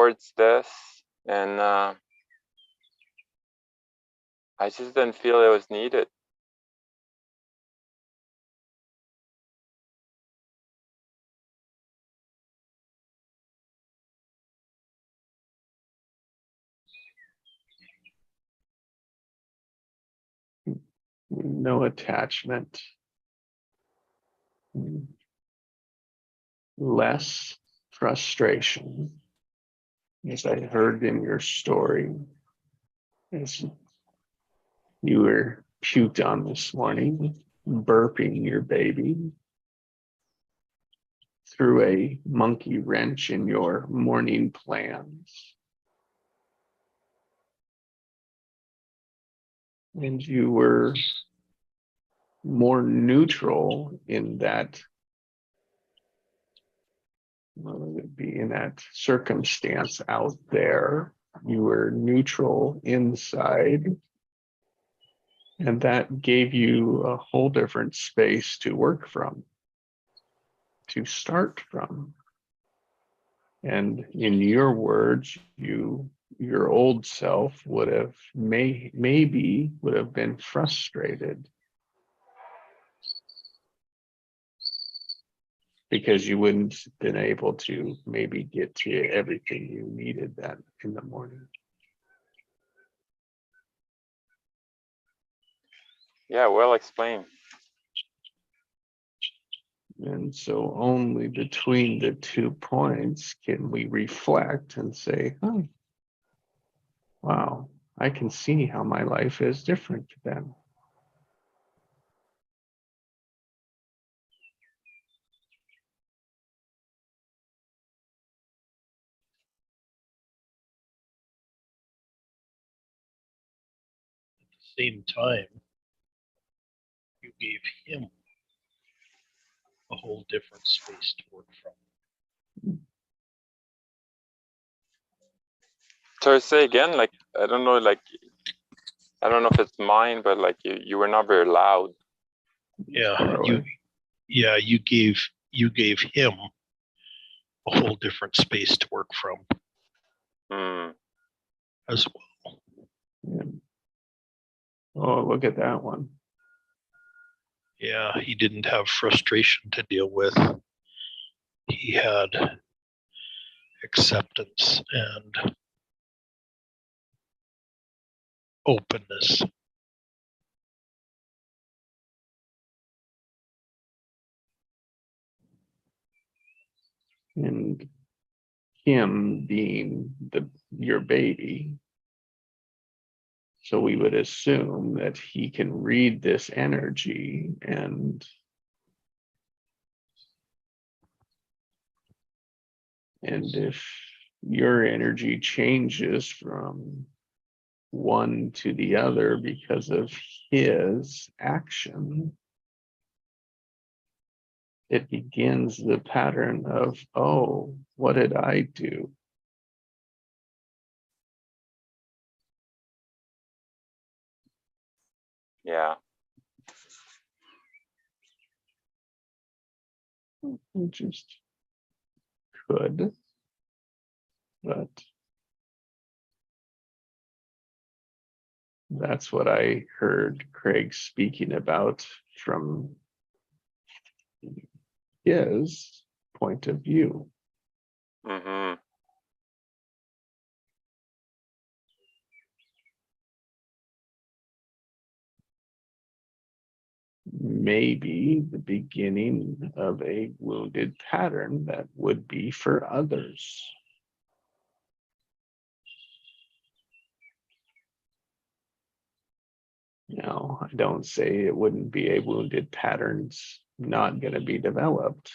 towards this, and I just didn't feel it was needed. No attachment. Less frustration, as I heard in your story, as you were puked on this morning, burping your baby through a monkey wrench in your morning plans. And you were more neutral in that, what would it be, in that circumstance out there. You were neutral inside, and that gave you a whole different space to work from, to start from. And in your words, your old self would have maybe would have been frustrated because you wouldn't have been able to maybe get to everything you needed that in the morning. Yeah, well explained. And so only between the 2 points can we reflect and say, oh, wow, I can see how my life is different then. At the same time, you gave him a whole different space to work from. So say again, like, I don't know, like, I don't know if it's mine, but like you were not very loud. Yeah, you gave him a whole different space to work from as well. Yeah. Oh, look at that one. Yeah, he didn't have frustration to deal with. He had acceptance and openness. And him being your baby. So we would assume that he can read this energy and if your energy changes from one to the other because of his action, it begins the pattern of, oh, what did I do? Yeah. Just could, but that's what I heard Craig speaking about from his point of view. Mm-hmm. Maybe the beginning of a wounded pattern that would be for others. Now, I don't say it wouldn't be a wounded pattern's not going to be developed.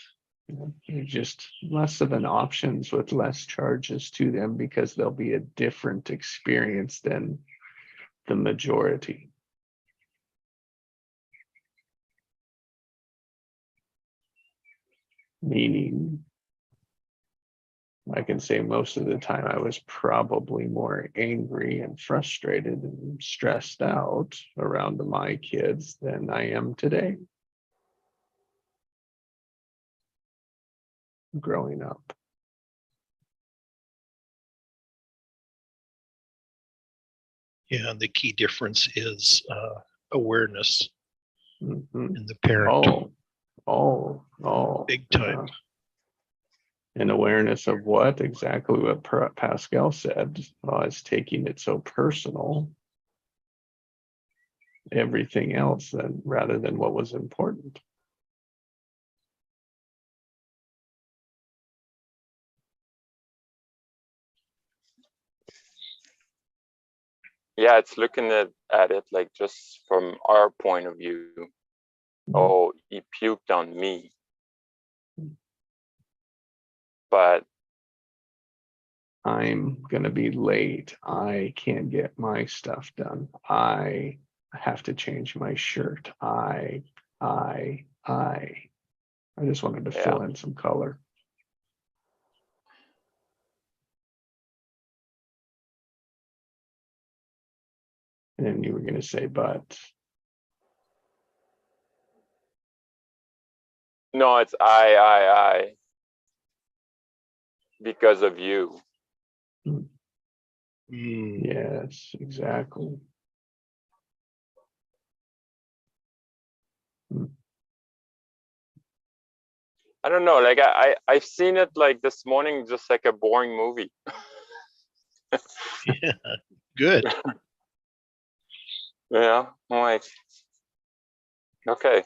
They're just less of an options with less charges to them because they'll be a different experience than the majority. Meaning, I can say most of the time I was probably more angry and frustrated and stressed out around my kids than I am today. Growing up. Yeah, the key difference is awareness Mhm. in the parent. Oh, Big time. And awareness of what? Exactly what Pascal said. Is taking it so personal. Everything else, then, rather than what was important. Yeah, it's looking at it like just from our point of view. Oh, he puked on me. But I'm gonna be late. I can't get my stuff done. I have to change my shirt. I just wanted to fill in some color. And then you were gonna say, but no, it's I because of you. yes, exactly. I don't know, like I've seen it like this morning, just like a boring movie. Yeah, good. Yeah, I'm like, okay.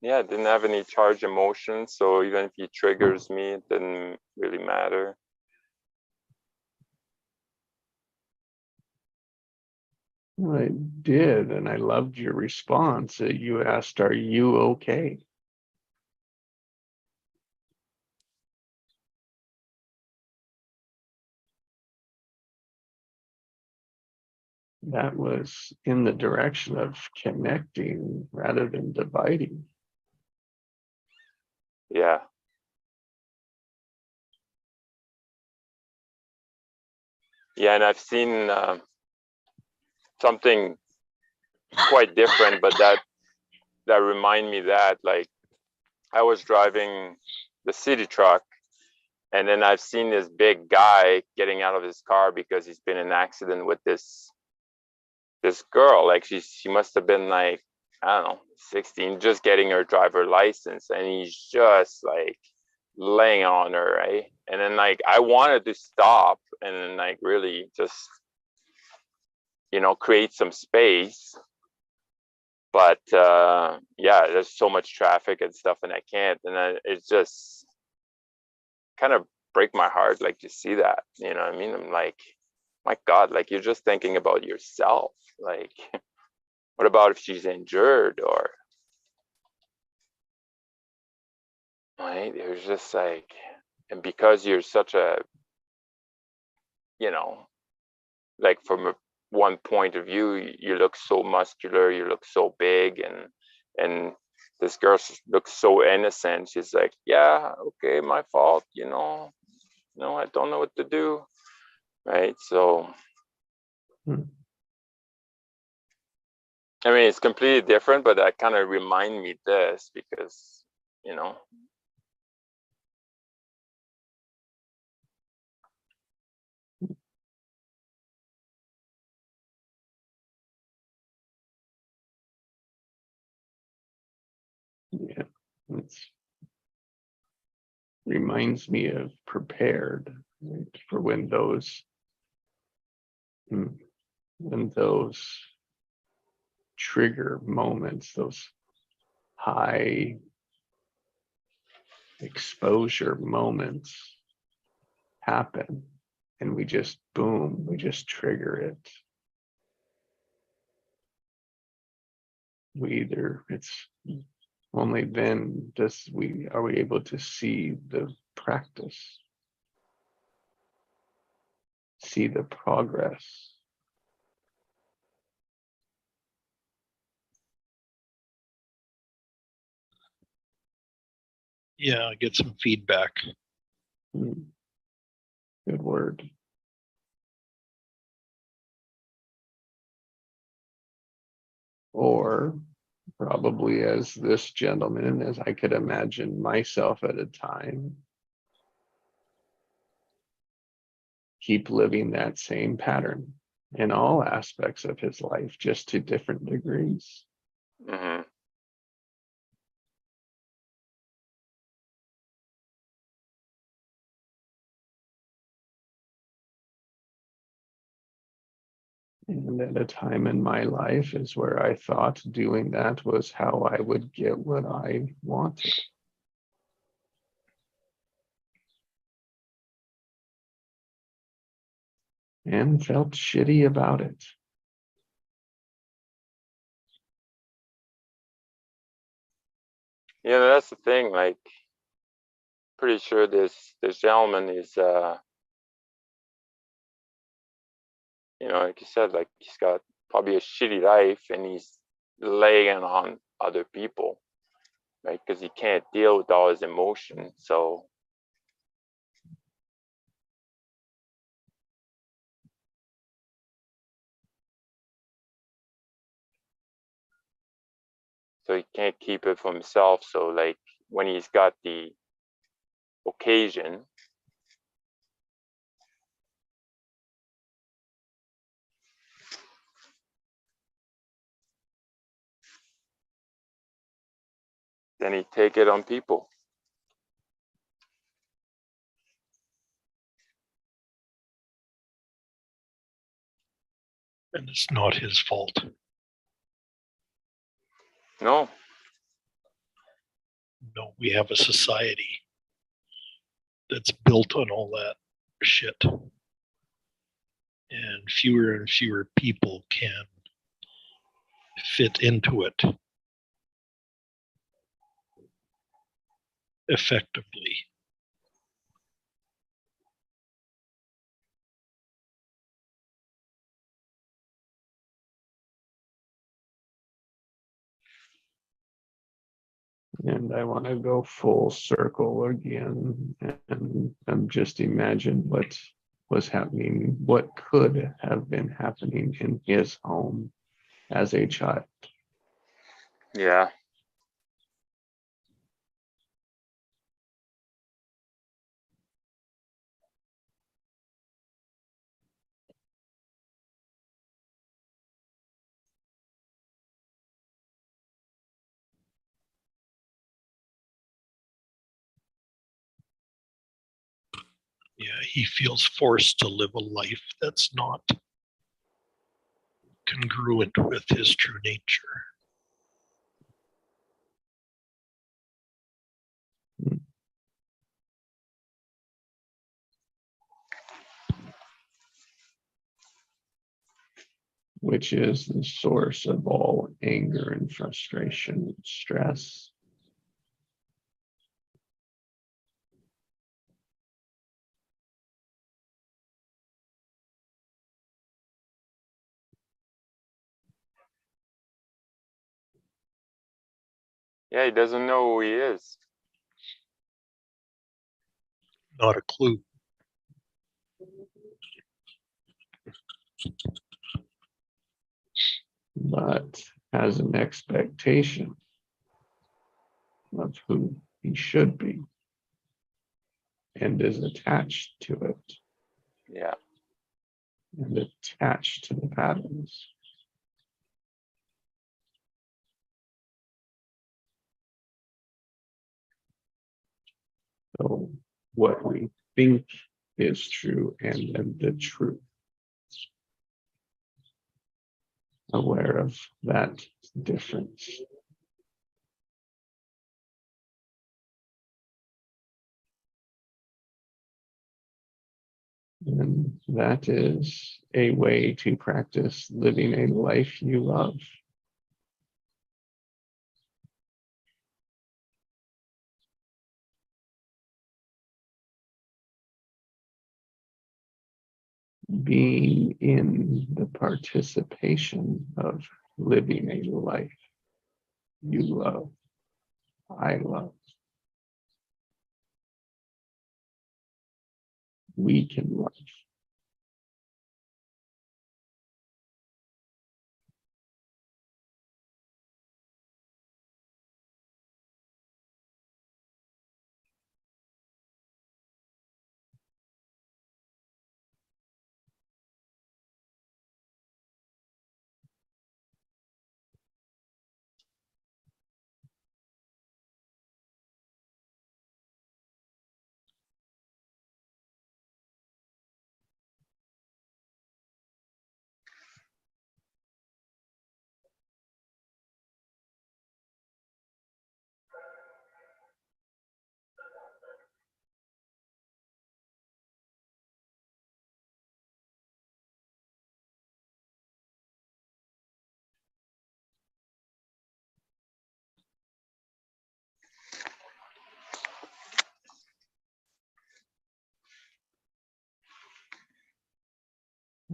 Yeah, it didn't have any charged emotions, so even if he triggers me, it didn't really matter. I did, and I loved your response. You asked, "Are you okay?" That was in the direction of connecting rather than dividing. Yeah. Yeah, and I've seen something quite different, but that remind me that, like, I was driving the city truck, and then I've seen this big guy getting out of his car because he's been in an accident with this girl. Like she must have been like, I don't know, 16, just getting her driver license, and he's just like laying on her, right? And then like I wanted to stop and then like really just, create some space. But yeah, there's so much traffic and stuff, and I can't. And it's just kind of break my heart, like, to see that. You know what I mean? I'm like, my God, like, you're just thinking about yourself. Like, what about if she's injured, or right? It was just like, and because you're such a, you know, like from one point of view, you look so muscular, you look so big, and this girl looks so innocent. She's like, yeah, okay, my fault, no, I don't know what to do, right? So, I mean, it's completely different, but that kind of remind me this because, you know, Yeah, it reminds me of prepared, right, for when those trigger moments, those high exposure moments happen, and we just boom, we just trigger it. It's only then are we able to see the practice, see the progress. Yeah, get some feedback. Good word. Or probably as this gentleman, as I could imagine myself at a time, keep living that same pattern in all aspects of his life, just to different degrees. Hmm. And at a time in my life is where I thought doing that was how I would get what I wanted. And felt shitty about it. You know, that's the thing. Like, pretty sure this gentleman is, you know, like you said, like he's got probably a shitty life, and he's laying on other people, right? Because he can't deal with all his emotions. So he can't keep it for himself. So like when he's got the occasion, then he take it on people. And it's not his fault. No. No, we have a society that's built on all that shit. And fewer people can fit into it effectively. And I want to go full circle again and just imagine what was happening, what could have been happening in his home as a child. Yeah. Yeah, he feels forced to live a life that's not congruent with his true nature. Which is the source of all anger and frustration and stress. Yeah, he doesn't know who he is. Not a clue. But has an expectation of who he should be and is attached to it Yeah. and attached to the patterns. So what we think is true and then the truth. Aware of that difference. And that is a way to practice living a life you love. Being in the participation of living a life you love, I love. We can love.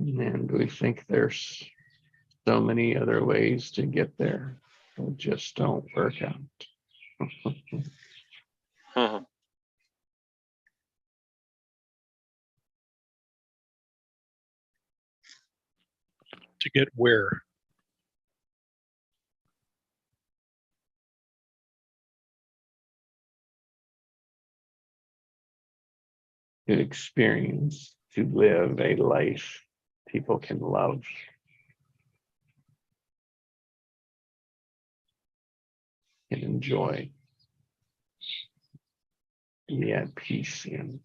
And we think there's so many other ways to get there that just don't work out. Mhm. To get where? To experience, to live a life people can love. And enjoy. Be at peace in.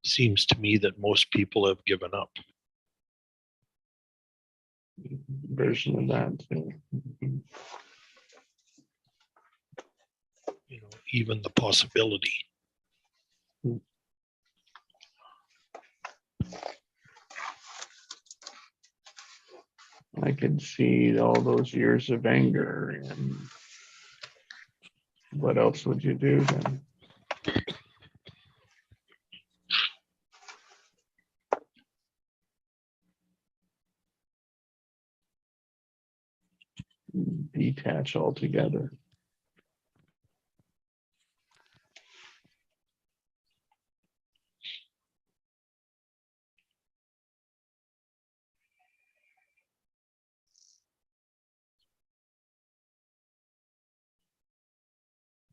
Seems to me that most people have given up. Version of that too. You know, even the possibility. I could see all those years of anger, and what else would you do then? Detach altogether.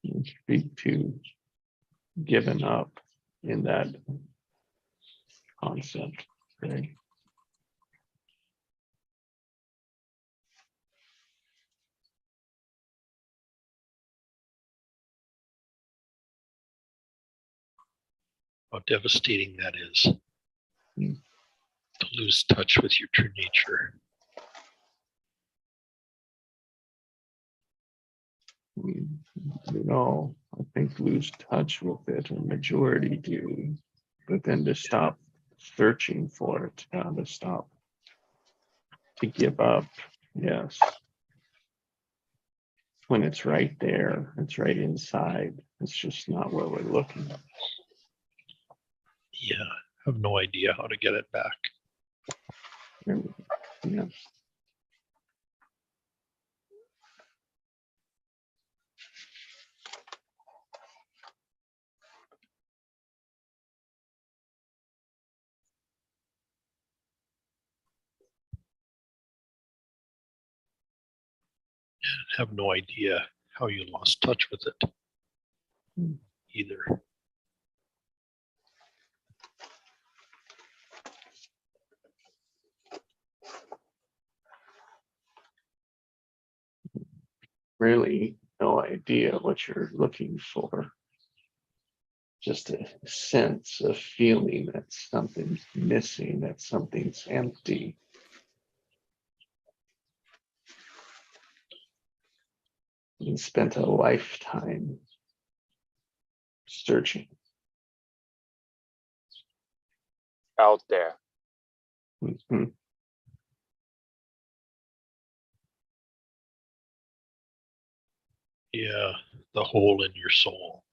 And speak to given up in that concept. Right? How devastating that is. Mm. To lose touch with your true nature. You know, I think lose touch with it, a majority do, but then to stop searching for it, to stop, to give up, yes. When it's right there, it's right inside, it's just not where we're looking. Yeah, I have no idea how to get it back. Yeah. I have no idea how you lost touch with it either. Really no idea what you're looking for. Just a sense of feeling that something's missing, that something's empty. You spent a lifetime searching. Out there. Mhm. Yeah, the hole in your soul.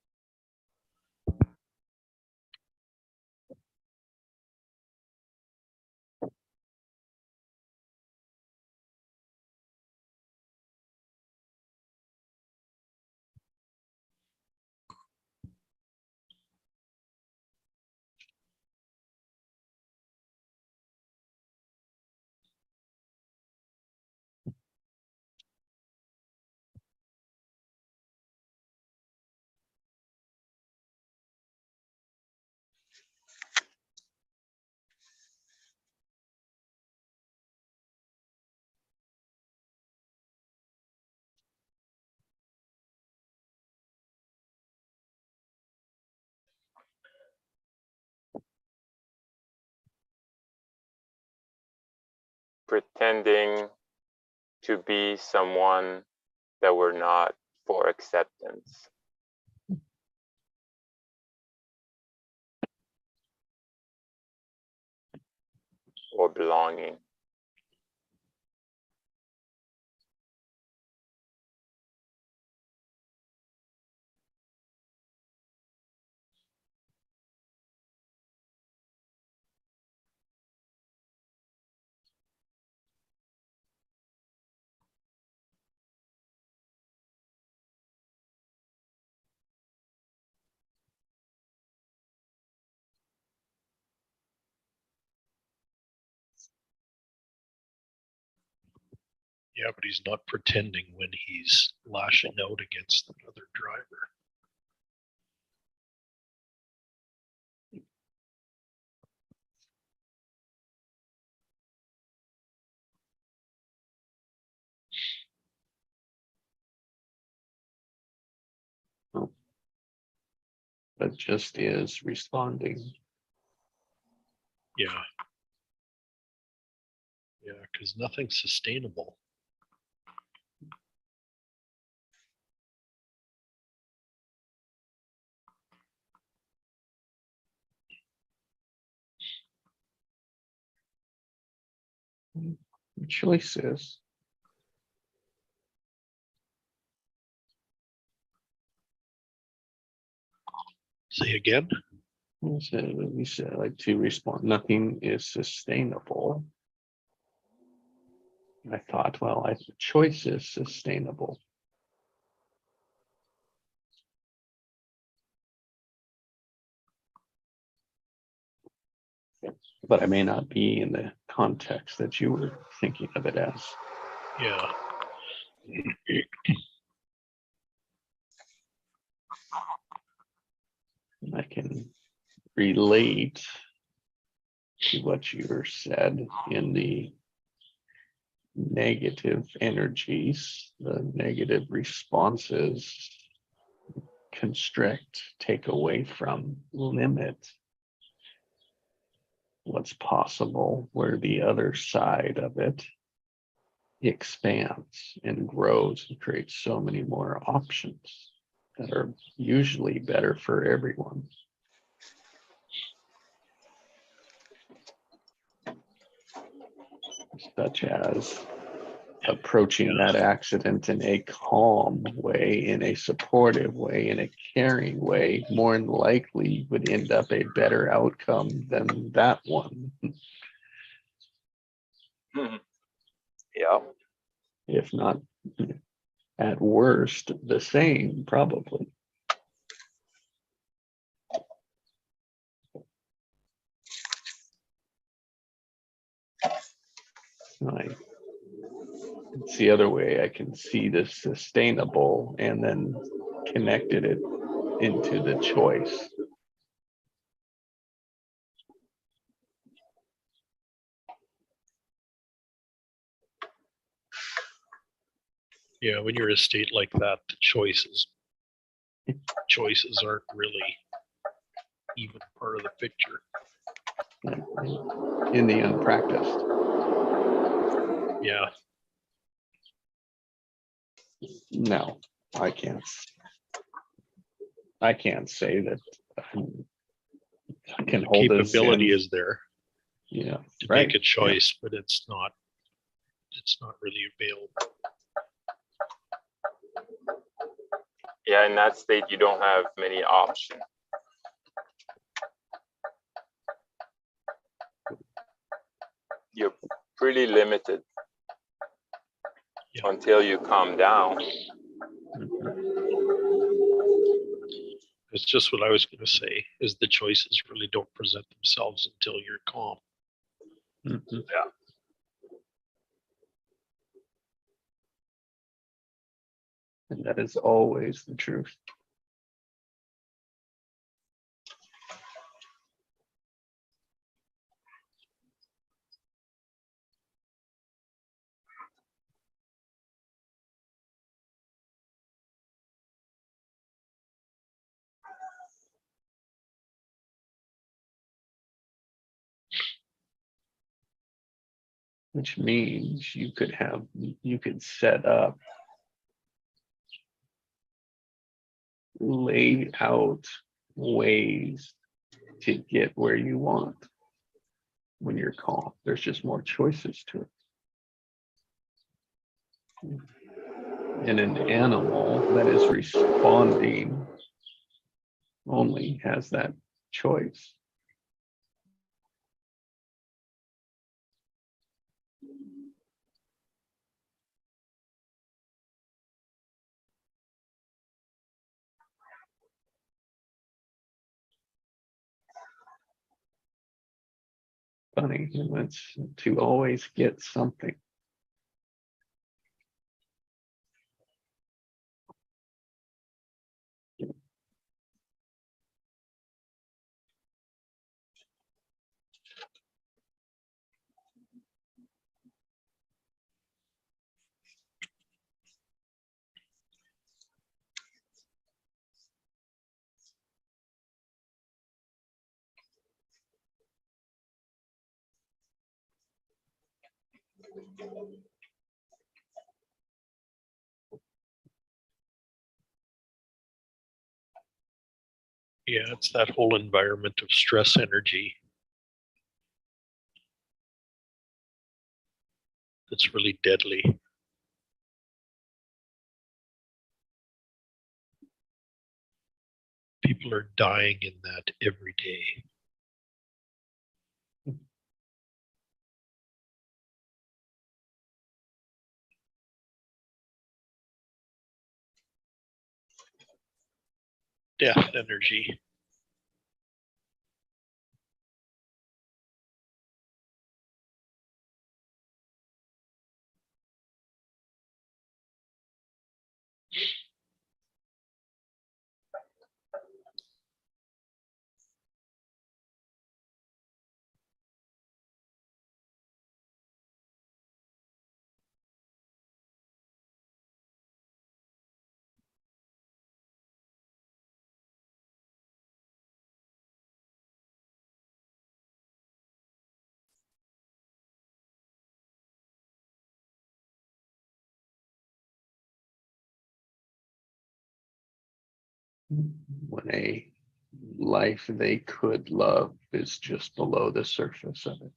Pretending to be someone that we're not for acceptance. Or belonging. Yeah, but he's not pretending when he's lashing out against another driver. But just is responding. Yeah. Yeah, because nothing's sustainable. Choices. Say again? So we said like to respond, nothing is sustainable. I thought, well, choice is sustainable. But I may not be in the context that you were thinking of it as. Yeah. I can relate to what you said in the negative energies, the negative responses, constrict, take away from, limit what's possible, where the other side of it expands and grows and creates so many more options that are usually better for everyone. Such as approaching that accident in a calm way, in a supportive way, in a caring way, more than likely would end up a better outcome than that one, Yeah. if not at worst the same, probably. It's the other way. I can see the sustainable and then connected it into the choice. Yeah, when you're a state like that, the choices aren't really even part of the picture. In the unpracticed. Yeah. No, I can't. I can't say that I can hold this Capability in. is there Yeah, to right. make a choice, but it's not really available. Yeah, in that state, you don't have many options. You're pretty limited until you calm down. It's just what I was going to say, is the choices really don't present themselves until you're calm. Yeah. And that is always the truth. Which means you could set up, lay out ways to get where you want when you're calm. There's just more choices to it. And an animal that is responding only has that choice. Funny, it's to always get something. Yeah, it's that whole environment of stress energy that's really deadly. People are dying in that every day. Death energy. When a life they could love is just below the surface of it.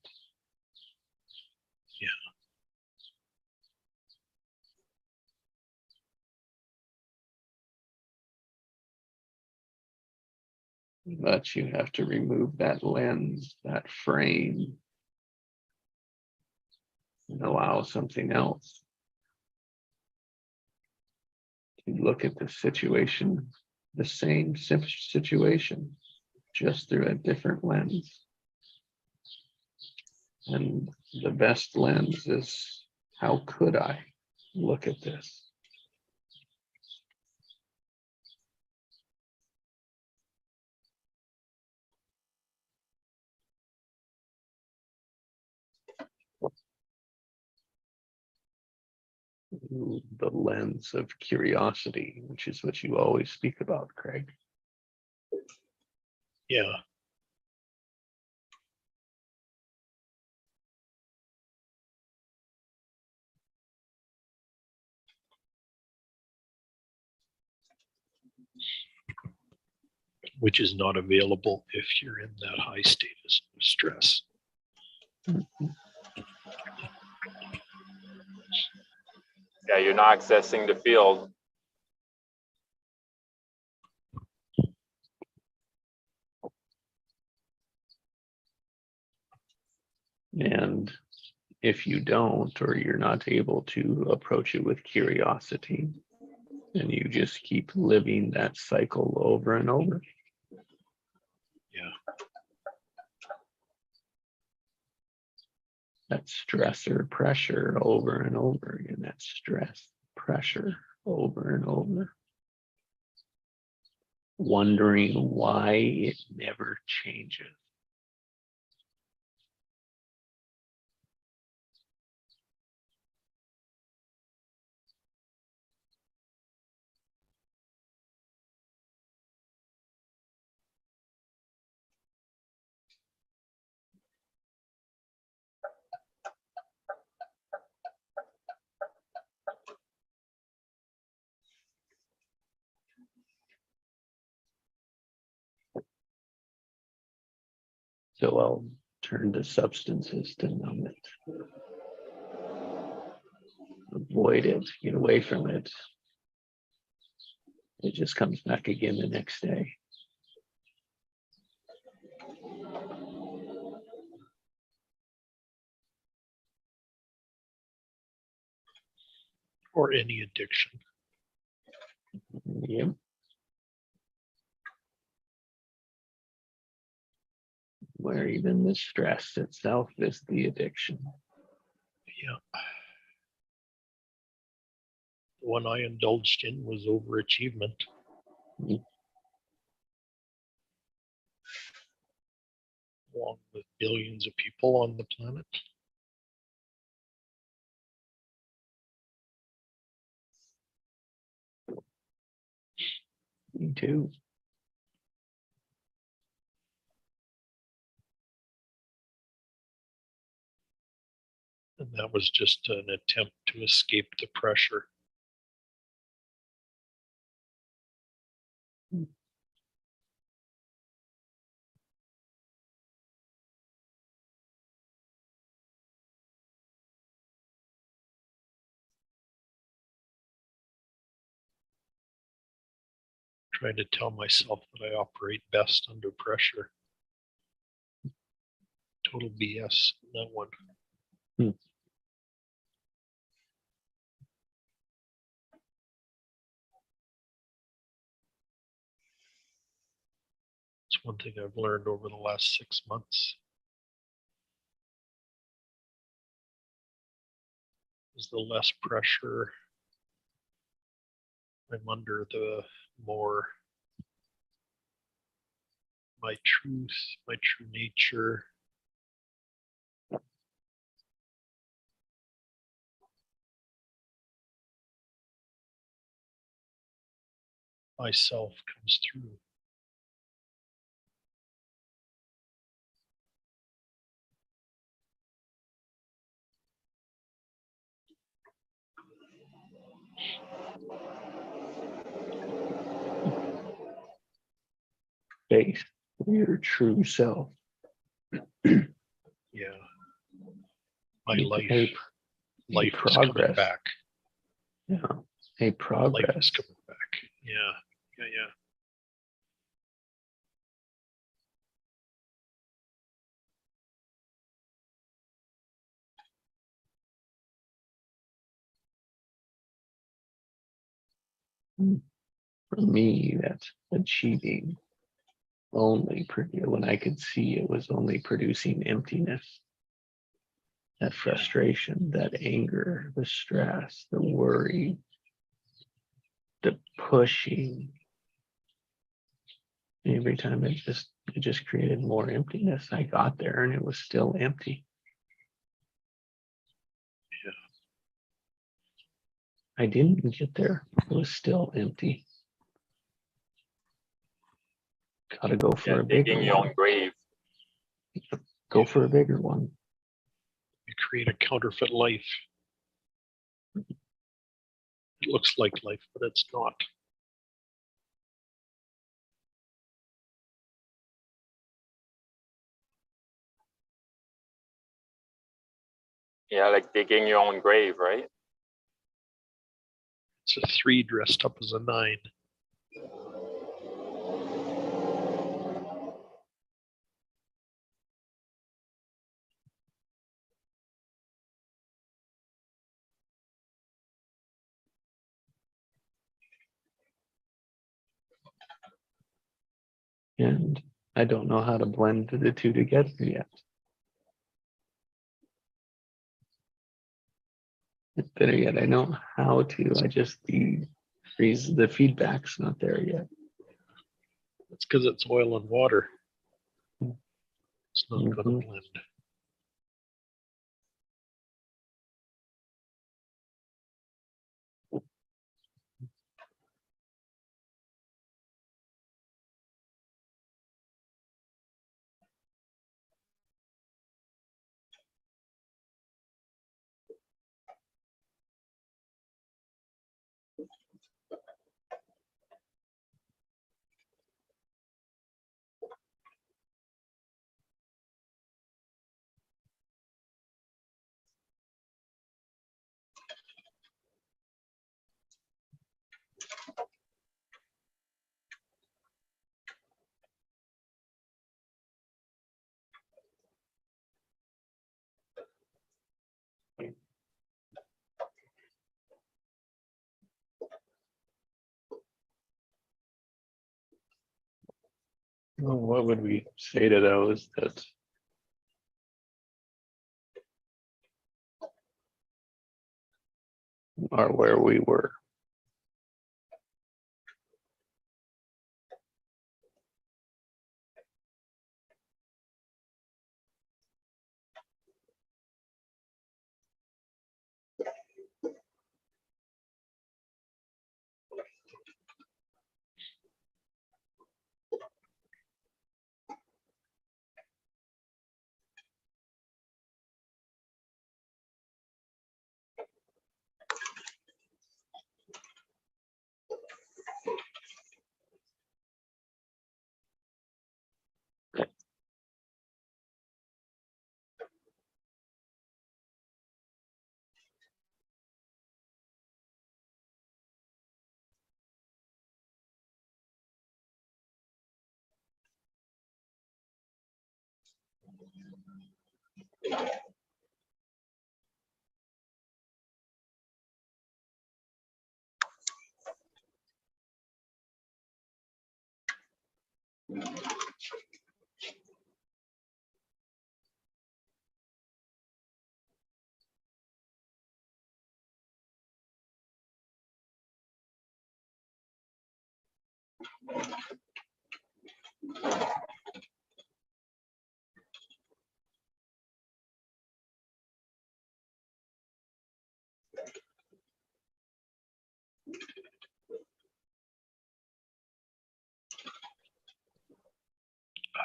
But you have to remove that lens, that frame, and allow something else to look at the situation, the same situation, just through a different lens. And the best lens is, how could I look at this? The lens of curiosity, which is what you always speak about, Craig. Yeah. Which is not available if you're in that high status of stress. Yeah, you're not accessing the field. And if you don't, or you're not able to approach it with curiosity, then you just keep living that cycle over and over. Yeah. That stressor pressure over and over again, that stress pressure over and over. Wondering why it never changes. So I'll turn to substances to numb it. Avoid it, get away from it. It just comes back again the next day. Or any addiction. Yep. Where even the stress itself is the addiction. Yeah. The one I indulged in was overachievement. Mm. Along with billions of people on the planet. Me too. And that was just an attempt to escape the pressure. Trying to tell myself that I operate best under pressure. Total BS, that one. It's one thing I've learned over the last 6 months. Is the less pressure I'm under, the more my truth, my true nature, myself comes through. Face your true self. Yeah. My life Hey, is coming progress. back. Yeah. Hey, Life progress. is coming back. Yeah. For me, that's achieving only when I could see it was only producing emptiness. That frustration, that anger, the stress, the worry, the pushing. Every time it just created more emptiness. I got there and it was still empty. Yeah. I didn't get there. It was still empty. Gotta go for a bigger Digging your one. own grave. Go for a bigger one. You create a counterfeit life. It looks like life, but it's not. Yeah, like digging your own grave, right? It's a 3 dressed up as a 9. And I don't know how to blend the two together yet. Better yet, I know how to. I just the feedback's not there yet. It's because it's oil and water. It's not going to Mhm. blend. Well, what would we say to those that are where we were?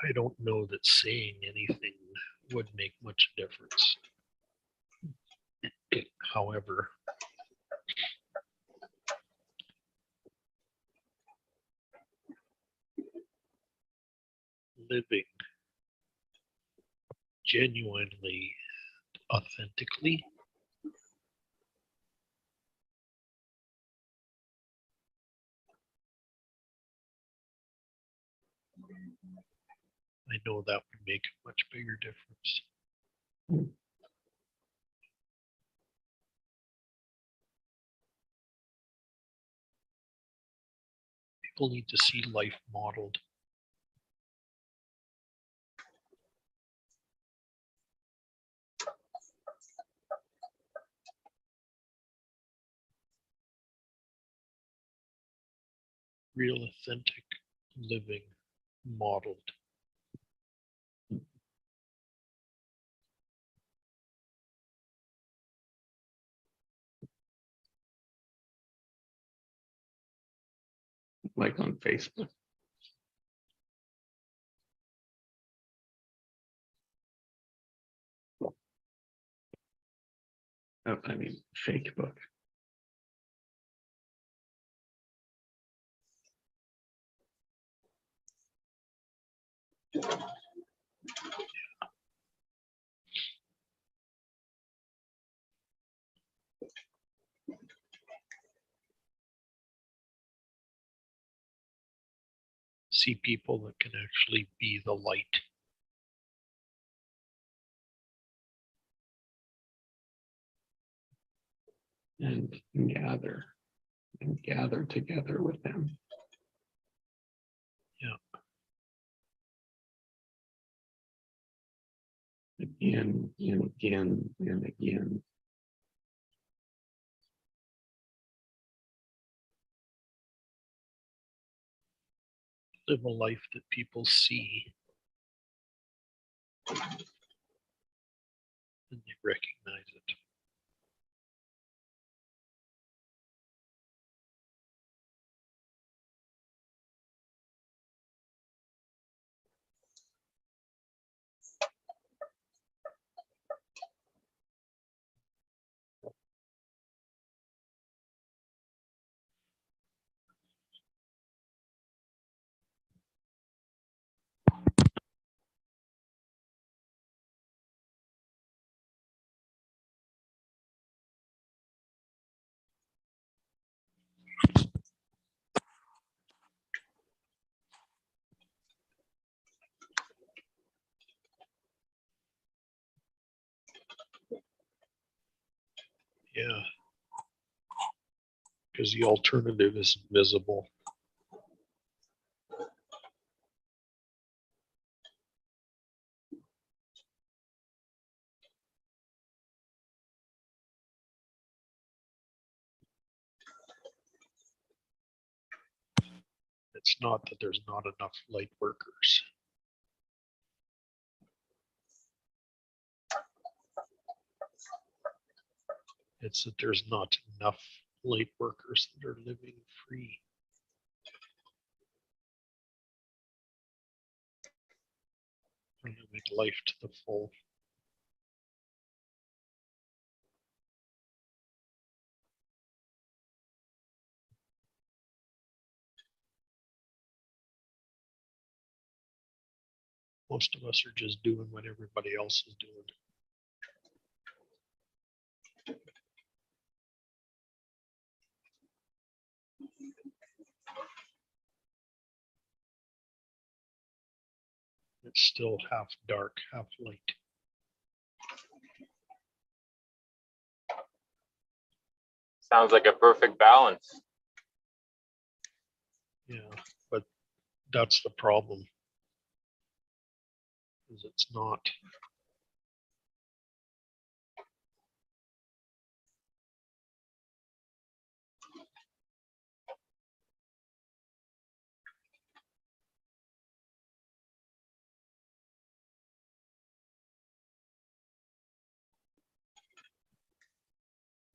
I don't know that saying anything would make much difference. However, living genuinely, authentically, I know that would make a much bigger difference. People need to see life modeled. Real authentic living modeled. Like on Facebook. Oh, I mean, Facebook. See people that can actually be the light. And gather together with them. Yeah. Again and again and again. Live a life that people see and they recognize it. Yeah. Because the alternative is invisible. It's not that there's not enough light workers. It's that there's not enough light workers that are living free. Are living life to the full. Most of us are just doing what everybody else is doing. it's still half dark, half light. Sounds like a perfect balance. Yeah, but that's the problem. Is it's not.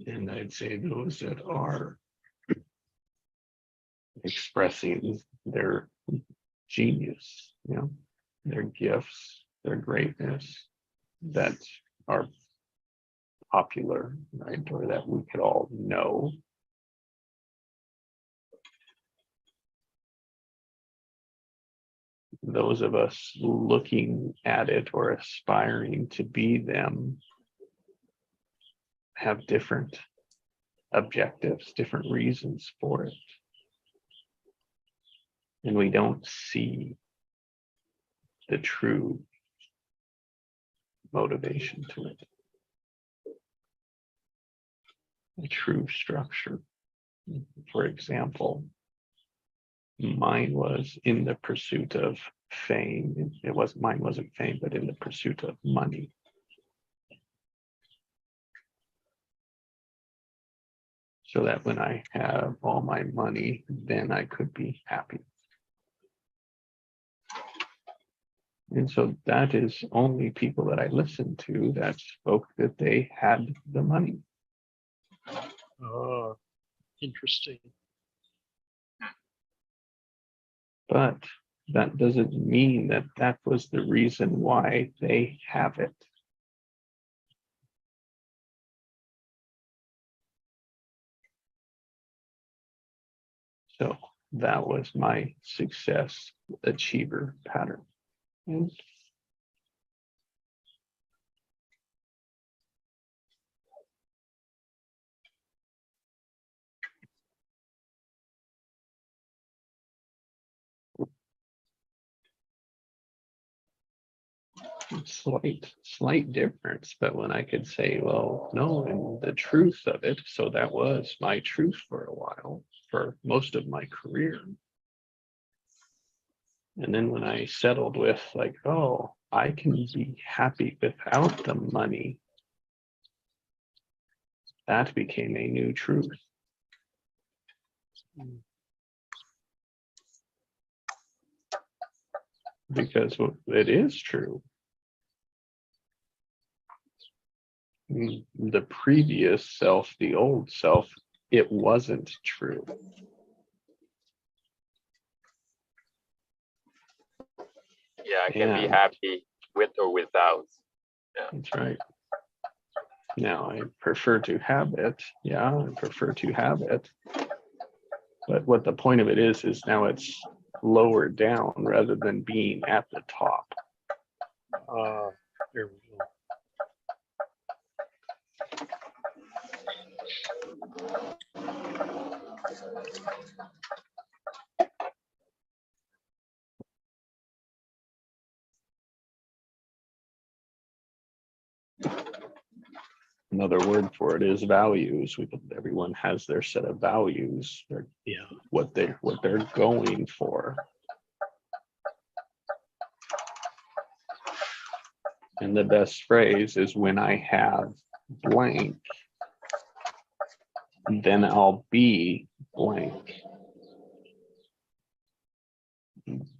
And I'd say those that are expressing their genius, you know, their gifts, their greatness, that are popular, right? Or that we could all know. Those of us looking at it or aspiring to be them have different objectives, different reasons for it. And we don't see the true motivation to it, the true structure. For example, mine was in the pursuit of fame. Mine wasn't fame, but in the pursuit of money. So that when I have all my money, then I could be happy. And so that is only people that I listened to that spoke that they had the money. Interesting. But that doesn't mean that that was the reason why they have it. So that was my success achiever pattern. And slight difference, but when I could say, well, no, and the truth of it, so that was my truth for a while, for most of my career. And then when I settled with like, oh, I can be happy without the money, that became a new truth. Because it is true. The previous self, the old self, it wasn't true. Yeah, I can be happy with or without. Yeah. That's right. Now I prefer to have it. Yeah, I prefer to have it. But what the point of it is now it's lower down rather than being at the top. There we go. Another word for it is values. Everyone has their set of values. Yeah. What they're going for. And the best phrase is when I have blank, then I'll be blank.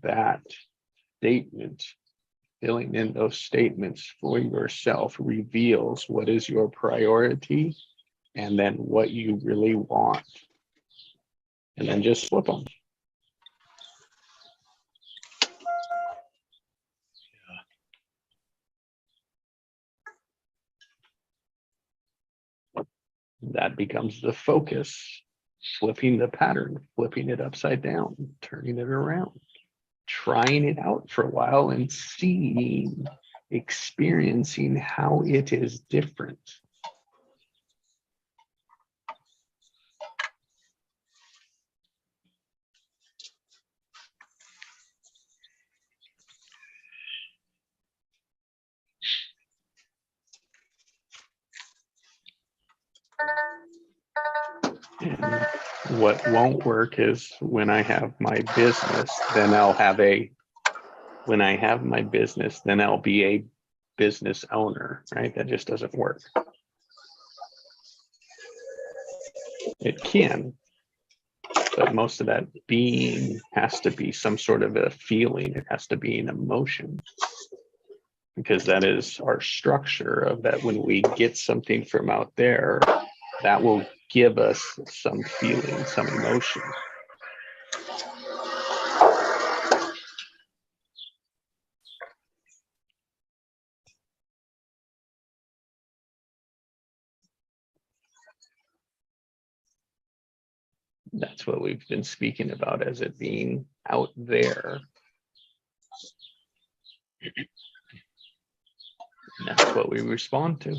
That statement, filling in those statements for yourself, reveals what is your priority and then what you really want. And then just flip them. That becomes the focus, flipping the pattern, flipping it upside down, turning it around, trying it out for a while and seeing, experiencing how it is different. And what won't work is when I have my business, then I'll have a, when I have my business, then I'll be a business owner, right? That just doesn't work. It can, but most of that being has to be some sort of a feeling. It has to be an emotion, because that is our structure of that. When we get something from out there, that will give us some feeling, some emotion. That's what we've been speaking about as it being out there. And that's what we respond to.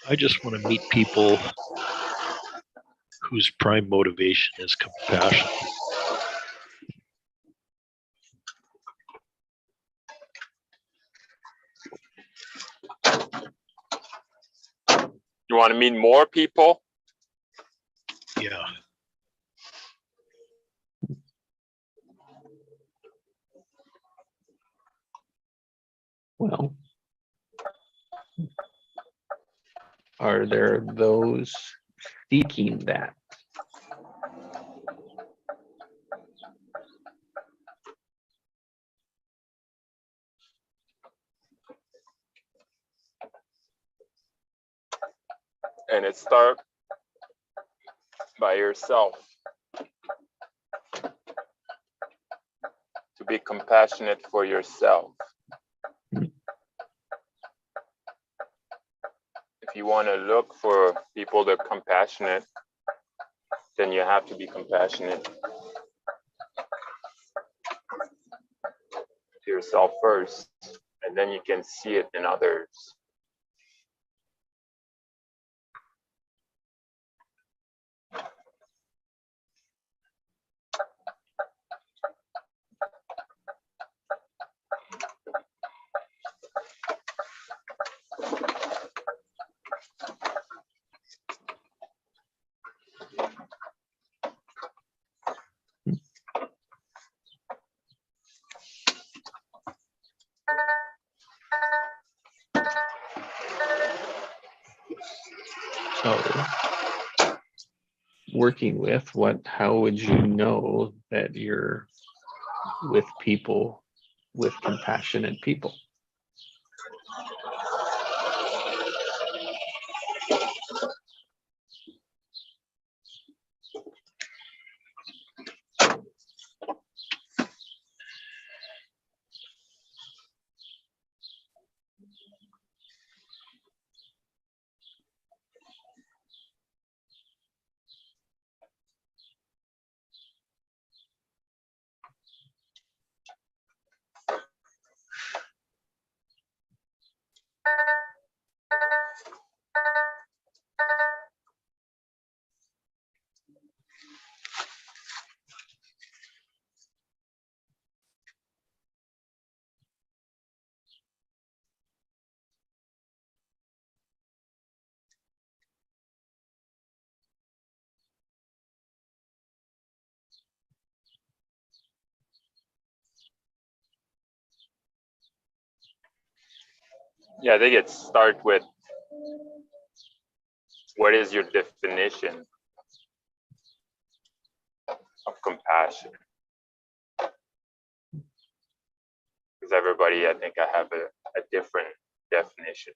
I just want to meet people whose prime motivation is compassion. You want to meet more people? Yeah. Well, are there those seeking that? And it starts by yourself. To be compassionate for yourself. If you want to look for people that are compassionate, then you have to be compassionate to yourself first, and then you can see it in others. So, working with what, how would you know that you're with people, with compassionate people? Yeah, I think it starts with what is your definition of compassion? Because everybody, I think I have a different definition.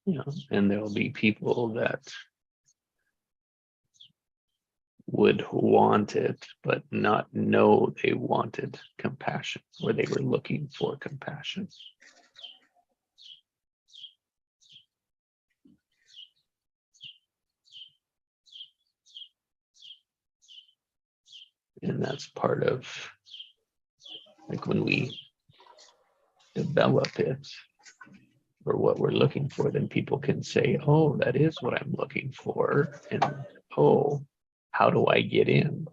You know, and there'll be people that would want it, but not know they wanted compassion, or they were looking for compassion. And that's part of, like, when we develop it, or what we're looking for, then people can say, oh, that is what I'm looking for. And oh, how do I get in?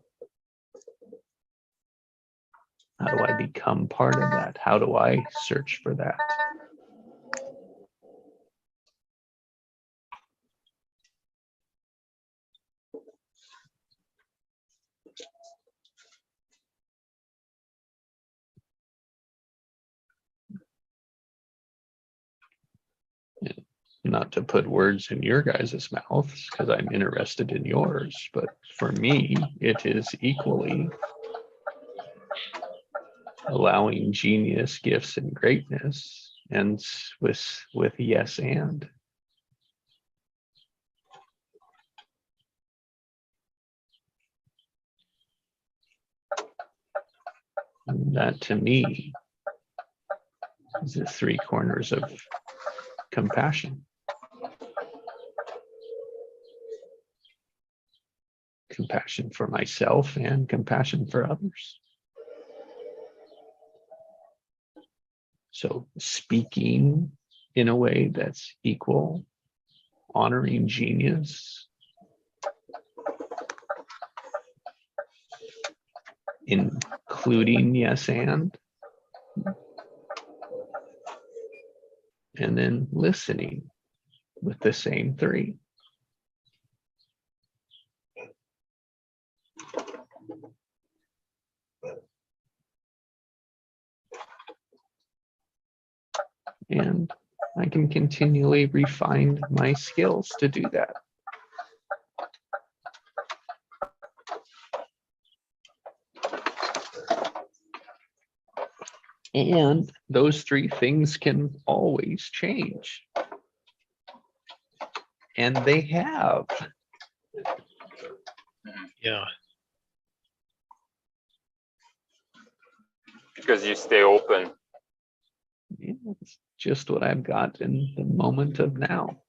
How do I become part of that? How do I search for that? Not to put words in your guys' mouths, because I'm interested in yours, but for me, it is equally allowing genius, gifts, and greatness, and with yes and. And that, to me, is the three corners of compassion. Compassion for myself and compassion for others. So speaking in a way that's equal, honoring genius, including yes and then listening with the same three. And I can continually refine my skills to do that. And those three things can always change. And they have. Yeah. Because you stay open. Yeah, it's just what I've got in the moment of now.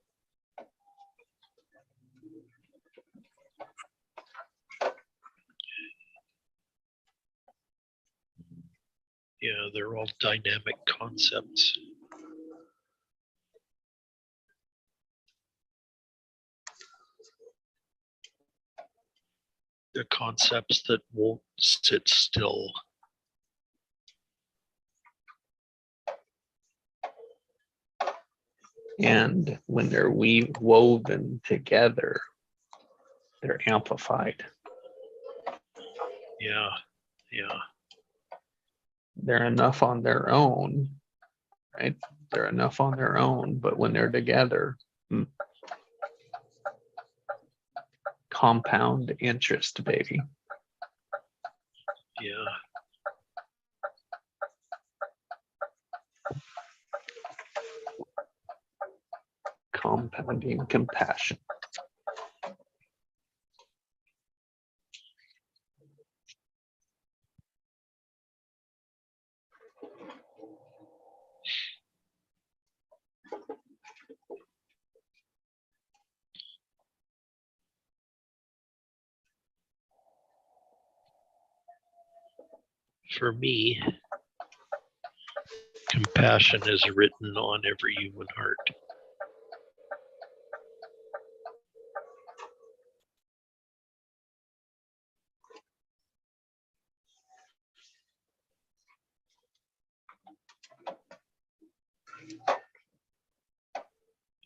Yeah, they're all dynamic concepts. They're concepts that won't sit still. And when they're woven together, they're amplified. Yeah, yeah. They're enough on their own, right? They're enough on their own, but when they're together, compound interest, baby. Yeah. Compounding compassion. For me, compassion is written on every human heart.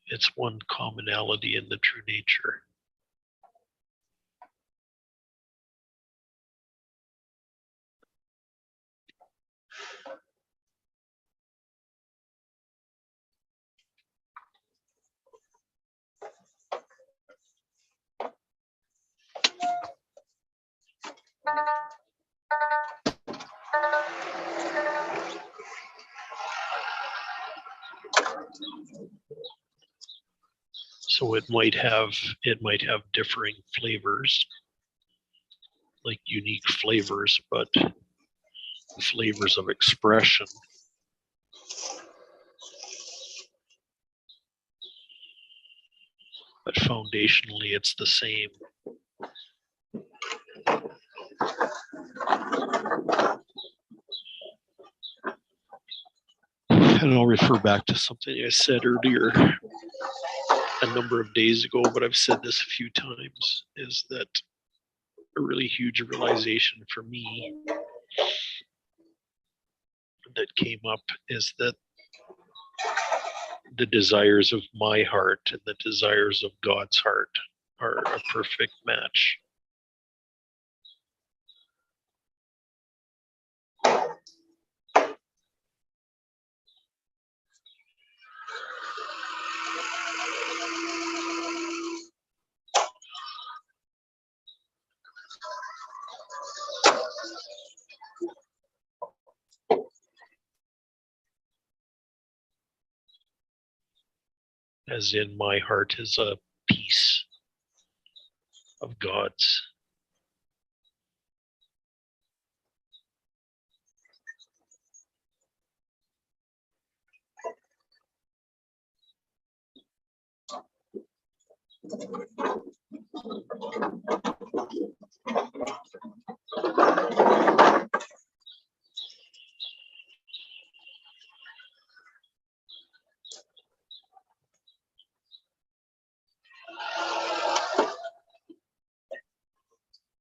It's one commonality in the true nature. So it might have differing flavors, like unique flavors, but flavors of expression. But foundationally, it's the same. And I'll refer back to something I said earlier a number of days ago, but I've said this a few times, is that a really huge realization for me that came up is that the desires of my heart and the desires of God's heart are a perfect match. As in, my heart is a piece of God's.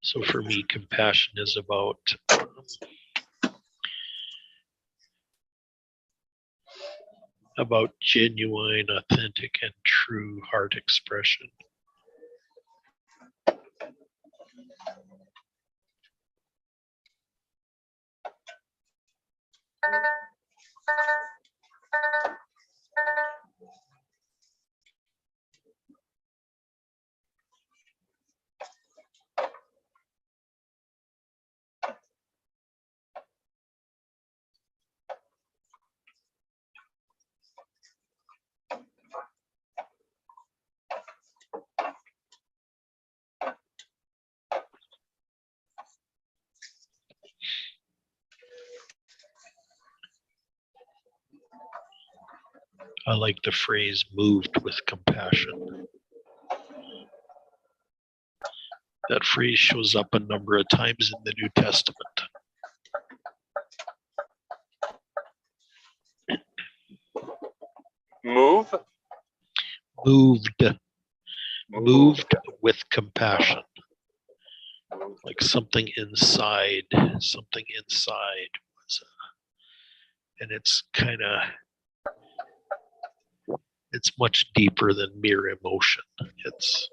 So for me, compassion is about genuine, authentic, and true heart expression. I like the phrase moved with compassion. That phrase shows up a number of times in the New Testament. Move? Moved with compassion. Like something inside was, and it's kind of, it's much deeper than mere emotion. It's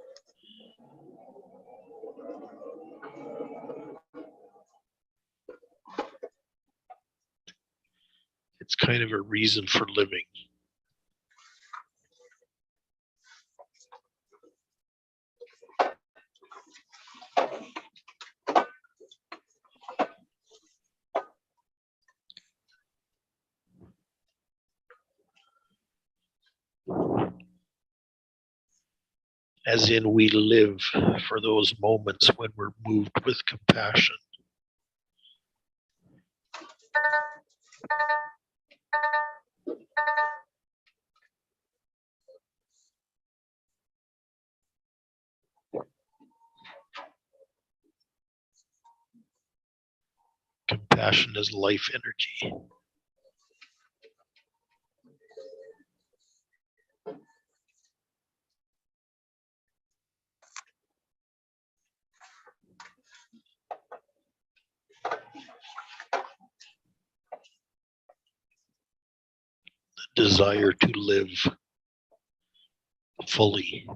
kind of a reason for living. As in, we live for those moments when we're moved with compassion. Compassion is life energy. The desire to live fully.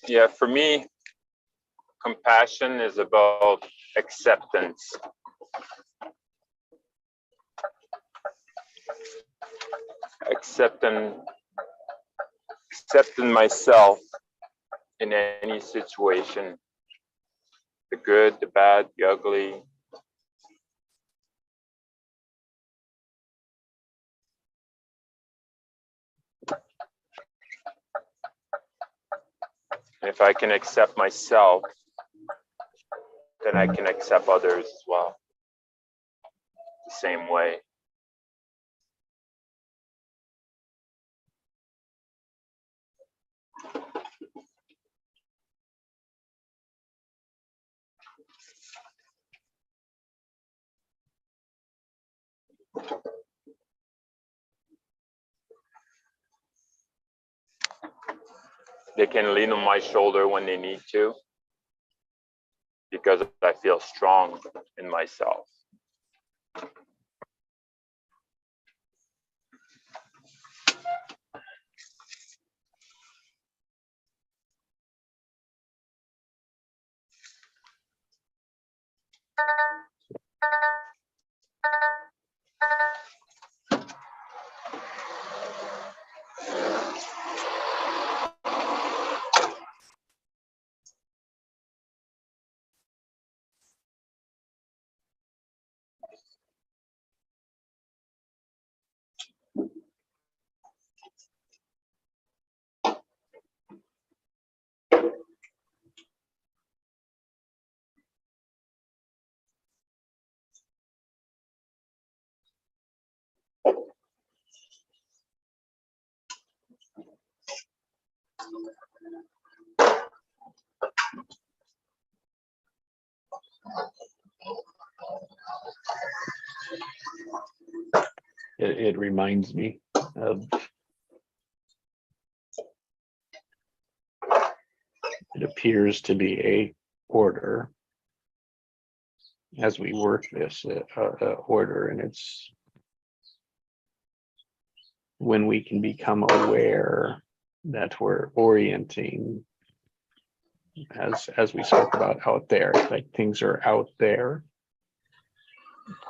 Yeah, for me, compassion is about acceptance. Accepting myself in any situation, the good, the bad, the ugly. And if I can accept myself, then I can accept others as well, the same way. They can lean on my shoulder when they need to, because I feel strong in myself. It reminds me of, it appears to be a order as we work this order, and it's when we can become aware that we're orienting, as we spoke about out there, like things are out there.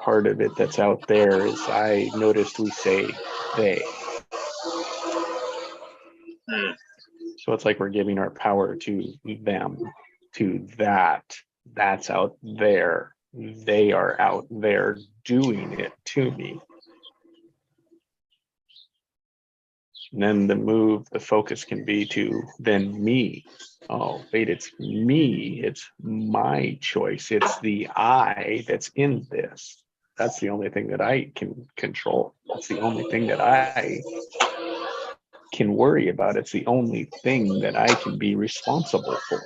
Part of it that's out there is, I noticed we say they. So it's like we're giving our power to them, to that's out there. They are out there doing it to me. And then the focus can be to then me. Oh, wait, it's me. It's my choice. It's the I that's in this. That's the only thing that I can control. That's the only thing that I can worry about. It's the only thing that I can be responsible for.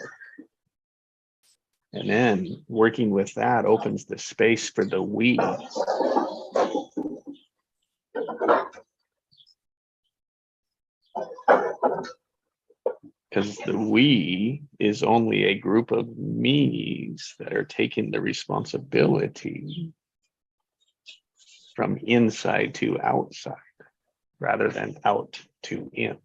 And then working with that opens the space for the we. Because the we is only a group of me's that are taking the responsibility from inside to outside, rather than out to in.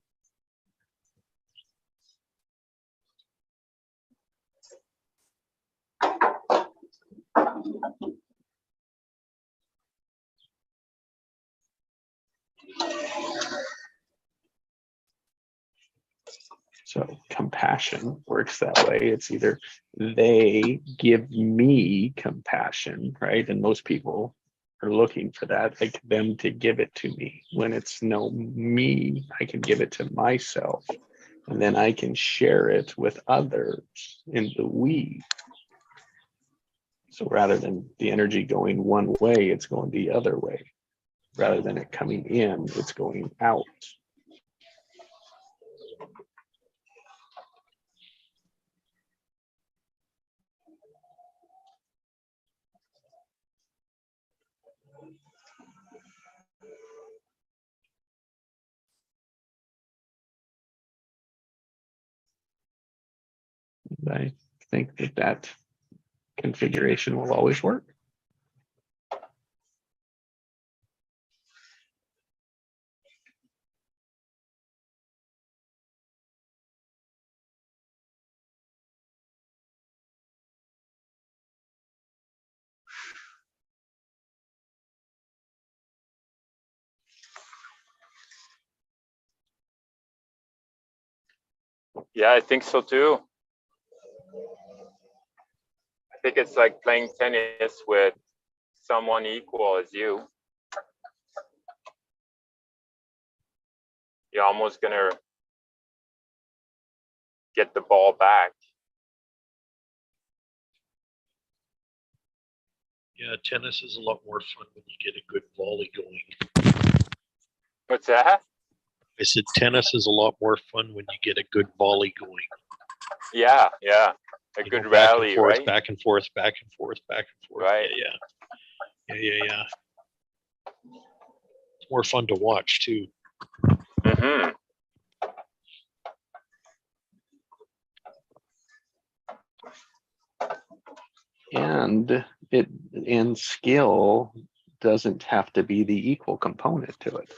So compassion works that way. It's either they give me compassion, right? And most people are looking for that, like them to give it to me. When it's no me, I can give it to myself, and then I can share it with others in the we. So rather than the energy going one way, it's going the other way. Rather than it coming in, it's going out. I think that configuration will always work. Yeah, I think so too. I think it's like playing tennis with someone equal as you. You're almost gonna get the ball back. Yeah, tennis is a lot more fun when you get a good volley going. What's that? I said tennis is a lot more fun when you get a good volley going. Yeah, yeah. A You good go back rally, and forth, right? back and forth, back and forth, back and forth. Right. Yeah. It's more fun to watch too. Mm-hmm. And skill doesn't have to be the equal component to it.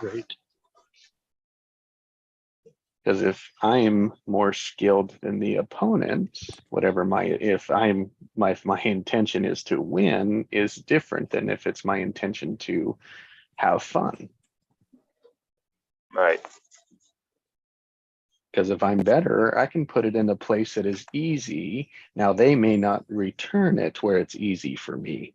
Right. Because if I'm more skilled than the opponent, whatever my intention is to win is different than if it's my intention to have fun. Right. Because if I'm better, I can put it in a place that is easy. Now they may not return it where it's easy for me.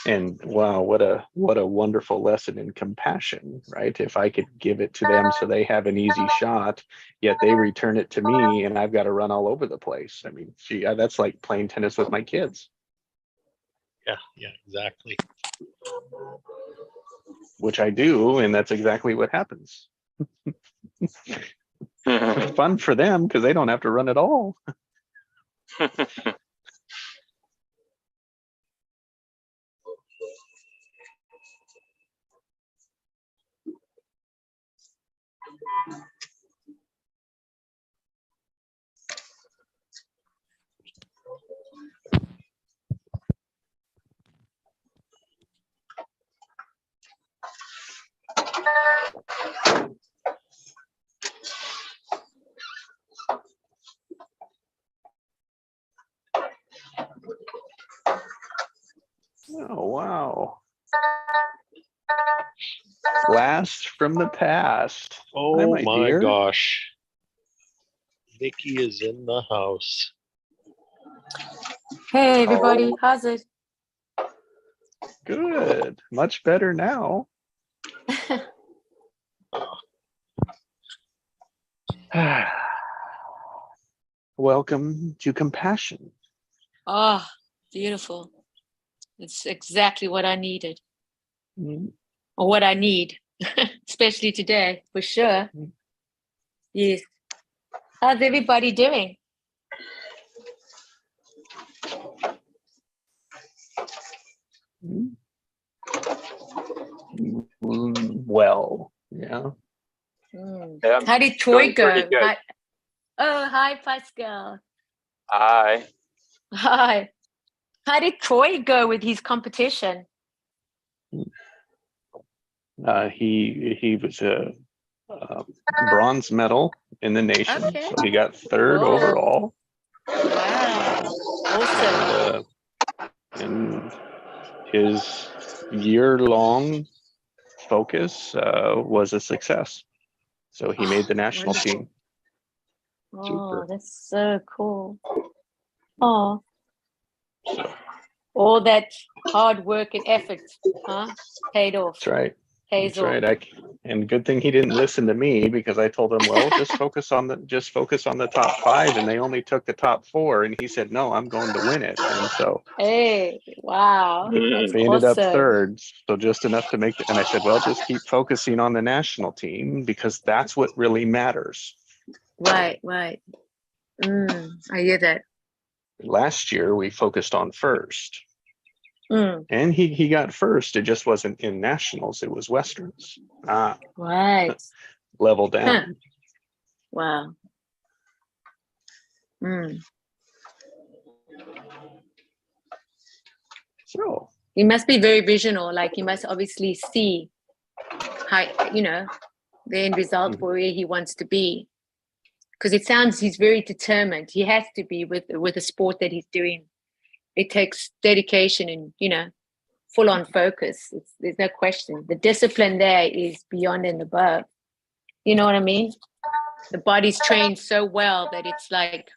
And wow, what a wonderful lesson in compassion, right? If I could give it to them so they have an easy shot, yet they return it to me and I've got to run all over the place. I mean, gee, that's like playing tennis with my kids, Yeah, exactly. which I do, and that's exactly what happens. Fun for them because they don't have to run at all. Oh, wow. Blast from the past. Hi, Oh my my dear. gosh. Nikki is in the house. Hey everybody, how's it? Good. Much better now. Welcome to Compassion. Oh, beautiful. It's exactly what I needed, Mm. or what I need, especially today, for sure. Yes. How's everybody doing? Well, yeah. Yeah, How did Troy doing pretty go? good. Hi, Pascal. Hi. Hi. How did Troy go with his competition? He was a bronze medal in the nation, Okay. so he got third Whoa. overall. Wow. Awesome. And his year-long focus was a success. So he made the national Wonderful. team. Oh, Super. that's so cool. Oh, So all that hard work and effort, huh? Paid off. that's right. Pays That's off. right. And good thing he didn't listen to me, because I told him, well, just focus on the top 5, and they only took the top 4, and he said, no, I'm going to win it. And so Hey, wow. That's they ended up awesome. third, so just enough to make and I said, well, just keep focusing on the national team, because that's what really matters. Right. I hear that. Last year we focused on first, Mm, and he got first. It just wasn't in nationals, it was westerns. right. Level down. Huh. Wow. So He must be very visional. Like, he must obviously see how, the end result for where he wants to be. because it sounds he's very determined. He has to be with the sport that he's doing. It takes dedication and, you know, full on focus. There's no question. The discipline there is beyond and above. You know what I mean? The body's trained so well that it's like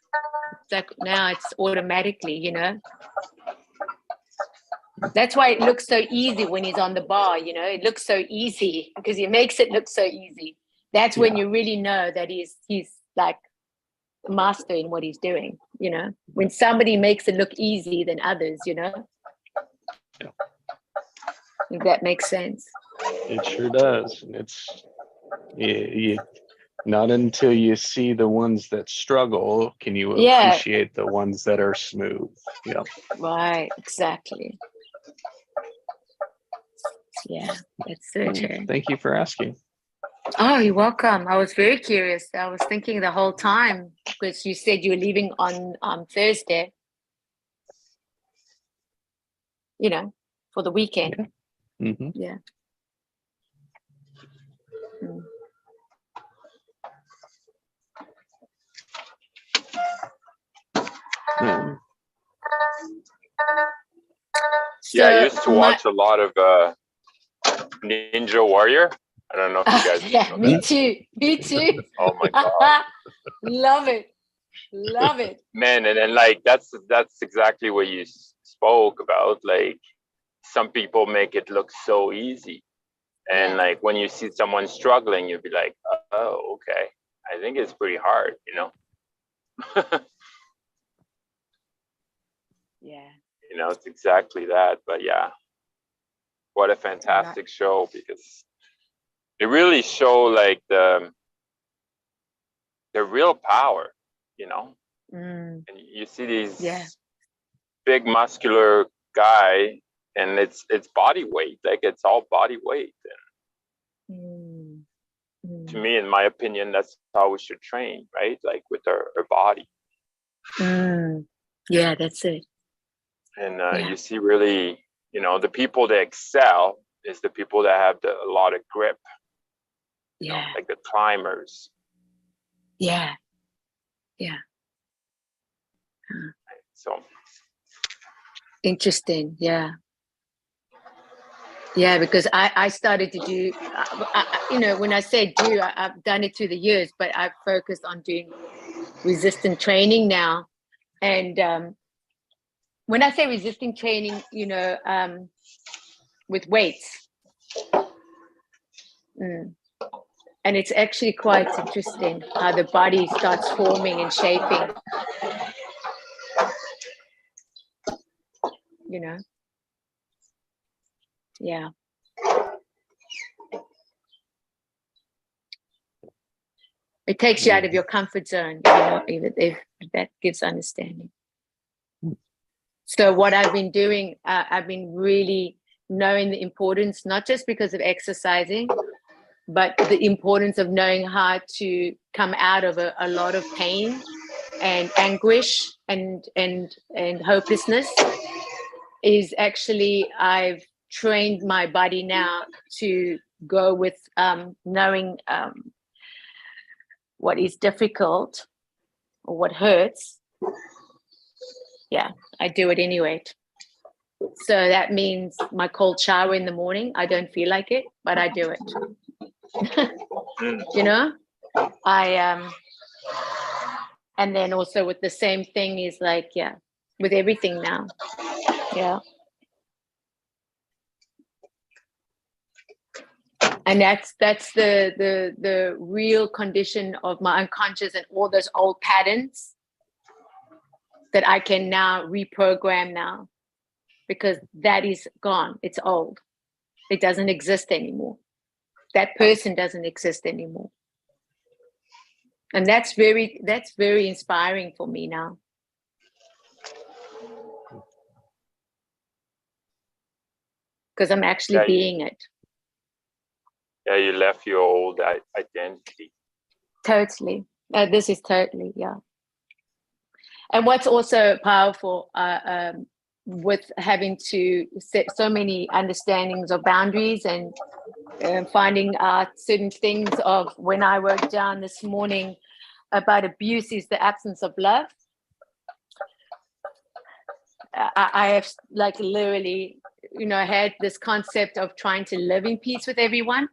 now it's automatically, you know. That's why it looks so easy when he's on the bar, you know. It looks so easy because he makes it look so easy. That's when you really know that he's like a master in what he's doing, you know. When somebody makes it look easy than others, you know. Yeah. If that makes sense. It sure does. And it's you not until you see the ones that struggle can you appreciate the ones that are smooth. Yeah. Right, exactly. Yeah, that's so true. Thank you for asking. Oh, you're welcome. I was very curious. I was thinking the whole time because you said you were leaving on Thursday, you know, for the weekend. Yeah. Mm-hmm. Yeah. Mm. Yeah, I used to watch a lot of Ninja Warrior. I don't know if you guys yeah, know me that. too. Me too. Oh my god. Love it. Love it. Man, and then like that's exactly what you spoke about. Like some people make it look so easy. And like when you see someone struggling, you'll be like, oh, okay. I think it's pretty hard, you know? Yeah. You know, it's exactly that. But yeah, what a fantastic show, because it really show like the real power, you know? Mm. And you see these big muscular guy, and it's body weight, like it's all body weight. And to me, in my opinion, that's how we should train, right? Like with our body. Yeah, that's it. And you see really, you know, the people that excel is the people that have a lot of grip. You know, like the climbers. Yeah. Yeah. So interesting. Yeah. Yeah, because I started to do, you know, when I say do, I've done it through the years, but I've focused on doing resistant training now. And when I say resistant training, you know, with weights. And it's actually quite interesting how the body starts forming and shaping. You know? Yeah. It takes you out of your comfort zone, you know, if that gives understanding. So what I've been doing, I've been really knowing the importance, not just because of exercising, but the importance of knowing how to come out of a lot of pain and anguish and hopelessness is actually, I've trained my body now to go with knowing what is difficult or what hurts. Yeah, I do it anyway. So that means my cold shower in the morning, I don't feel like it, but I do it. You know, and then also with the same thing is like, yeah, with everything now. Yeah. And that's the real condition of my unconscious and all those old patterns that I can now reprogram now, because that is gone. It's old. It doesn't exist anymore. That person doesn't exist anymore. And that's very inspiring for me now. Because I'm actually being it. Yeah, you left your old identity. Totally. This is totally, yeah. And what's also powerful with having to set so many understandings of boundaries and finding out certain things of when I wrote down this morning, about abuse is the absence of love. I have like literally, had this concept of trying to live in peace with everyone.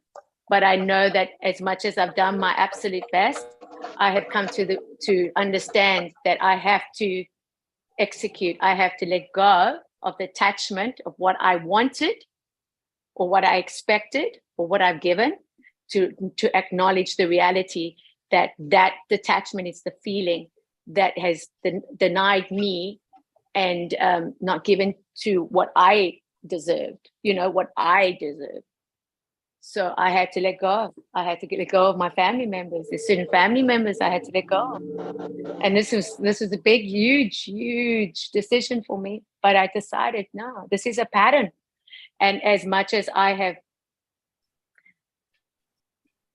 But I know that as much as I've done my absolute best, I have come to understand that I have to execute. I have to let go of the attachment of what I wanted or what I expected or what I've given, to acknowledge the reality that detachment is the feeling that has denied me and not given to what I deserved, what I deserved. So I had to let go. I had to let go of my family members. There's certain family members I had to let go of. And this was a big, huge decision for me. But I decided, no, this is a pattern. And as much as I have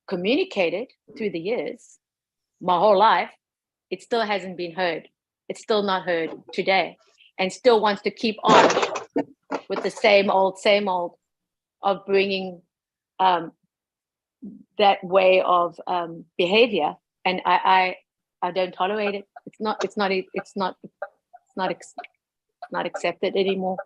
communicated through the years, my whole life, it still hasn't been heard. It's still not heard today, and still wants to keep on with the same old of bringing that way of behavior. And I don't tolerate it. It's not accepted anymore.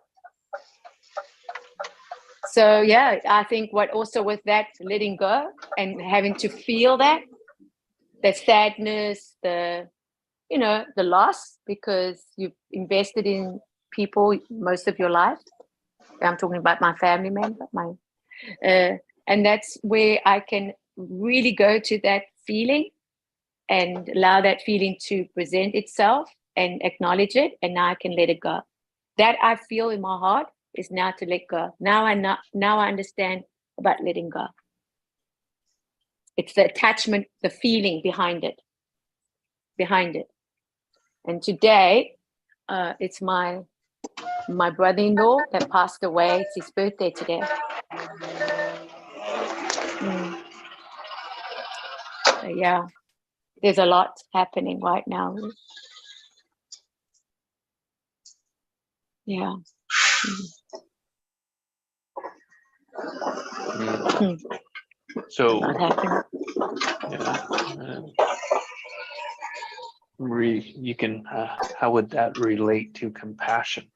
So yeah, I think what also with that letting go and having to feel that sadness, the loss, because you've invested in people most of your life. I'm talking about my family member, and that's where I can really go to that feeling and allow that feeling to present itself and acknowledge it, and now I can let it go. That I feel in my heart is now to let go. Now I understand about letting go. It's the attachment, the feeling behind it. And today, it's my brother-in-law that passed away. It's his birthday today. So yeah, there's a lot happening right now. Yeah. So, Not happening. you can, how would that relate to compassion?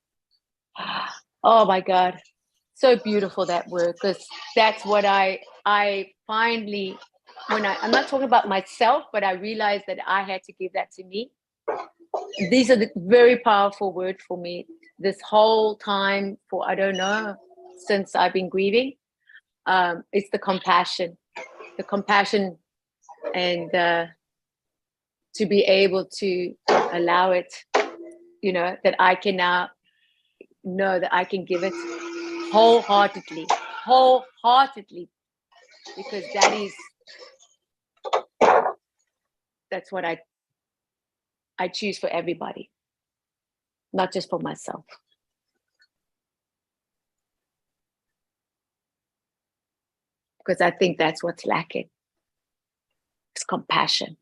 Oh my God, so beautiful, that word, because that's what I finally, I'm not talking about myself, but I realized that I had to give that to me. These are the very powerful words for me this whole time, for I don't know, since I've been grieving. It's the compassion and to be able to allow it, that I can now know that I can give it wholeheartedly, because that's what I choose for everybody, not just for myself. Because I think that's what's lacking. It's compassion.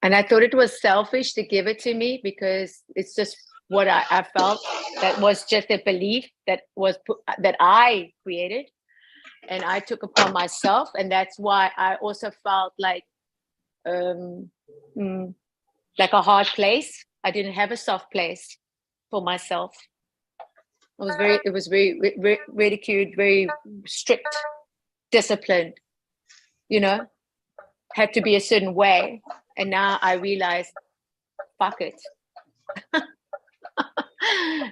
And I thought it was selfish to give it to me, because it's just what I felt. That was just a belief that I created and I took upon myself. And that's why I also felt like a hard place. I didn't have a soft place for myself. It was very ridiculed, very strict, disciplined, had to be a certain way. And now I realize, fuck it.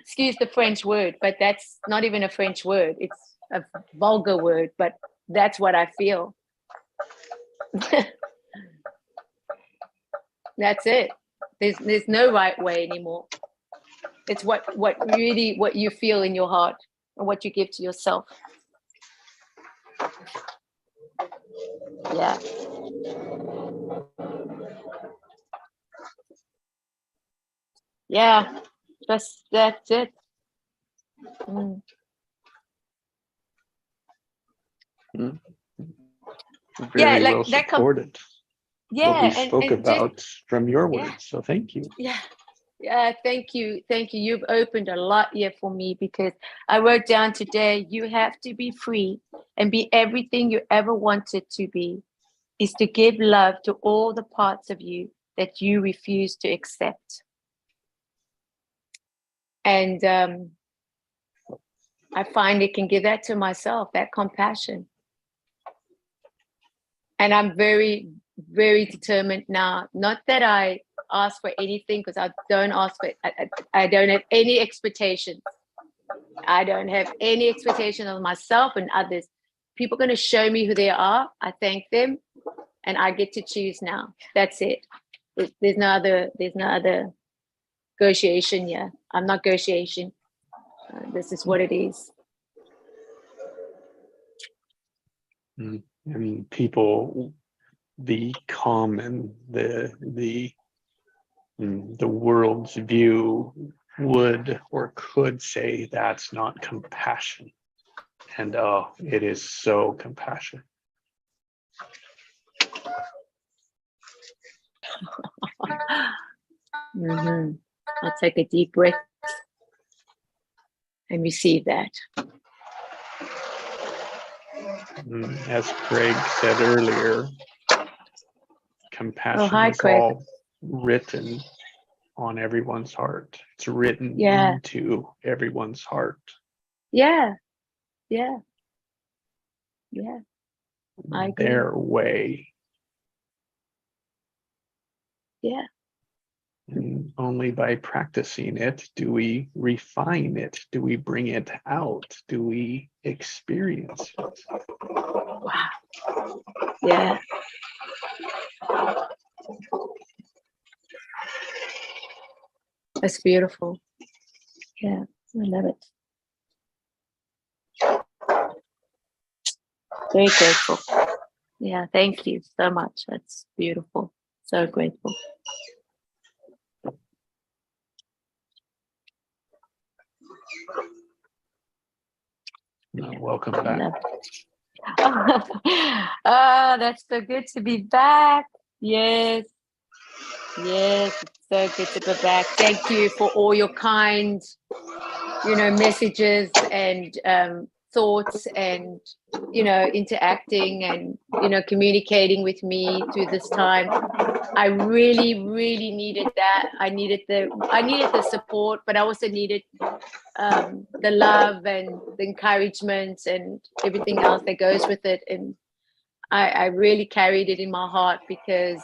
Excuse the French word, but that's not even a French word. It's a vulgar word, but that's what I feel. That's it. There's no right way anymore. It's what you feel in your heart and what you give to yourself. Yeah. Yeah, that's it. Very well supported. Yeah, what we spoke about from your words. Yeah. So thank you. Yeah, Yeah, thank you. Thank you. You've opened a lot here for me, because I wrote down today, you have to be free and be everything you ever wanted to be, is to give love to all the parts of you that you refuse to accept. And I finally can give that to myself, that compassion. And I'm very, very determined now. Not that I ask for anything, because I don't ask for it. I don't have any expectations. I don't have any expectation of myself and others. People are going to show me who they are. I thank them, and I get to choose now. That's it. There's no other negotiation here. I'm not negotiation. This is what it is. And people, the common, the world's view would or could say that's not compassion. And oh, it is so compassion. I'll take a deep breath and receive that. As Craig said earlier, compassion is Craig. all written on everyone's heart. It's written Yeah. into everyone's heart. Yeah. I agree. Their way. Yeah. And only by practicing it do we refine it. Do we bring it out? Do we experience it? Wow. Yeah. That's beautiful. Yeah, I love it. Very grateful. Yeah, thank you so much. That's beautiful. So grateful. Welcome back. That's so good to be back. Yes, it's so good to be back. Thank you for all your kind, messages and thoughts, and interacting and communicating with me through this time. I really, really needed that. I needed the support, but I also needed the love and the encouragement and everything else that goes with it. And I really carried it in my heart, because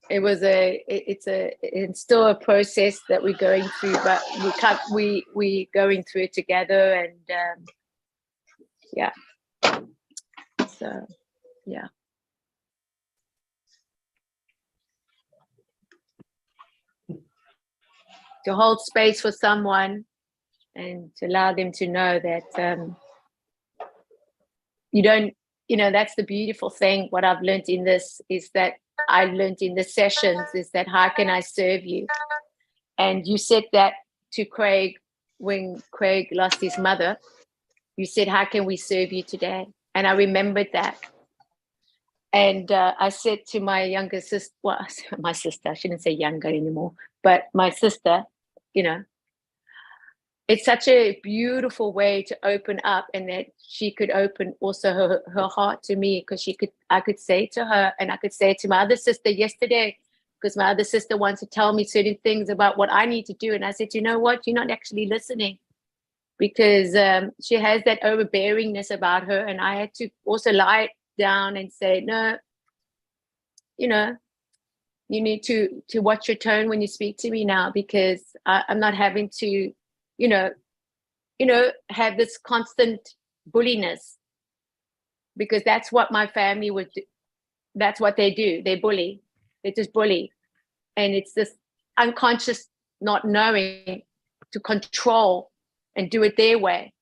it's still a process that we're going through, but we going through it together. And so to hold space for someone and to allow them to know that you don't, that's the beautiful thing. What I've learned in this is that I learned in the sessions is that how can I serve you? And you said that to Craig when Craig lost his mother. You said, how can we serve you today? And I remembered that. And I said to my younger sister, well, my sister, I shouldn't say younger anymore, but my sister, it's such a beautiful way to open up, and that she could open also her heart to me, because I could say to her, and I could say to my other sister yesterday, because my other sister wants to tell me certain things about what I need to do. And I said, you know what, you're not actually listening, because she has that overbearingness about her. And I had to also lie it down and say, no, you need to watch your tone when you speak to me now, because I'm not having to, have this constant bulliness, because that's what my family would do. That's what they do. They bully. They just bully. And it's this unconscious not knowing to control and do it their way.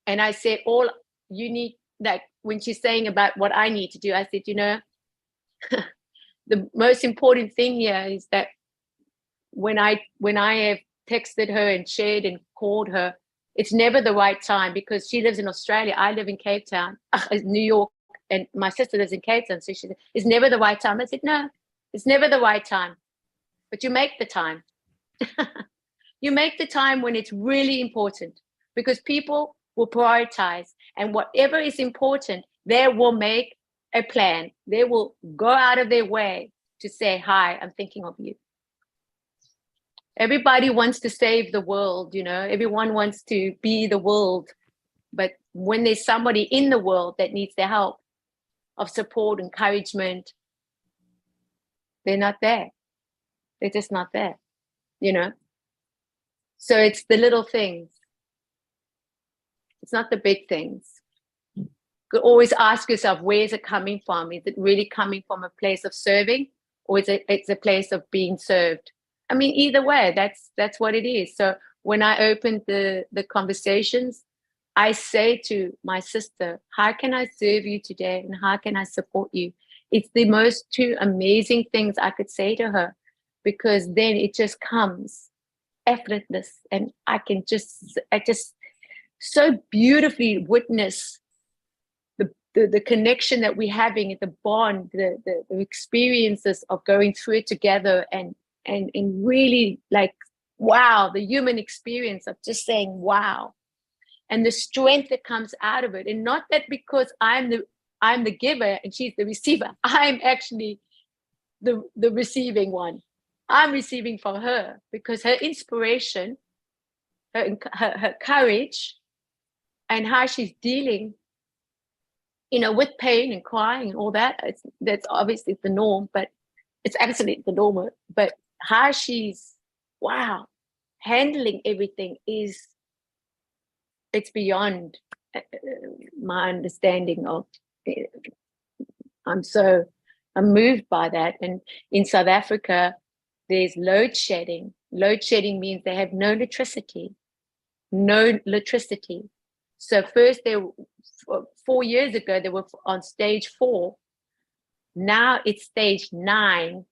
And I said, all you need, like when she's saying about what I need to do, I said, the most important thing here is that when I have texted her and shared and called her, it's never the right time, because she lives in Australia. I live in Cape Town, New York, and my sister lives in Cape Town. So she said, it's never the right time. I said, no, It's never the right time, but you make the time. You make the time when it's really important, because people will prioritize, and whatever is important, they will make a plan. They will go out of their way to say, hi, I'm thinking of you. Everybody wants to save the world, you know, everyone wants to be the world. But when there's somebody in the world that needs their help, of support, encouragement, they're not there. They're just not there, you know? So it's the little things. It's not the big things. You could always ask yourself, where is it coming from? Is it really coming from a place of serving, or is it's a place of being served? I mean, either way, that's what it is. So when I opened the conversations, I say to my sister, how can I serve you today? And how can I support you? It's the most two amazing things I could say to her, because then it just comes effortless. And I just so beautifully witness the connection that we're having, the bond, the experiences of going through it together, and really like, wow, the human experience of just saying, wow. And the strength that comes out of it. And not that because I'm the giver and she's the receiver. I'm actually the receiving one. I'm receiving from her, because her inspiration, her courage, and how she's dealing, you know, with pain and crying and all that. That's obviously the norm, but it's absolutely the norm. But how she's, wow, handling everything it's beyond my understanding of. I'm moved by that. And in South Africa, there's load shedding. Load shedding means they have no electricity. So first, 4 years ago, they were on stage 4. Now it's stage 9.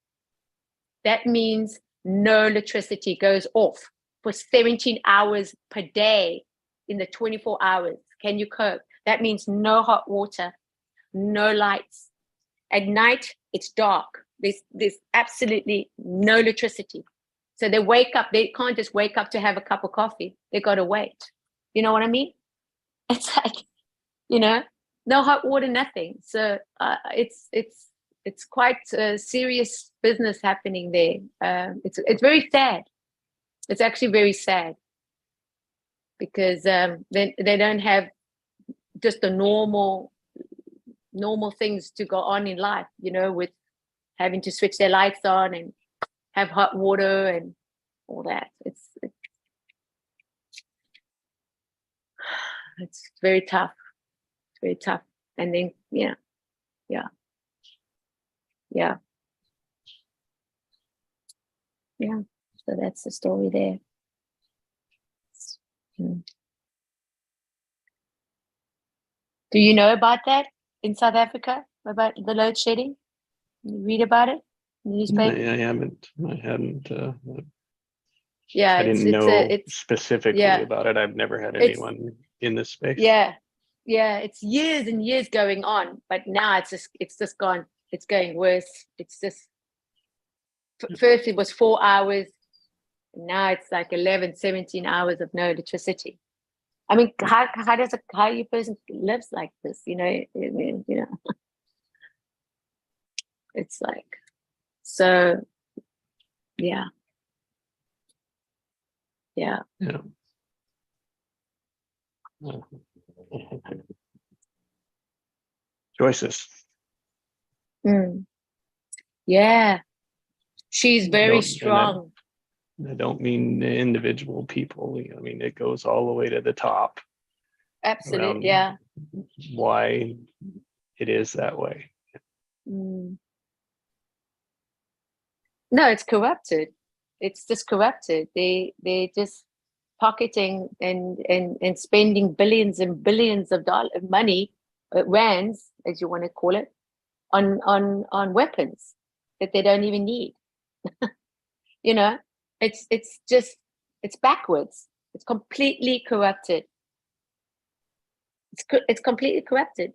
That means no electricity goes off for 17 hours per day in the 24 hours. Can you cope? That means no hot water, no lights. At night, it's dark. There's absolutely no electricity. So they wake up, they can't just wake up to have a cup of coffee. They got to wait. You know what I mean? It's like, you know, no hot water, nothing. So it's quite a serious business happening there. It's very sad. It's actually very sad, because they don't have just the normal things to go on in life, you know, with having to switch their lights on and have hot water and all that. It's very tough. It's very tough. And then, yeah. So that's the story there. Do you know about that in South Africa, about the load shedding? You read about it in the newspaper? I hadn't. Yeah, I didn't know specifically yeah. about it. I've never had anyone in this space. Yeah, it's years and years going on, but now it's just gone. It's going worse. It's just, first it was 4 hours, now it's like 11, 17 hours of no electricity. I mean, how a person lives like this, you know? I mean, you know, it's like, so, yeah. Choices. Yeah, she's very strong. I don't mean the individual people. I mean, it goes all the way to the top. Absolutely, yeah. Why it is that way. No, it's corrupted. It's just corrupted. They're just pocketing and spending billions and billions of money, rands, as you want to call it, on weapons that they don't even need. You know, it's backwards. It's completely corrupted. It's completely corrupted.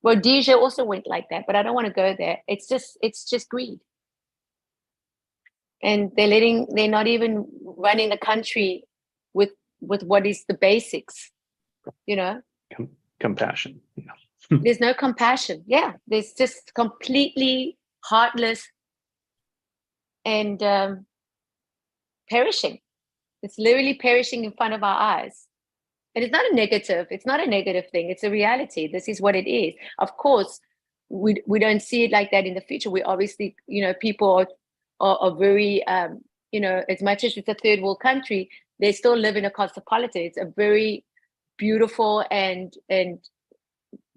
Rhodesia also went like that, but I don't want to go there. It's just greed. and they're not even running the country with what is the basics, you know. Compassion. Yeah. There's no compassion. Yeah, there's just completely heartless and perishing. It's literally perishing in front of our eyes. And it's not a negative. It's not a negative thing. It's a reality. This is what it is. Of course, we don't see it like that in the future. We obviously, you know, people are very, you know, as much as it's a third world country, they still live in a cosmopolitan. It's a very beautiful and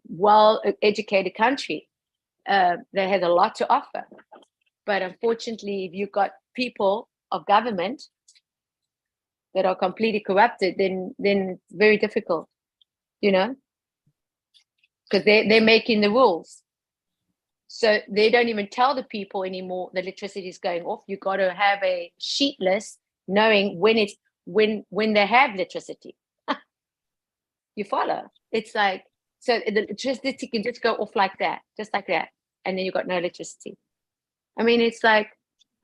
well-educated country that has a lot to offer. But unfortunately, if you've got people of government that are completely corrupted, then it's very difficult, you know, because they're making the rules. So they don't even tell the people anymore the electricity is going off. You got to have a sheet list knowing when they have electricity. You follow? It's like, so the electricity can just go off like that, just like that, and then you got no electricity. I mean, it's like,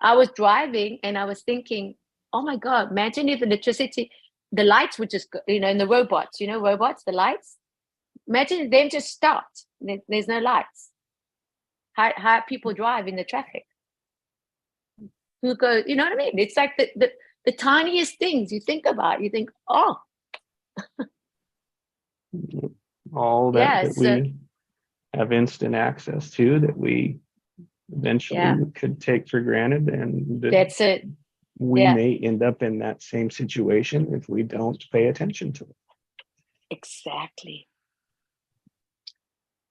I was driving and I was thinking, oh my God, imagine if electricity, the lights would just go, you know, and the robots, you know, robots, the lights, imagine them just stopped. There's no lights. How people drive in the traffic? Who go, you know what I mean? It's like the tiniest things you think about. You think, oh. All that, Yeah, that so, we have instant access to, that we eventually Yeah. could take for granted, and that that's it. we Yeah. may end up in that same situation if we don't pay attention to it. Exactly.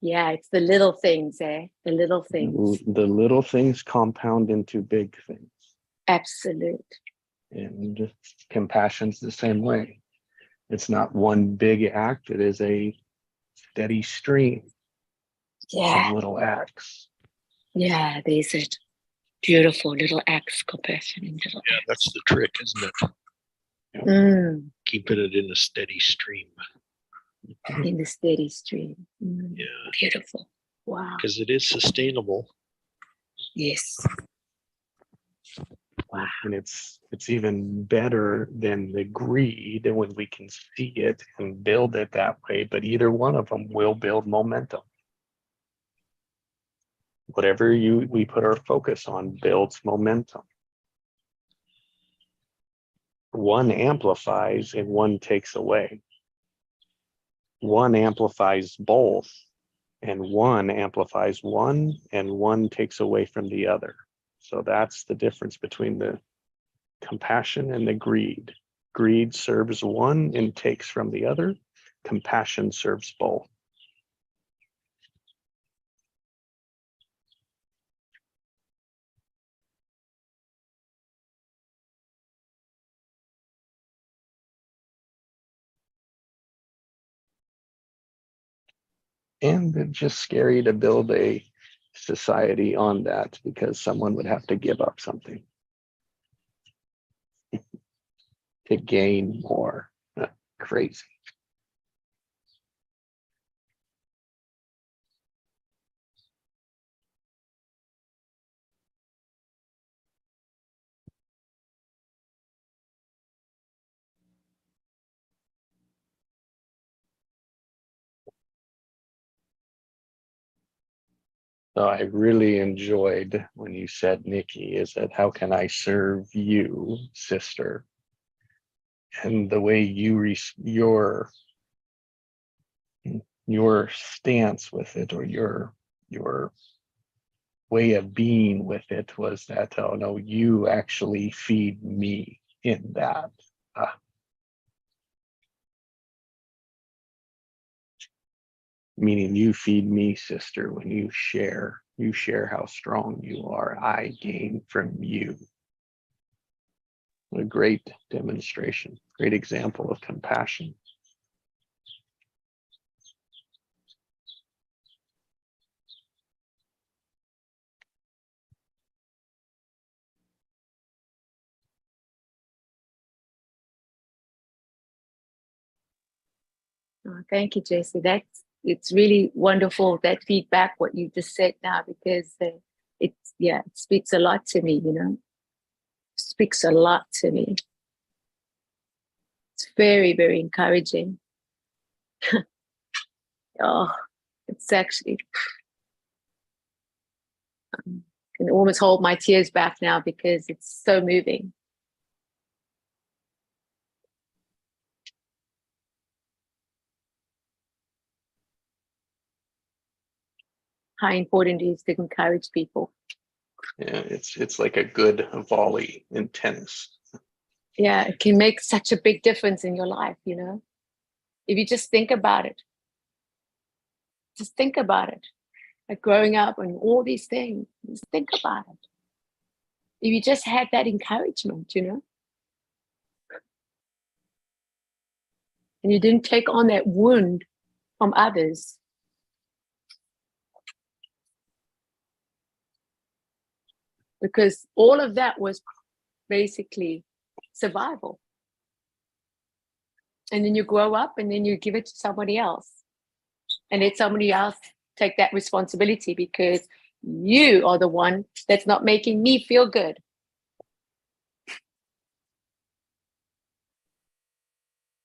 Yeah, it's the little things, The little things. The little things compound into big things, Absolute. and compassion's the same way. It's not one big act, it is a steady stream Yeah. of little acts. Yeah, there's it. Beautiful little acts, compassion in little Yeah, that's the trick, isn't it? acts. Keeping it in a steady stream. In the steady stream. Yeah, Beautiful. Wow. because it is sustainable. Yes. Wow. And it's even better than the greed when we can see it and build it that way. But either one of them will build momentum. Whatever we put our focus on builds momentum. One amplifies and one takes away. One amplifies both, and one amplifies one, and one takes away from the other. So that's the difference between the compassion and the greed. Greed serves one and takes from the other. Compassion serves both. And it's just scary to build a society on that, because someone would have to give up something to gain more. Crazy. So I really enjoyed when you said, Nikki, is that how can I serve you, sister? And the way your stance with it, or your way of being with it, was that, oh no, you actually feed me in that. Meaning you feed me, sister, when you share how strong you are. I gain from you. What a great demonstration, great example of compassion. Oh, thank you, Jesse. It's really wonderful, that feedback, what you just said now, because it speaks a lot to me, you know. speaks a lot to me. It's very, very encouraging. Oh, it's actually, I can almost hold my tears back now because it's so moving. How important it is to encourage people. Yeah, it's like a good volley in tennis. Yeah, it can make such a big difference in your life, you know. If you just think about it. Just think about it. Like growing up and all these things, just think about it. If you just had that encouragement, you know, and you didn't take on that wound from others. Because all of that was basically survival. And then you grow up and then you give it to somebody else. And let somebody else take that responsibility because you are the one that's not making me feel good.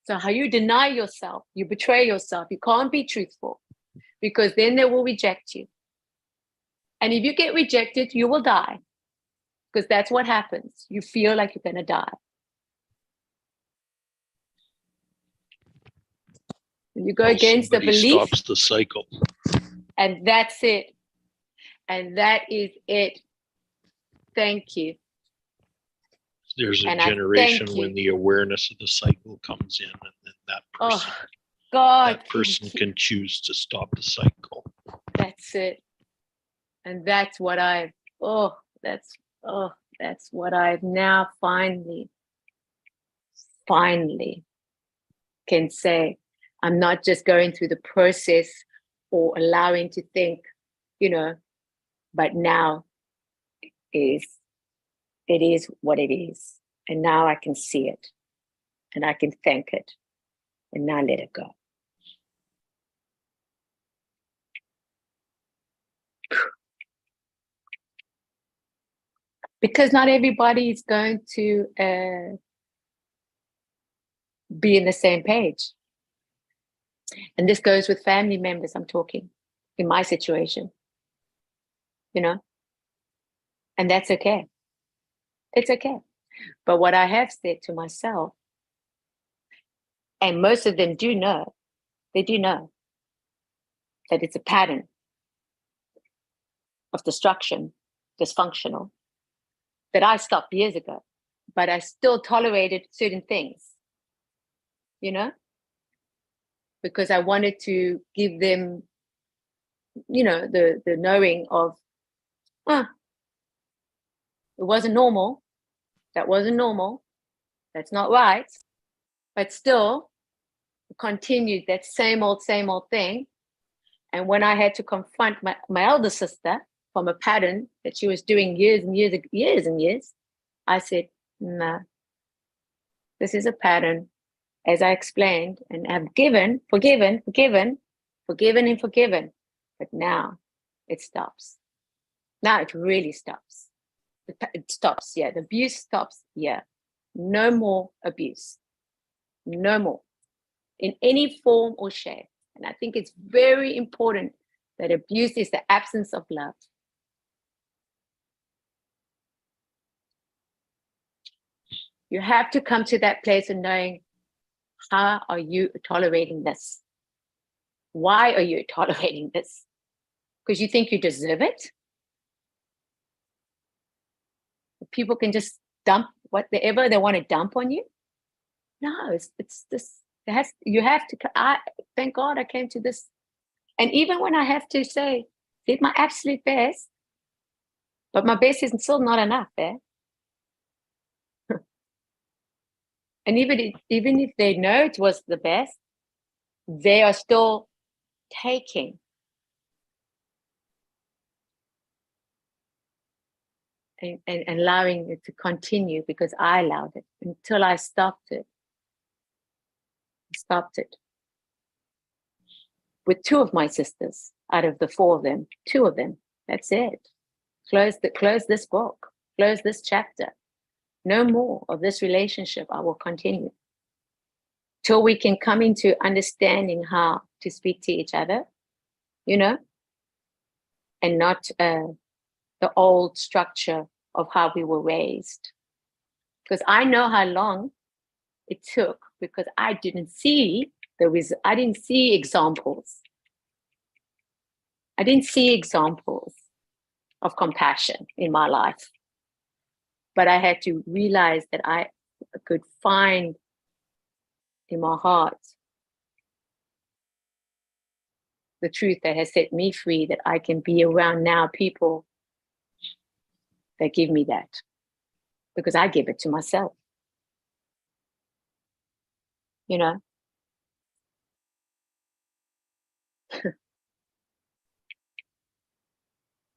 So how you deny yourself, you betray yourself, you can't be truthful because then they will reject you. And if you get rejected, you will die because that's what happens. You feel like you're going to die. You go against the belief. Stops the cycle. And that's it. And that is it. Thank you. There's a And I generation thank when you. the awareness of the cycle comes in, and then that person, Oh, God. that person thank you. can choose to stop the cycle. That's it. And that's what that's what I've now finally can say. I'm not just going through the process or allowing to think, you know, but now it is what it is. And now I can see it and I can thank it and now let it go. Because not everybody is going to be in the same page. And this goes with family members, I'm talking, in my situation, you know, and that's okay. It's okay. But what I have said to myself, and most of them do know, they do know that it's a pattern of destruction, dysfunctional, that I stopped years ago, but I still tolerated certain things, you know, because I wanted to give them, you know, the knowing of, it wasn't normal. That wasn't normal. That's not right. But still continued that same old thing. And when I had to confront my elder sister from a pattern that she was doing years and years, I said, no, this is a pattern, as I explained, and I've forgiven. But now it stops. Now it really stops. It stops, yeah. The abuse stops, yeah. No more abuse. No more. In any form or shape. And I think it's very important that abuse is the absence of love. You have to come to that place of knowing, how are you tolerating this? Why are you tolerating this? Because you think you deserve it? People can just dump whatever they want to dump on you? No, it's this. You have to. Thank God I came to this. And even when I have to say, did my absolute best, but my best is still not enough, And even if they know it was the best, they are still taking. And allowing it to continue because I allowed it until I stopped it. With two of my sisters out of the four of them, that's it. Close this book, close this chapter. no more of this relationship. I will continue till we can come into understanding how to speak to each other, you know, and not the old structure of how we were raised. Because I know how long it took, because I didn't see I didn't see examples. I didn't see examples of compassion in my life. But I had to realize that I could find in my heart the truth that has set me free, that I can be around now people that give me that, because I give it to myself, you know.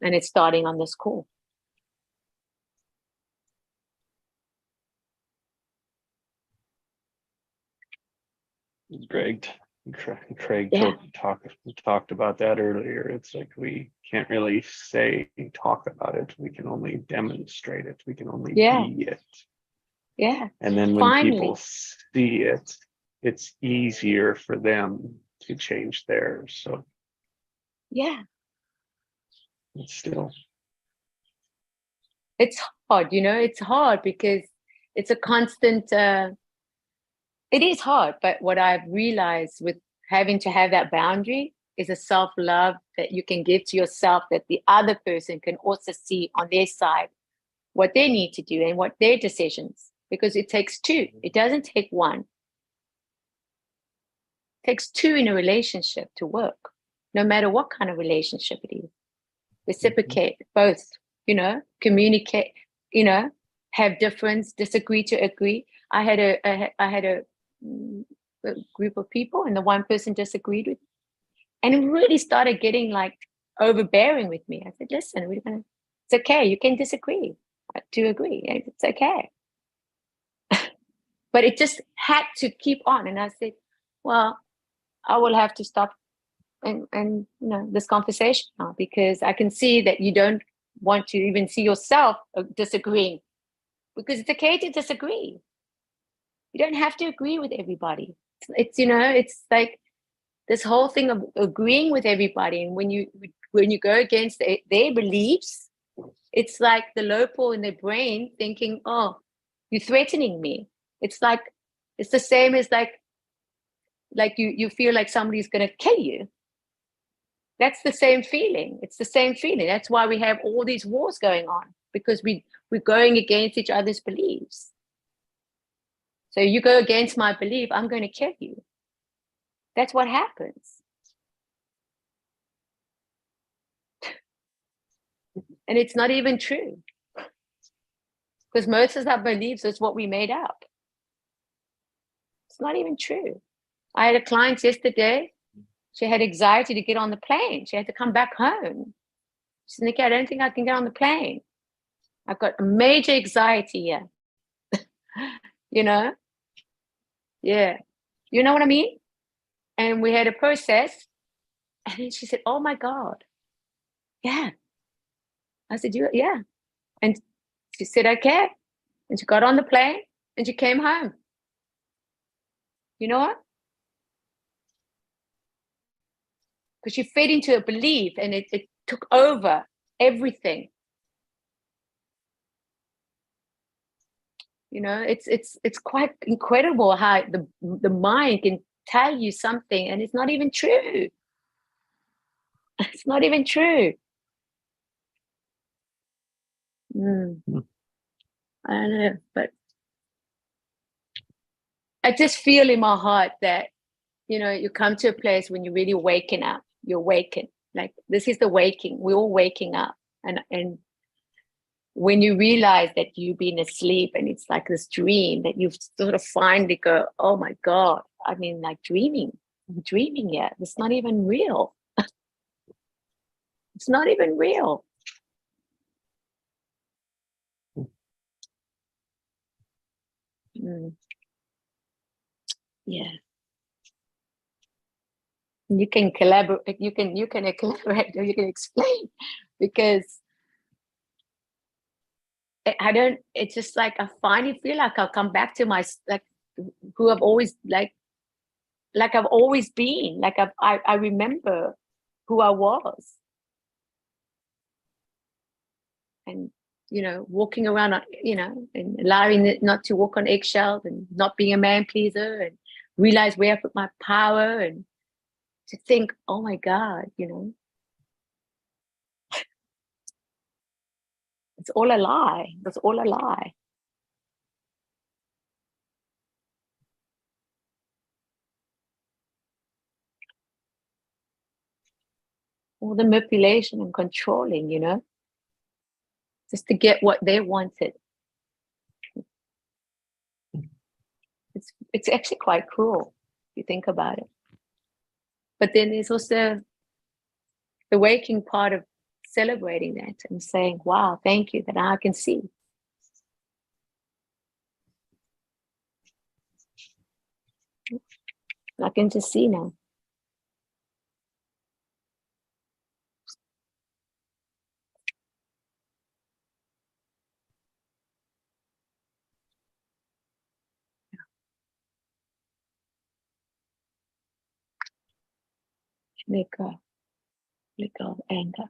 And it's starting on this call. Greg, Craig Yeah. talked about that earlier. It's like we can't really talk about it. We can only demonstrate it. We can only Yeah. be it. Yeah. And then when Finally. people see it, it's easier for them to change theirs. So Yeah. it's still. It's hard, you know, it's hard because it's a constant, it is hard. But what I've realized with having to have that boundary is a self-love that you can give to yourself, that the other person can also see on their side what they need to do and what their decisions, because it takes two. It doesn't take one. It takes two in a relationship to work, no matter what kind of relationship it is. Reciprocate, both, you know, communicate, you know, have difference, disagree to agree. I had a group of people, and the one person disagreed with me, and it really started getting like overbearing with me. I said, listen, it's okay, you can disagree to agree, it's okay. But it just had to keep on. And I said, well, I will have to stop and you know, this conversation now, because I can see that you don't want to even see yourself disagreeing, because it's okay to disagree. You don't have to agree with everybody. It's you know, it's like this whole thing of agreeing with everybody, and when you go against their beliefs, it's like the low pole in their brain thinking, oh, you're threatening me. It's like, it's the same as like you feel like somebody's going to kill you. That's the same feeling. It's the same feeling. That's why we have all these wars going on, because we're going against each other's beliefs. So you go against my belief, I'm going to kill you. That's what happens. And it's not even true, because most of our beliefs is what we made up. It's not even true. I had a client yesterday. She had anxiety to get on the plane. She had to come back home. She said, Nikki, I don't think I can get on the plane. I've got a major anxiety here. You know? Yeah. You know what I mean? And we had a process. And then she said, oh my God. Yeah. I said, yeah. And she said, okay. And she got on the plane and she came home. You know what? Because she fed into a belief, and it took over everything. You know, it's quite incredible how the mind can tell you something and it's not even true. It's not even true. I don't know, but I just feel in my heart that, you know, you come to a place when you're really waking up. You're waking. Like, this is the waking. We're all waking up. And when you realize that you've been asleep and it's like this dream, that you've sort of finally go, oh my God, I mean, like dreaming. I'm dreaming yet. It's not even real. It's not even real. Yeah. You can collaborate, you can collaborate, or you can explain, because I don't, it's just like I finally feel like I'll come back to my, like, who I've always, like I've always been, like I remember who I was. And, you know, walking around, you know, and allowing it not to walk on eggshells and not being a man pleaser, and realize where I put my power, and to think, oh my God, you know, it's all a lie. It's all a lie. All the manipulation and controlling, you know, just to get what they wanted. It's actually quite cruel if you think about it. But then there's also the waking part of celebrating that and saying, wow, thank you, that now I can see. I can just see now. Let go of anger.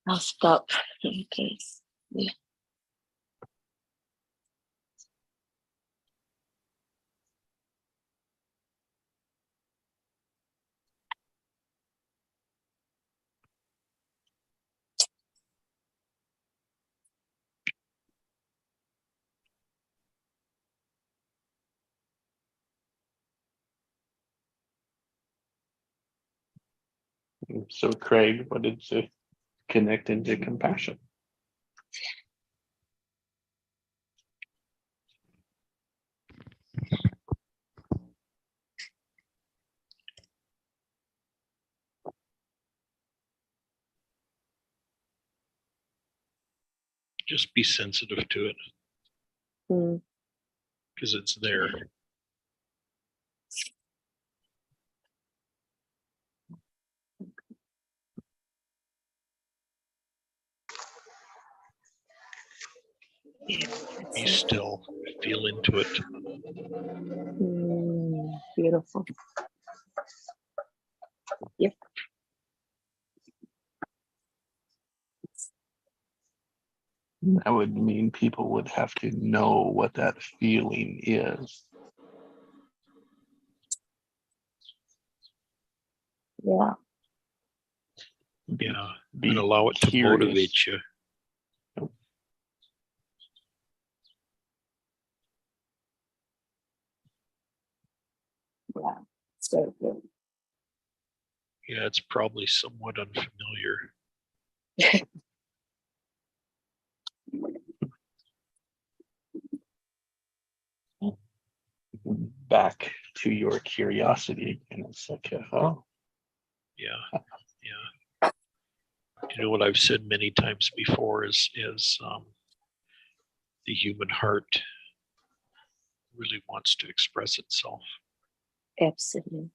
I'll stop in case. Yeah. So, Craig, what did you connect into compassion? Just be sensitive to it Mm. because it's there. Yeah, Be that's it. still, feel into it. Beautiful. Yep. That would mean people would have to know what that feeling is. Yeah. Yeah, Be and allow it to curious. motivate you. Wow. So good. Yeah, it's probably somewhat unfamiliar. Back to your curiosity, and it's like, oh, Yeah, yeah. You know what I've said many times before is the human heart really wants to express itself. Absolutely.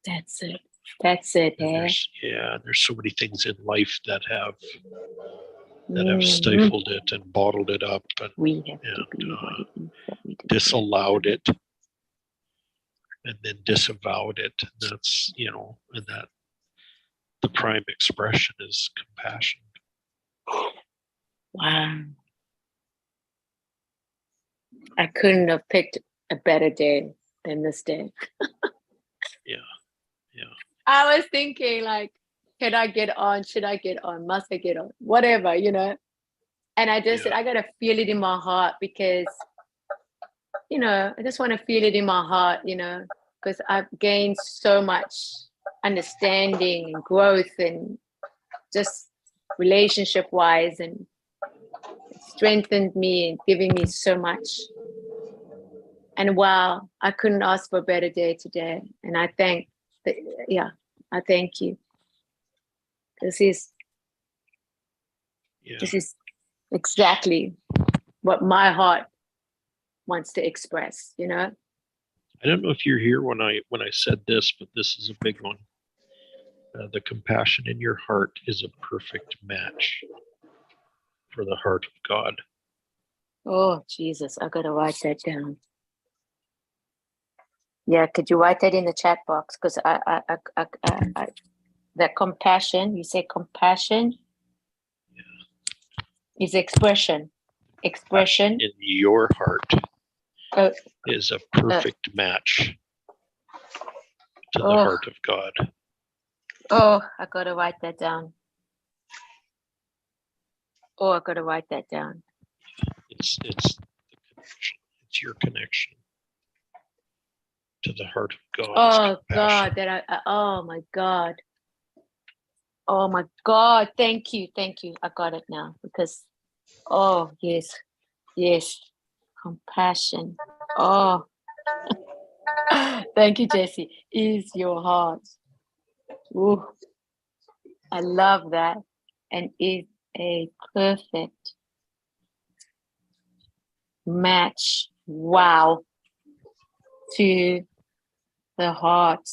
That's it. That's it. And Eh? there's so many things in life that have Mhm. stifled it and bottled it up and We have to be what it is that we do. disallowed it and then disavowed it. And that's, you know, and that the prime expression is compassion. Wow. I couldn't have picked a better day than this day. Yeah, yeah. I was thinking, like, can I get on? Should I get on? Must I get on? Whatever, you know. And I just said, I gotta feel it in my heart because, you know, I just want to feel it in my heart, you know, because I've gained so much understanding and growth and just relationship wise, and it strengthened me and giving me so much. And wow, I couldn't ask for a better day today. And I thank, I thank you. This is exactly what my heart wants to express, you know? I don't know if you're here when I said this, but this is a big one. The compassion in your heart is a perfect match for the heart of God. Oh, Jesus, I gotta write that down. Yeah, could you write that in the chat box? Because that compassion, you say compassion is expression. Expression. In your heart Oh, is a perfect match to the Oh. heart of God. oh, I gotta write that down. Oh, I gotta write that down. It's the connection. It's your connection to the heart of God. Oh God, oh my God. Oh my God. Thank you. I got it now because oh yes. Compassion. Oh thank you, Jesse. Is your heart. Ooh, I love that. And is a perfect match. Wow. To the heart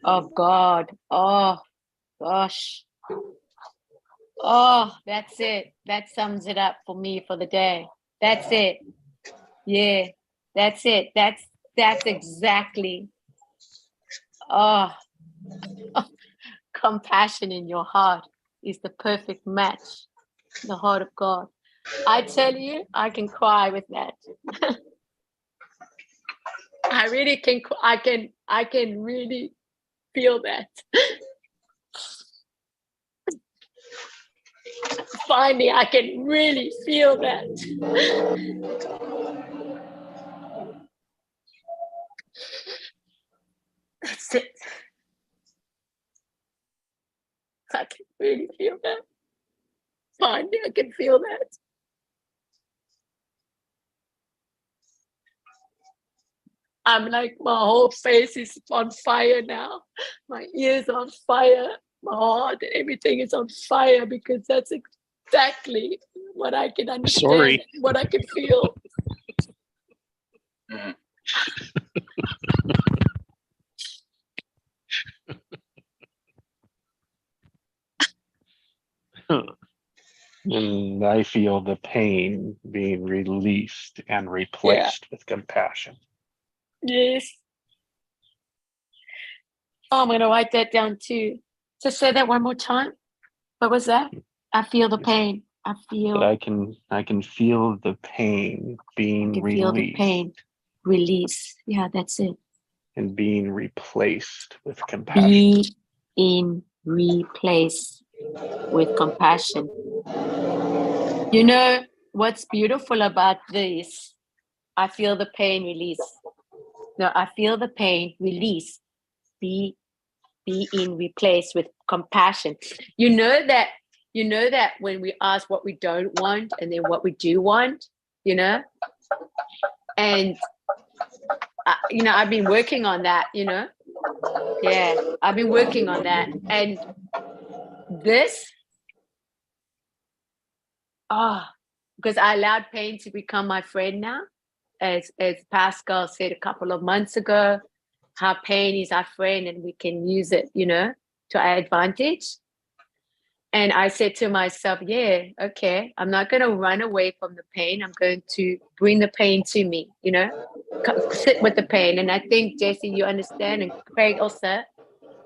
of God. Oh gosh. Oh, that's it. That sums it up for me for the day. That's it. Yeah, that's it. That's exactly. Oh, compassion in your heart is the perfect match. The heart of God. I tell you, I can cry with that. I really can. I can really feel that. Finally, I can really feel that. That's it. I can really feel that. Finally, I can feel that. I'm like, my whole face is on fire now. My ears on fire. My heart and everything is on fire because that's exactly what I can understand. Sorry. What I can feel. And I feel the pain being released and replaced with compassion. Yes. Oh, I'm going to write that down too. So say that one more time. What was that? I feel the pain. I But I can feel the pain being can released feel the pain. Release. Yeah, that's it. and being replaced with compassion. Being replaced with compassion. You know what's beautiful about this? I feel the pain release. No, I feel the pain release. Being replaced with compassion. You know that when we ask what we don't want and then what we do want, you know, and I've been working on that, yeah, I've been working on that. And this, because I allowed pain to become my friend now, as Pascal said a couple of months ago, how pain is our friend and we can use it, to our advantage. And I said to myself, yeah, okay, I'm not going to run away from the pain. I'm going to bring the pain to me, sit with the pain. And I think, Jesse, you understand, and Craig also,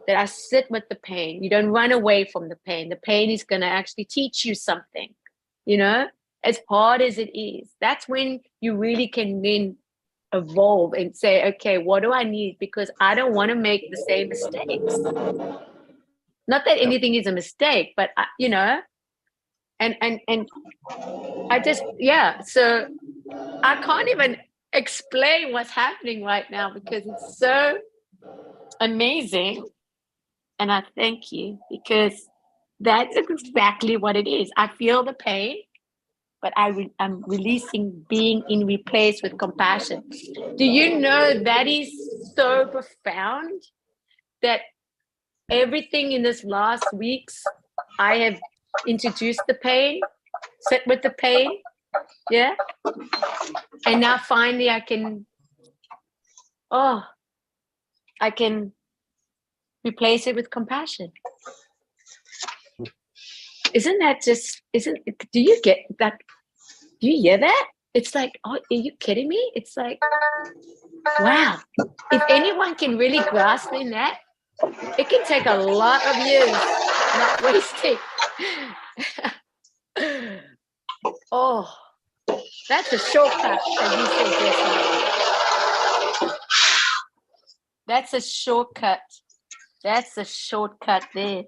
that I sit with the pain. You don't run away from the pain. The pain is going to actually teach you something, as hard as it is. That's when you really can then evolve and say, okay, what do I need? Because I don't want to make the same mistakes. Not that anything is a mistake, but and I just, so I can't even explain what's happening right now because it's so amazing. And I thank you because that's exactly what it is. I feel the pain, but I'm releasing, being in replace with compassion. Do you know that is so profound that everything in this last weeks, I have introduced the pain, sit with the pain, Yeah. And now finally I can replace it with compassion. Isn't that just, do you get that? Do you hear that? It's like, oh, are you kidding me? It's like, wow. If anyone can really grasp in that, it can take a lot of years not wasting. Oh, that's a shortcut, as you said just now. That's a shortcut. That's a shortcut there.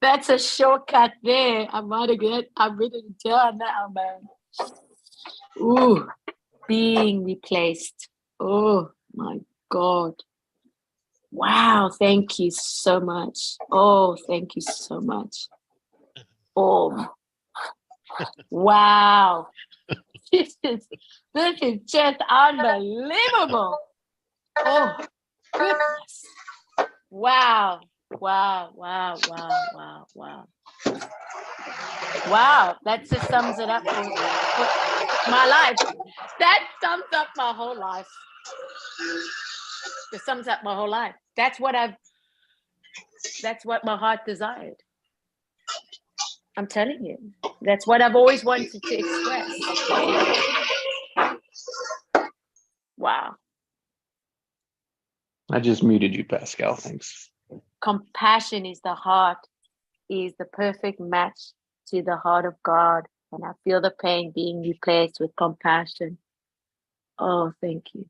That's a shortcut there. I'm written down now, man. Ooh, being replaced. Oh my God. Wow, thank you so much. Oh, thank you so much. Oh, wow. This is just unbelievable. Oh, goodness. Wow. Wow. Wow, that just sums it up for my life. That sums up my whole life. It sums up my whole life. That's what my heart desired. I'm telling you. That's what I've always wanted to express. Wow. I just muted you, Pascal. Thanks. Compassion is the perfect match to the heart of God. And I feel the pain being replaced with compassion. Oh, thank you.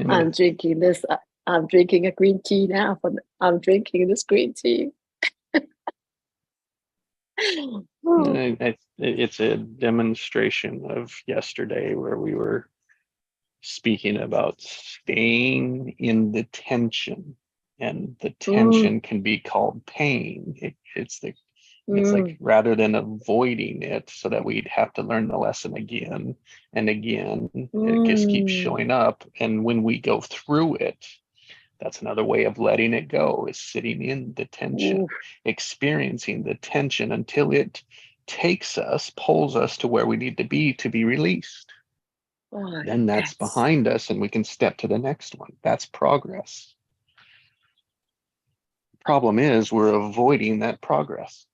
I'm drinking this. I'm drinking a green tea now. I'm drinking this green tea. It's a demonstration of yesterday where we were speaking about staying in the tension, and the tension can be called pain. It's like rather than avoiding it so that we'd have to learn the lesson again and again, it just keeps showing up. And when we go through it, that's another way of letting it go, is sitting in the tension, experiencing the tension until it takes us, pulls us to where we need to be released. Then that's behind us and we can step to the next one. That's progress. Problem is we're avoiding that progress.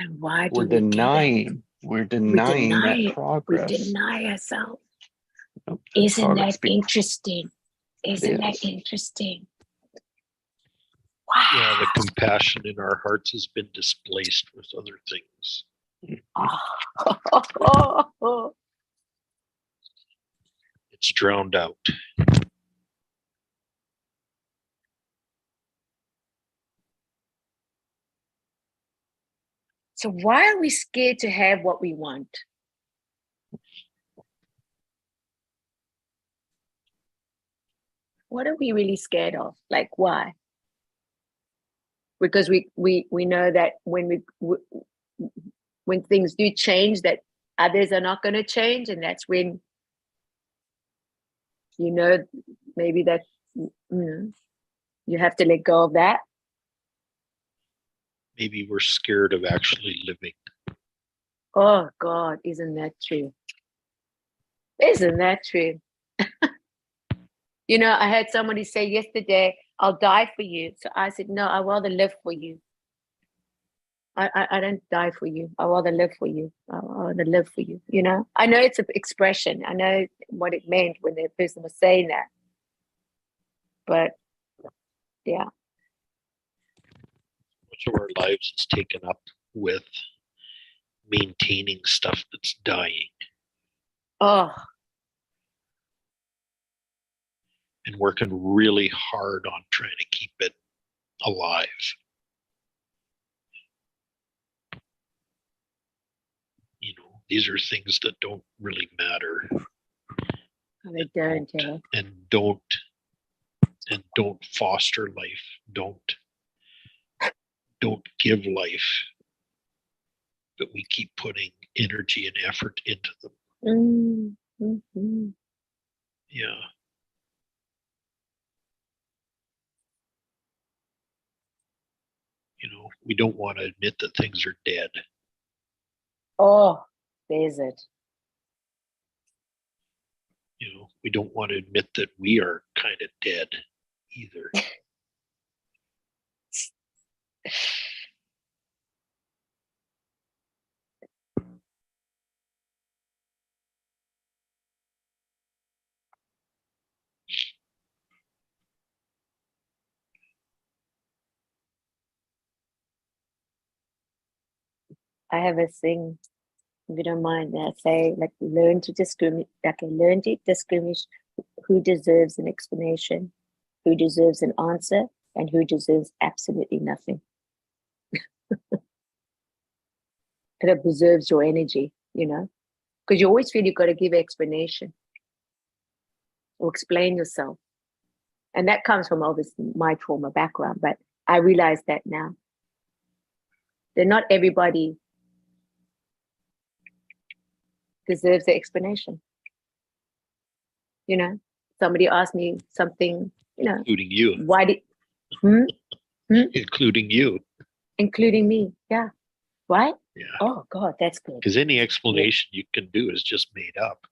And why do we're denying that progress. We deny ourselves. Nope, Isn't that interesting? Isn't that interesting? Wow. Yeah, the compassion in our hearts has been displaced with other things. Oh. It's drowned out. So why are we scared to have what we want? What are we really scared of? Like, why? Because we know that when things do change, that others are not going to change, and that's when maybe that you have to let go of that. Maybe we're scared of actually living. Oh God, isn't that true? Isn't that true? I had somebody say yesterday, I'll die for you. So I said, no, I'd rather live for you. I don't die for you. I'd rather live for you. I'd rather live for you. I know it's an expression. I know what it meant when the person was saying that. But yeah. Much of our lives is taken up with maintaining stuff that's dying. Oh. And working really hard on trying to keep it alive. These are things that don't really matter. They don't. And don't foster life. Don't give life. But we keep putting energy and effort into them. Mm-hmm. Yeah. We don't want to admit that things are dead. Oh, there's it. We don't want to admit that we are kind of dead either. I have a thing, if you don't mind, that I say, like, learn to discriminate who deserves an explanation, who deserves an answer, and who deserves absolutely nothing. It preserves your energy, because you always feel you've got to give explanation or explain yourself. And that comes from obviously my trauma background, but I realize that now. That not everybody deserves the explanation. Somebody asked me something, Including you. why did, Including you. including me, yeah, right? Yeah. Oh God, that's good. Because any explanation you can do is just made up.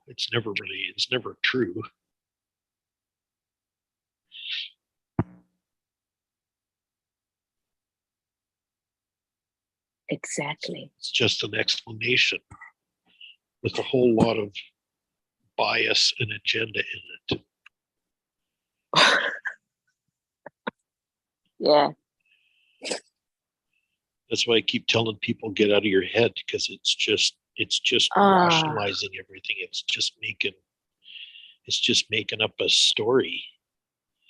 It's never true. Exactly. It's just an explanation with a whole lot of bias and agenda in it. Yeah. That's why I keep telling people get out of your head, because it's just rationalizing everything. It's just making up a story.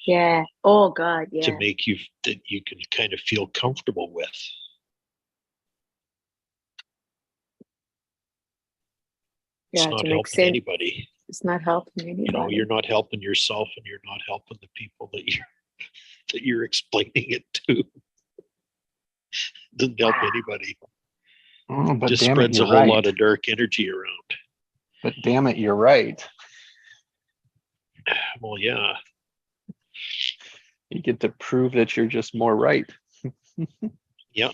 Yeah. Oh God, yeah. To make you that you can kind of feel comfortable with. It's Yeah, not to make helping sense. anybody. It's not helping anybody. You're not helping yourself, and you're not helping the people that you're explaining it to. Doesn't help anybody. But Just damn it, spreads you're a whole right. lot of dark energy around. But damn it, you're right. Well, yeah. You get to prove that you're just more right. Yeah.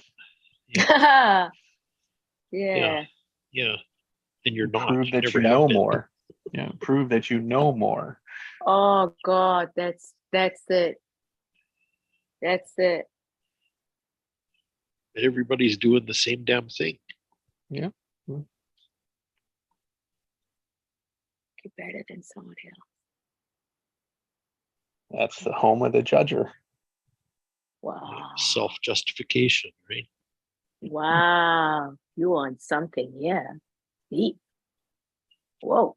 Yeah. Yeah. And you're not. Prove that you never know have been. more. Yeah. Prove that you know more. Oh God, that's it. That's it. And everybody's doing the same damn thing. Yeah. You're better than someone else. That's the home of the judger. Wow. Self-justification, right? Wow. You on something, yeah. Deep. Whoa.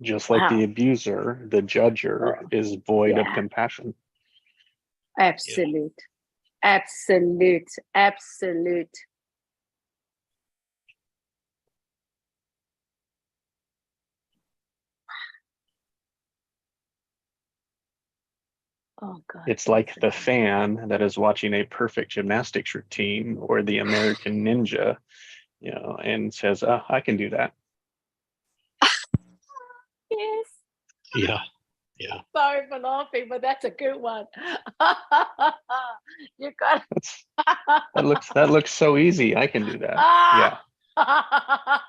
Just like the abuser, the judger is void of Yeah. compassion. Absolute. Absolute. Absolute. Oh God. It's like the fan that is watching a perfect gymnastics routine, or the American ninja, and says, "Oh, I can do that." Yes. Yeah. Sorry for laughing, but that's a good one. You got That looks so easy. I can do that. Yeah.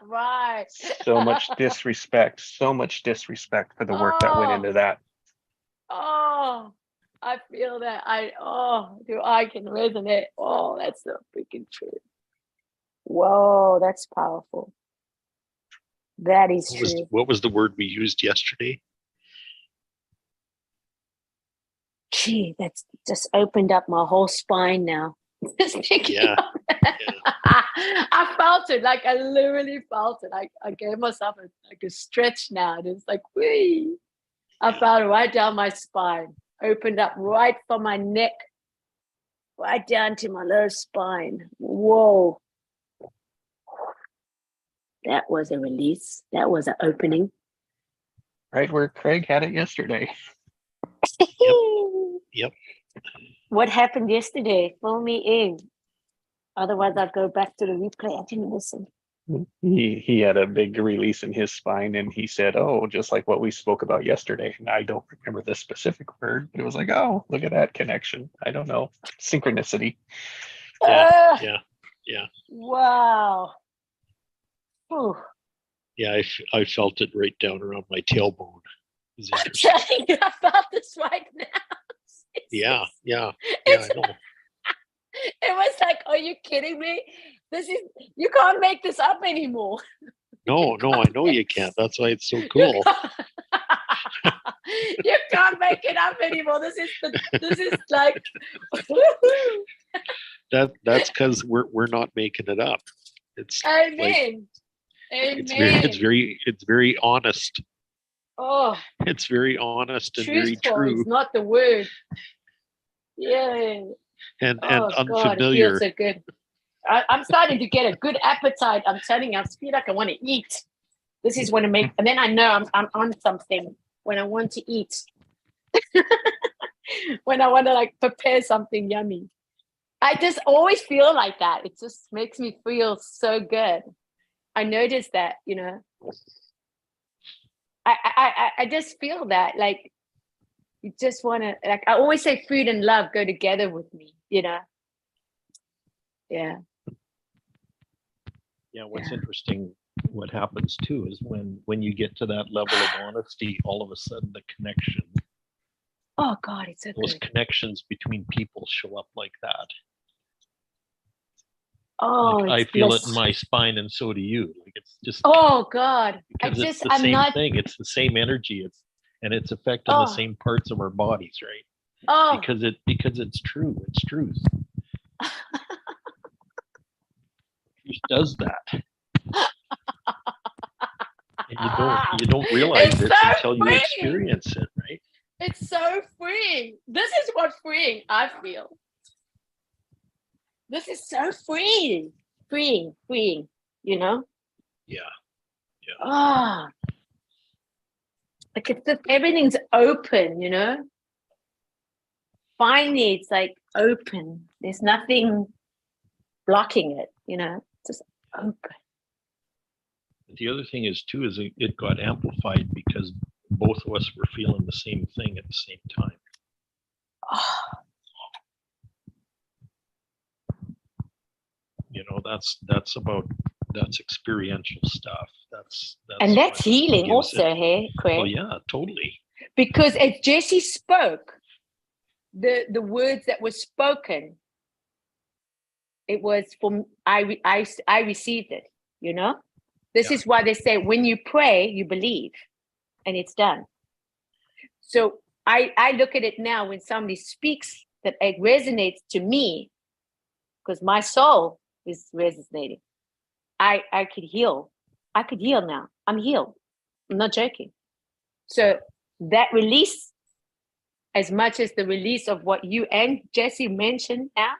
Right. So much disrespect for the work that went into that. Oh, I feel that. I can resonate. Oh, that's so freaking true. Whoa, that's powerful. That is true. What was the word we used yesterday? Gee, that's just opened up my whole spine now. Yeah. I felt it. Like I literally felt it. I gave myself a stretch now. And it's like, whee. I felt it right down my spine. Opened up right from my neck, right down to my lower spine. Whoa. That was a release. That was an opening. Right where Craig had it yesterday. Yep. What happened yesterday? Fill me in. Otherwise, I'll go back to the replay. I didn't listen. he had a big release in his spine, and he said, "Oh, just like what we spoke about yesterday." And I don't remember the specific word, but it was like, "Oh, look at that connection." I don't know, synchronicity. Yeah, yeah, yeah, Wow. Whew. yeah. I felt it right down around my tailbone. It was I'm interesting. telling you about this right now. Yeah, yeah, yeah. It's, I know. it was like, are you kidding me? This is, you can't make this up anymore. No, no, I know you can't. That's why it's so You cool. can't, you can't make it up anymore. This is like, That's because we're not making it up. It's amen. it's very honest. Oh, It's very honest and very truthful true is not the word. Yeah. and Oh God, it feels unfamiliar. so good. I'm starting to get a good appetite. I'm telling you, I feel like I want to eat. This is when I make, and then I know I'm on something when I want to eat. When I want to like prepare something yummy. I just always feel like that. It just makes me feel so good. I noticed that, you know. I just feel that, like, you just want to, like, I always say food and love go together with me, you know. Yeah. Yeah, what's interesting, what happens too, is when you get to that level of honesty, all of a sudden the connection, Oh God, it's so those good. connections between people show up like that. Oh, Like, I it's feel bliss. it in my spine, and so do you. Like, it's just Oh God, because it's the I'm same not. thing. It's the same energy. It's affecting the Oh, same parts of our bodies, right? oh. Because it's true. It's truth. Truth does that. And you don't realize It's it so until you freeing. experience it, right? It's so freeing. This is what freeing I feel. This is so freeing, you know? Yeah. Ah, like it's just, everything's open, you know? Finally, it's like open. There's nothing blocking it, you know? Just open. The other thing is too, is it got amplified because both of us were feeling the same thing at the same time. Oh, You know, that's experiential stuff. That's and that's what healing gives also, it. hey, Craig? Oh yeah, totally. Because as Jesse spoke, the words that were spoken, it was from I received it, you know. This Yeah. is why they say when you pray you believe and it's done. So I look at it now when somebody speaks that it resonates to me because my soul is resonating. I could heal. I could heal now. I'm healed. I'm not joking. So that release, as much as the release of what you and Jesse mentioned now,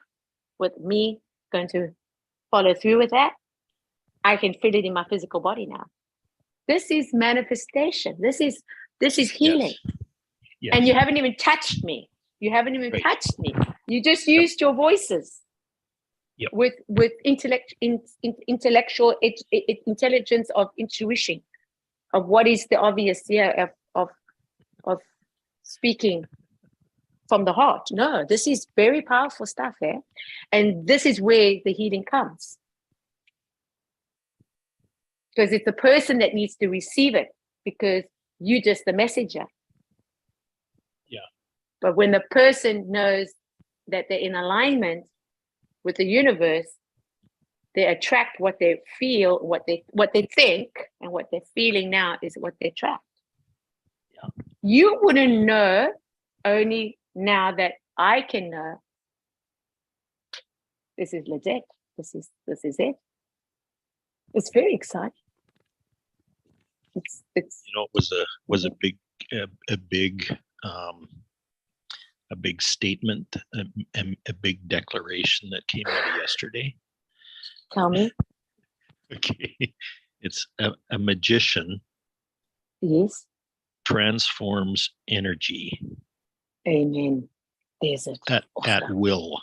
with me going to follow through with that, I can feel it in my physical body now. This is manifestation. This is healing. Yes. And you haven't even touched me. You haven't even Right. touched me. You just used your voices. Yep. With intellectual intelligence of intuition of what is the obvious, of speaking from the heart. No, this is very powerful stuff here. And this is where the healing comes. Because it's the person that needs to receive it, because you're just the messenger. Yeah. But when the person knows that they're in alignment with the universe, they attract what they feel, what they think, and what they're feeling now is what they attract. Yeah. You wouldn't know, only now that I can know. This is legit. This is it. It's very exciting. It's You know, it was a big statement, a big declaration that came out of yesterday. Tell me. Okay. It's a magician Yes. transforms energy Amen. There's it. at Awesome. will.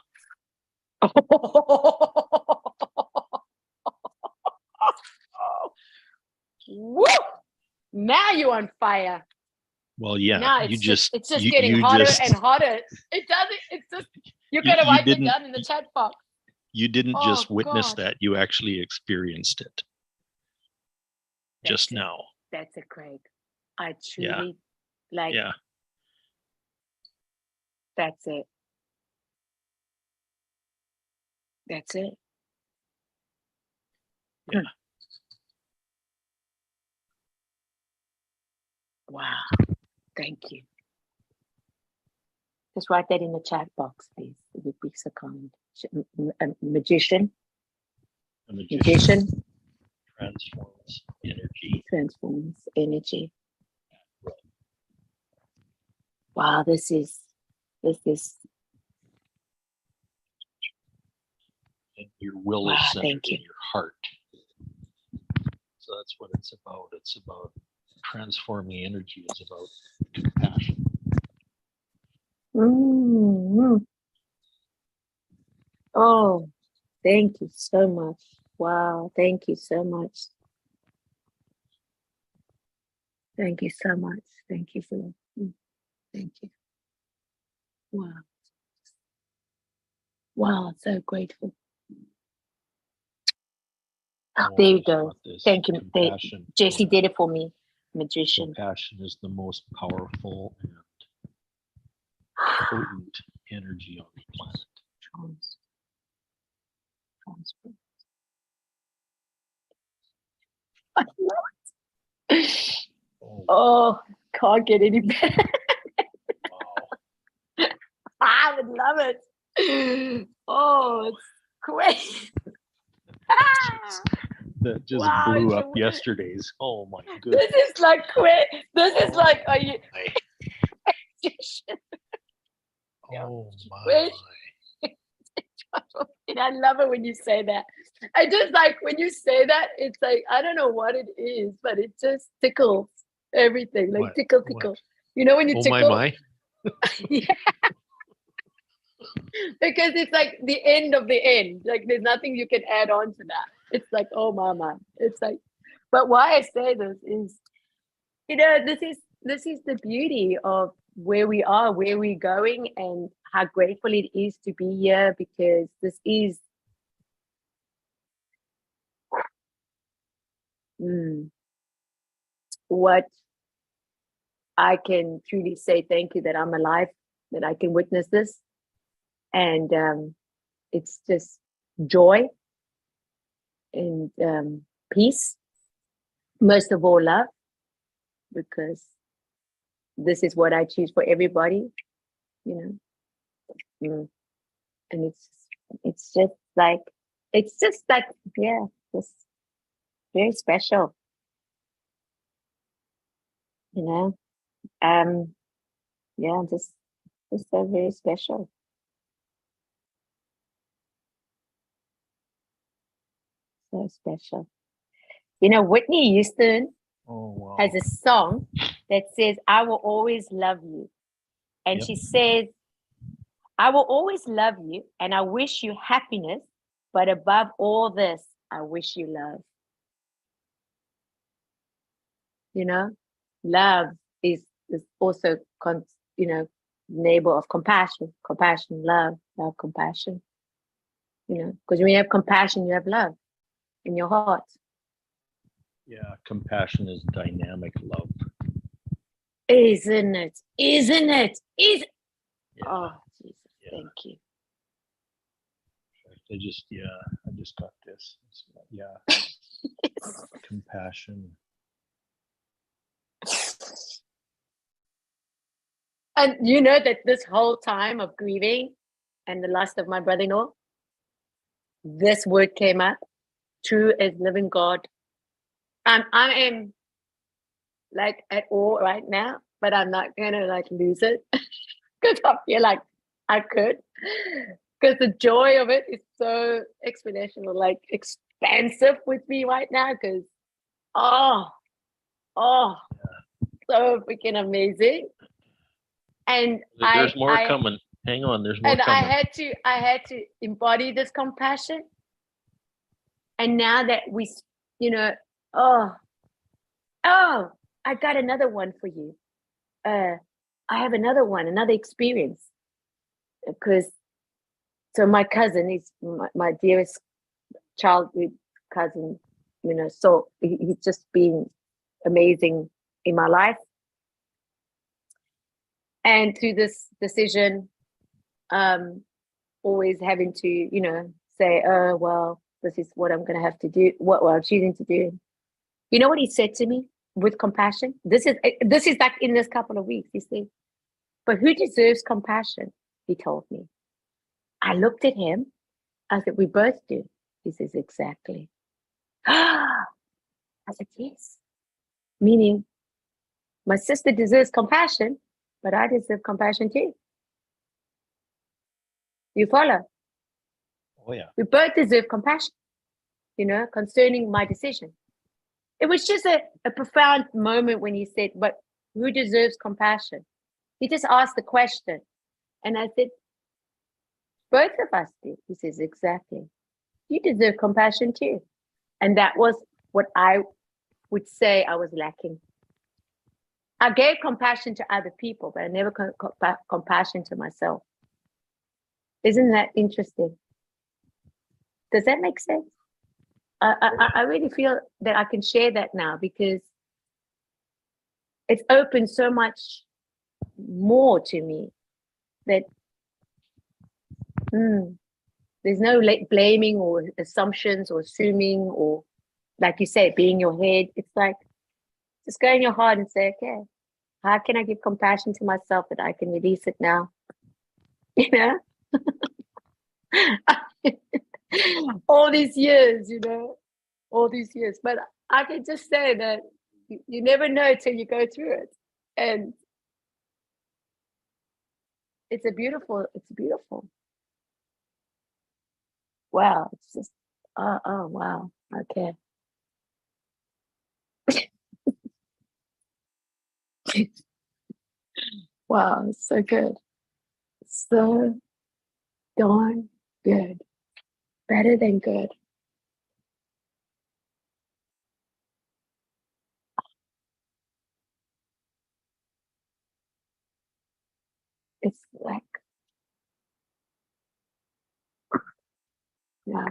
Woo! Now you're on fire. Well, yeah, Now you it's just it's just you- getting you hotter just- and hotter. It doesn't. It's just you You- gotta you write it didn't- down in the chat box. You didn't Oh, just witness God. that, you actually experienced it just That's it. now. That's it, Craig. I Yeah. truly like. Yeah. That's it. That's it. Yeah. Wow. Thank you. Just write that in the chat box, please. It would be so kind. Magician. A magician Magician transforms energy. transforms energy. Wow, this is And your will Wow, is centered thank in you. your heart. So that's what it's about. It's about transforming energy. It's about compassion. Oh, thank you so much. Wow, thank you so much. Thank you so much. Thank you for thank you. Wow. Wow, so grateful. Oh, there you Always go. about this Thank you. compassion. Jesse Yeah. did it for me. Magician. Compassion is the most powerful and potent energy on the planet. Transfer. I love it. Oh, can't get any better. Wow. I would love it. Oh, it's great. That just Wow, blew it's up a- yesterday's. Oh my This goodness. is like great. This is Oh like, are you? my. Oh my. Wait. And I love it when you say that. I just like when you say that, it's like, I don't know what it is, but it just tickles everything. Like What? tickle. What? You know when you Oh tickle? my. Yeah. Because it's like the end of the end. Like there's nothing you can add on to that. It's like, oh mama. It's like, but why I say this is, this is the beauty of where we are, where we're going, and how grateful it is to be here, because this is what I can truly say. Thank you that I'm alive, that I can witness this. And it's just joy and peace, most of all love, because this is what I choose for everybody, you know. And it's just like yeah, just very special, you know. Yeah, just so very special. So special. You know, Whitney Houston Oh wow. has a song that says, I will always love you. And Yep. she says, I will always love you and I wish you happiness, but above all this, I wish you love. You know, love is also, neighbor of compassion, love, compassion. You know, because when you have compassion, you have love in your heart. Yeah, compassion is dynamic love. Isn't it? Yeah. Oh, Jesus, Yeah. thank you. I just got this. Yeah. Compassion. And you know that this whole time of grieving and the loss of my brother-in-law, this word came up, true as living God. I am like at all right now, but I'm not gonna like lose it because I feel like I could, because the joy of it is so exponential, like expansive with me right now. Because oh, so freaking amazing. And There's more I coming. Hang on, there's more and coming. I had to embody this compassion. And now that we, Oh, I got another one for you. I have another experience. Because so my cousin is my dearest childhood cousin, so he's just been amazing in my life. And through this decision, always having to, say, oh, well, this is what I'm going to have to do, what I'm choosing to do. You know what he said to me with compassion? This is like in this couple of weeks. He said, but who deserves compassion? He told me. I looked at him. I said, we both do. He says, exactly. I said, yes. Meaning, my sister deserves compassion, but I deserve compassion too. You follow? Oh, yeah. We both deserve compassion, concerning my decision. It was just a profound moment when he said, but who deserves compassion? He just asked the question. And I said, both of us do. He says, exactly. You deserve compassion too. And that was what I would say I was lacking. I gave compassion to other people, but I never compassion to myself. Isn't that interesting? Does that make sense? I really feel that I can share that now because it's opened so much more to me that there's no blaming or assumptions or assuming or, like you say, being your head. It's like, just go in your heart and say, okay, how can I give compassion to myself that I can release it now? All these years, all these years. But I can just say that you never know till you go through it. And it's beautiful. Wow. It's just, oh, wow. Okay. Wow. It's so good. So darn good. Better than good. It's like, yeah.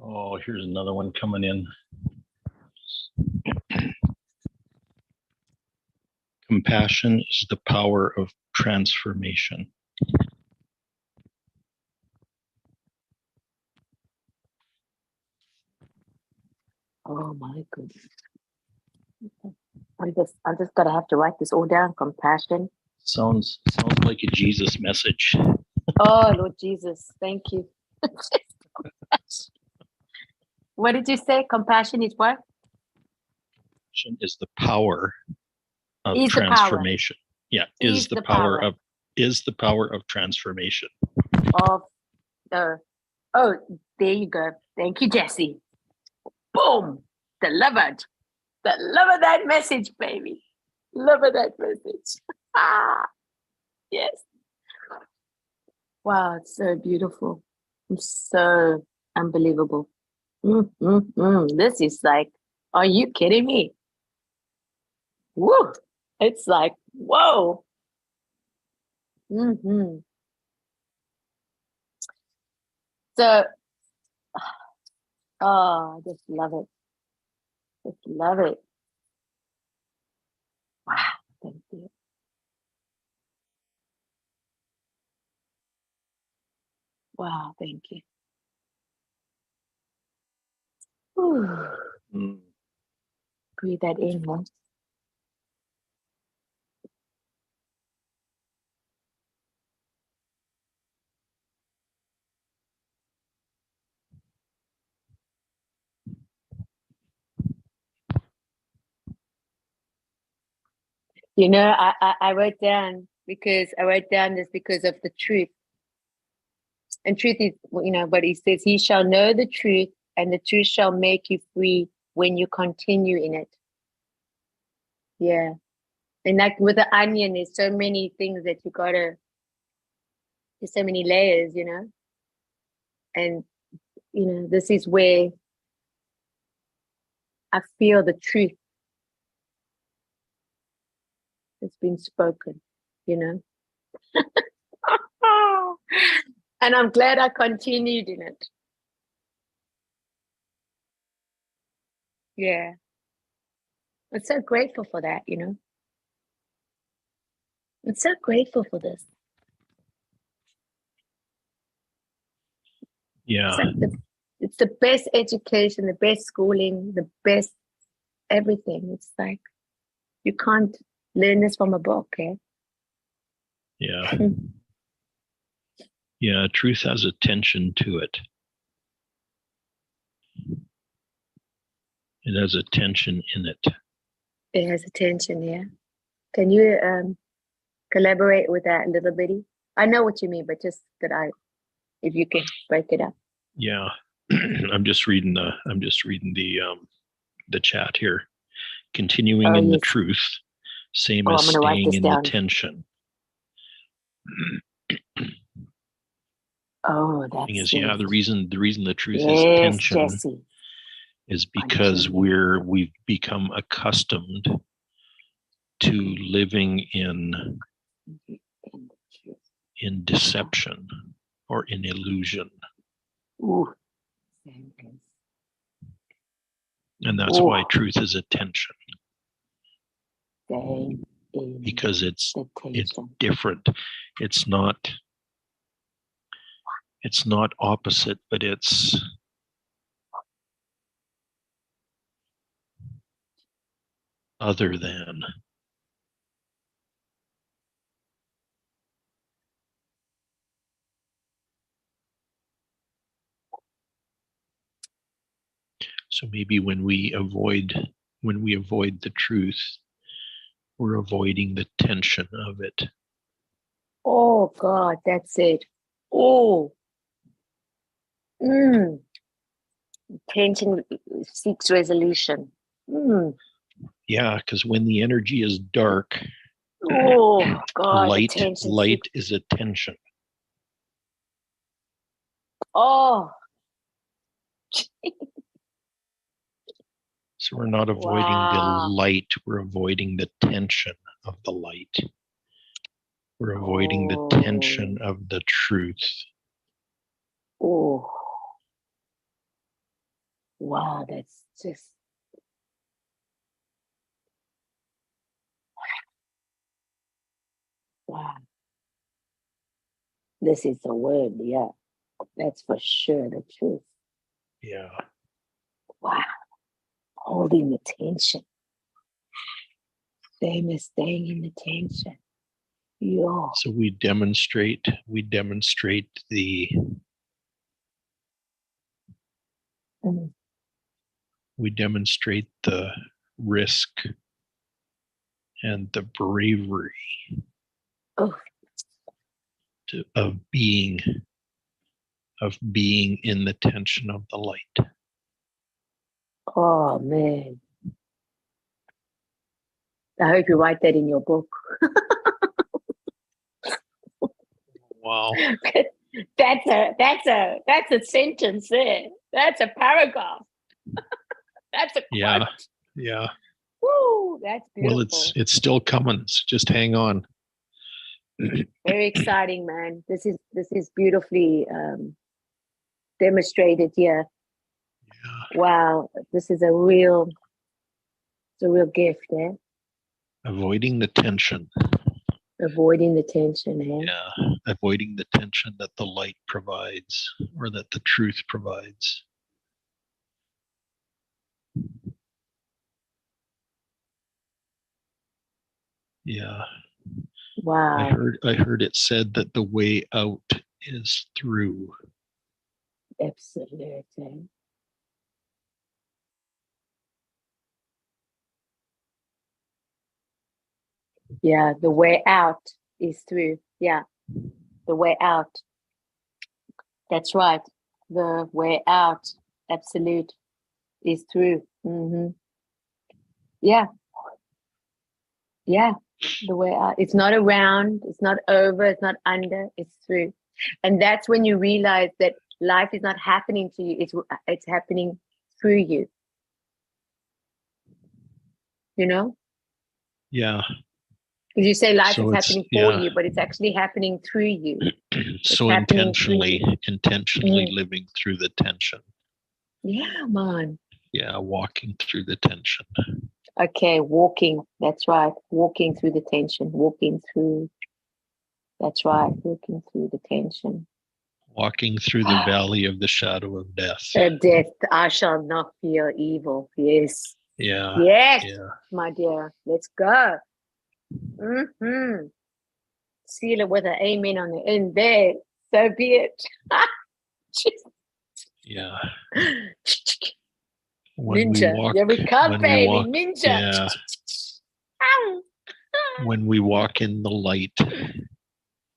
Oh, here's another one coming in. Compassion is the power of transformation. Oh my goodness. I'm just gonna have to write this all down. Compassion. Sounds like a Jesus message. Oh Lord Jesus, thank you. What did you say? Compassion is what? Compassion is the power of Is the power. transformation. Yeah, Is the power. Is the power of transformation. Of the oh, there you go. Thank you, Jesse. Boom! Delivered. Deliver that message, baby. Deliver that message. Ah, yes. Wow, it's so beautiful. It's so unbelievable. This is like, are you kidding me? Woo! It's like, whoa. So, oh, I just love it. Just love it. Wow, thank you. Wow, thank you. Whew. Mm. Breathe that in, huh? You know, I wrote down this because of the truth. And truth is, but he says, he shall know the truth, and the truth shall make you free when you continue in it. Yeah. And like with the onion, there's so many things that there's so many layers, and, this is where I feel the truth has been spoken, you know. And I'm glad I continued in it. Yeah. I'm so grateful for that, I'm so grateful for this. Yeah. It's the best education, the best schooling, the best everything. It's like you can't learn this from a book, eh? Yeah. Yeah. Truth has a tension to it. It has a tension in it. It has attention, yeah. Can you collaborate with that a little bitty? I know what you mean, but just if you can break it up. Yeah. I'm just reading the chat here. Continuing Oh, in the yes. truth, same Oh, as I'm gonna write staying this in down. the tension. Oh, Thing that's is, yeah, it. the reason the truth is Yes, tension Jesse. is because Continue. we've become accustomed to living in In the truth. deception or in illusion. Ooh. Same as. And that's why Ooh. truth is a tension, Staying in because it's the tension. different. It's not opposite, but it's other than. So maybe when we avoid the truth, we're avoiding the tension of it. Oh God, that's it. Oh. Tension seeks resolution. Yeah, because when the energy is dark, Oh God, the light tension is a tension. Oh. So we're not avoiding the light, we're avoiding the tension of the light. We're avoiding the tension of the truth. Oh. Wow, that's just. Wow. This is the word, yeah. That's for sure the truth. Yeah. Wow. Holding the tension. Same as staying in the tension. Yo. So we demonstrate the we demonstrate the risk and the bravery of being in the tension of the light. Oh man. I hope you write that in your book. Wow. That's a sentence there. That's a paragraph. That's a quote. Yeah. Woo, that's beautiful. Well, it's still coming. So just hang on. Very exciting, man. This is beautifully demonstrated here. Yeah. Wow, this is a real gift, eh? Avoiding the tension. Avoiding the tension, eh? Yeah. Avoiding the tension that the light provides or that the truth provides. Yeah. Wow. I heard it said that the way out is through. Absolutely. Yeah, the way out is through. Yeah, the way out. That's right. The way out, absolute, is through. Yeah, yeah. The way out. It's not around, it's not over, it's not under, it's through. And that's when you realize that life is not happening to you, it's happening through you. You know? Yeah. Because you say life So is it's- happening for yeah. you, but it's actually happening through you. So happening through intentionally Mm. living through the tension. Yeah, man. Yeah, walking through the tension. Okay, walking. That's right. Walking through the tension. Walking through. That's right. Walking through the tension. Walking through the valley of the shadow of death. Death, I shall not fear evil. Yes. Yeah. Yes, Yeah. my dear. Let's go. Seal it with an amen on the end there. So be it. Yeah. Ninja. When we walk, Here we come, when we baby. walk, Ninja. yeah. When we walk in the light,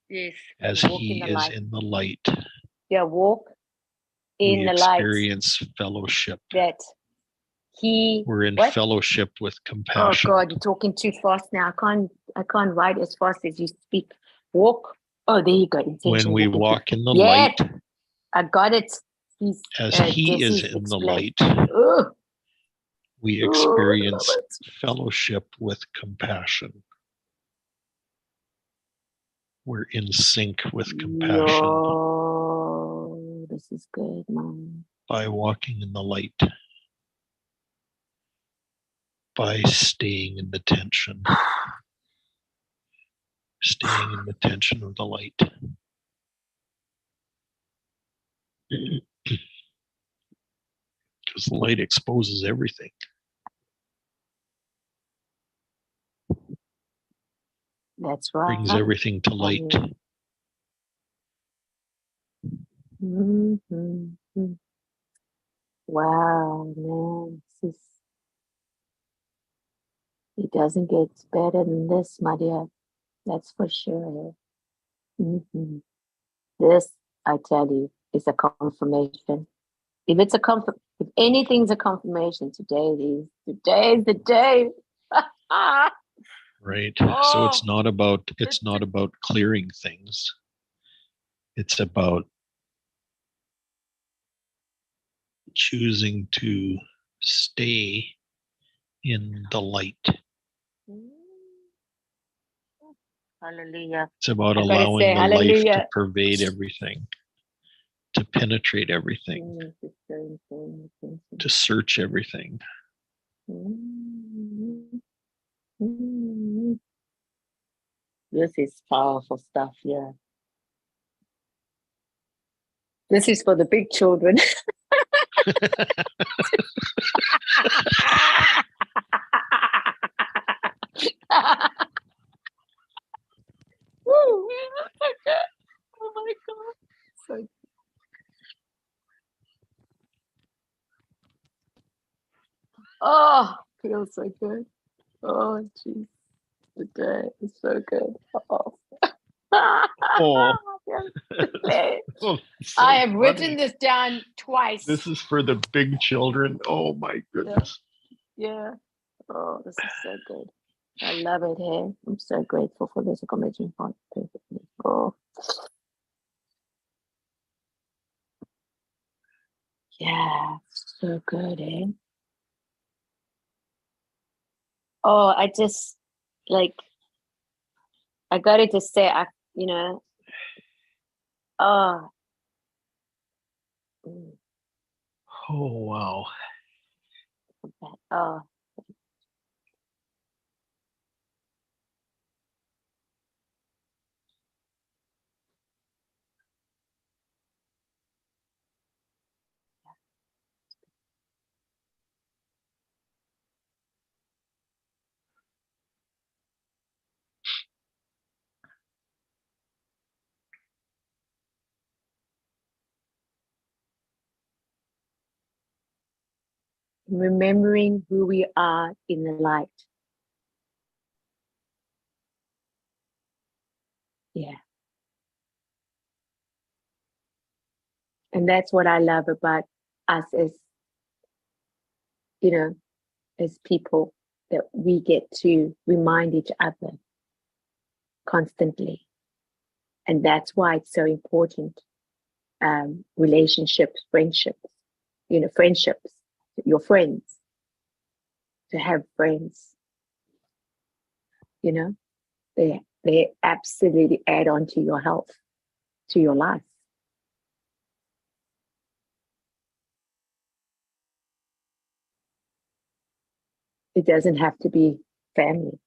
Yes. as walk he in the is light. in the light, Yeah, walk in we the light. experience fellowship. That he. We're in what? fellowship with Oh compassion. God, you're talking too fast now. I can't write as fast as you speak. Walk. Oh, there you go. Intention, When we walking walk in the Yeah. light, through. I got it. He's as he is Jesse's in the explained. light, Oh, we I love experience it. fellowship with compassion. We're in sync with compassion Yo, this is good, man. by walking in the light, by staying in the tension, staying in the tension of the light. Because the light exposes everything. That's right. Brings everything to light. Mhm. Wow, man. It doesn't get better than this, my dear. That's for sure. This, I tell you, is a confirmation. If anything's a confirmation, today it is. Today is the day. Right. So it's Oh, not about clearing things. It's about choosing to stay in the light. Hallelujah. It's about I gotta allowing say, the life to hallelujah. pervade everything, to penetrate everything, to search everything. This is powerful stuff, yeah. This is for the big children. Woo, so good. Oh my God. So good. Oh, feels so good. Oh, jeez. Today is so good. Oh. Oh. Play. Oh, so I have funny. written this down twice. This is for the big children. Oh my goodness. Yeah. Oh, this is so good. I love it here. I'm so grateful for this accommodation part. Perfectly. Oh. Yeah, so good, eh? Oh, I just like I gotta just say you know, oh, mm, Oh, wow. oh, remembering who we are in the light. Yeah. And that's what I love about us as, as people, that we get to remind each other constantly. And that's why it's so important. Relationships, friendships, friendships, your friends, to have friends, they absolutely add on to your health, to your life. It doesn't have to be family.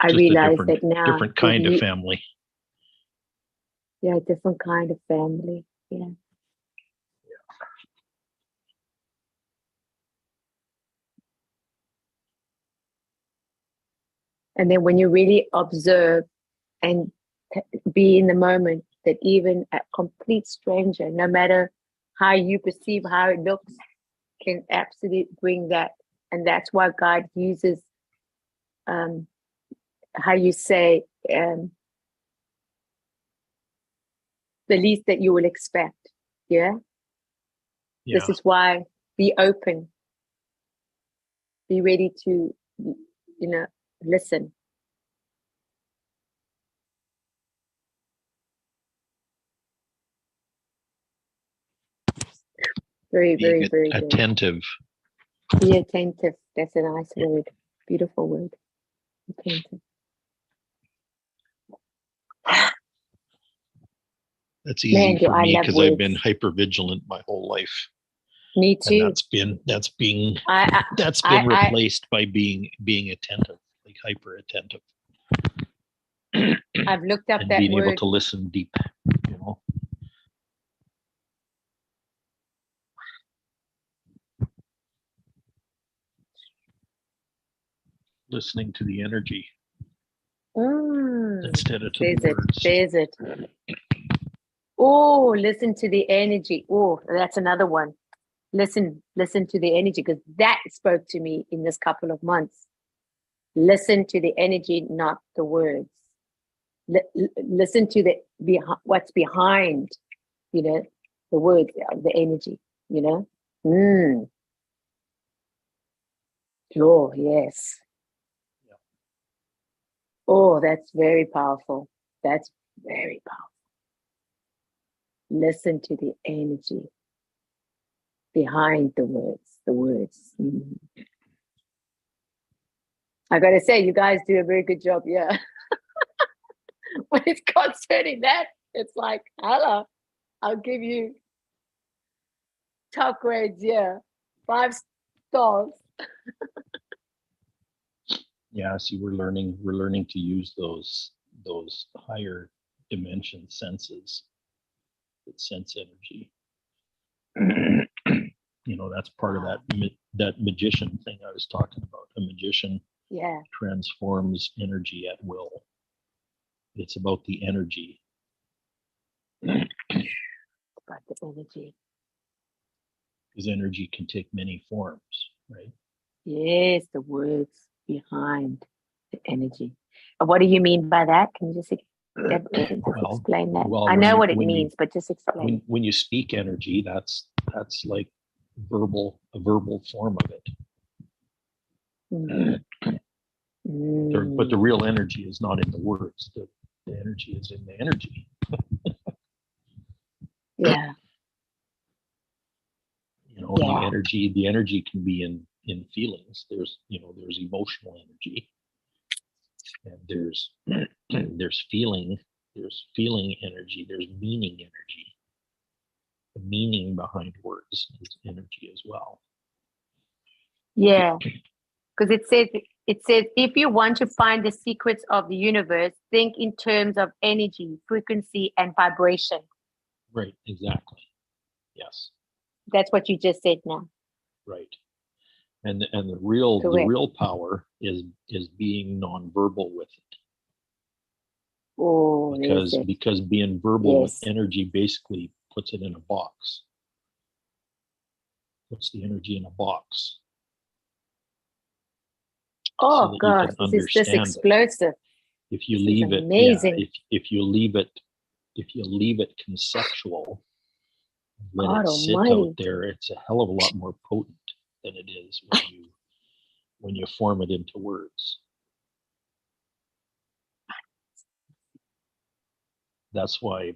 I Just a realize that now. different kind of family. Yeah, different kind of family. Yeah. And then when you really observe and be in the moment, that even a complete stranger, no matter how you perceive how it looks, can absolutely bring that. And that's why God uses, how you say, the least that you will expect. Yeah. Yeah. This is why be open, be ready to, listen. Very, very, Being very good. attentive. Be attentive. That's a nice word. Beautiful word. Attentive. That's easy Man, do for I me love because I've been words. hyper vigilant my whole life. Me too. And that's been I replaced by being attentive, like hyper attentive. I've looked up and that being able word. to listen deep, listening to the energy instead of to the words. Says it. Oh, listen to the energy. Oh, that's another one. Listen to the energy, because that spoke to me in this couple of months. Listen to the energy, not the words. Listen to what's behind, the words, the energy, Oh, yes. Yeah. Oh, that's very powerful. That's very powerful. Listen to the energy behind the words. I gotta say, you guys do a very good job. Yeah. When it's concerning that, it's like, hello, I'll give you top grades. Yeah, 5 stars. Yeah, see, we're learning to use those higher dimension senses that sense energy. That's part of that magician thing I was talking about. A magician transforms energy at will. It's about the energy. About the energy. Because energy can take many forms, right? Yes, the words behind the energy. What do you mean by that? Can you just explain that? Well, I know what it means, but just explain. When you speak energy, that's like a verbal form of it. But the real energy is not in the words. The energy is in the energy. Yeah. The energy can be in feelings. There's emotional energy, and there's feeling energy, there's meaning energy. The meaning behind words is energy as well. Yeah, because it says if you want to find the secrets of the universe, think in terms of energy, frequency, and vibration. Right, exactly. Yes. That's what you just said now. Right. And the real power is being nonverbal with it. Oh, because being verbal with energy basically puts it in a box. Puts the energy in a box. Oh that you gosh, can this is just understand it. explosive. If you This is leave it, amazing. if you leave it conceptual, let God it sit almighty. out there, it's a hell of a lot more potent than it is when you form it into words. That's why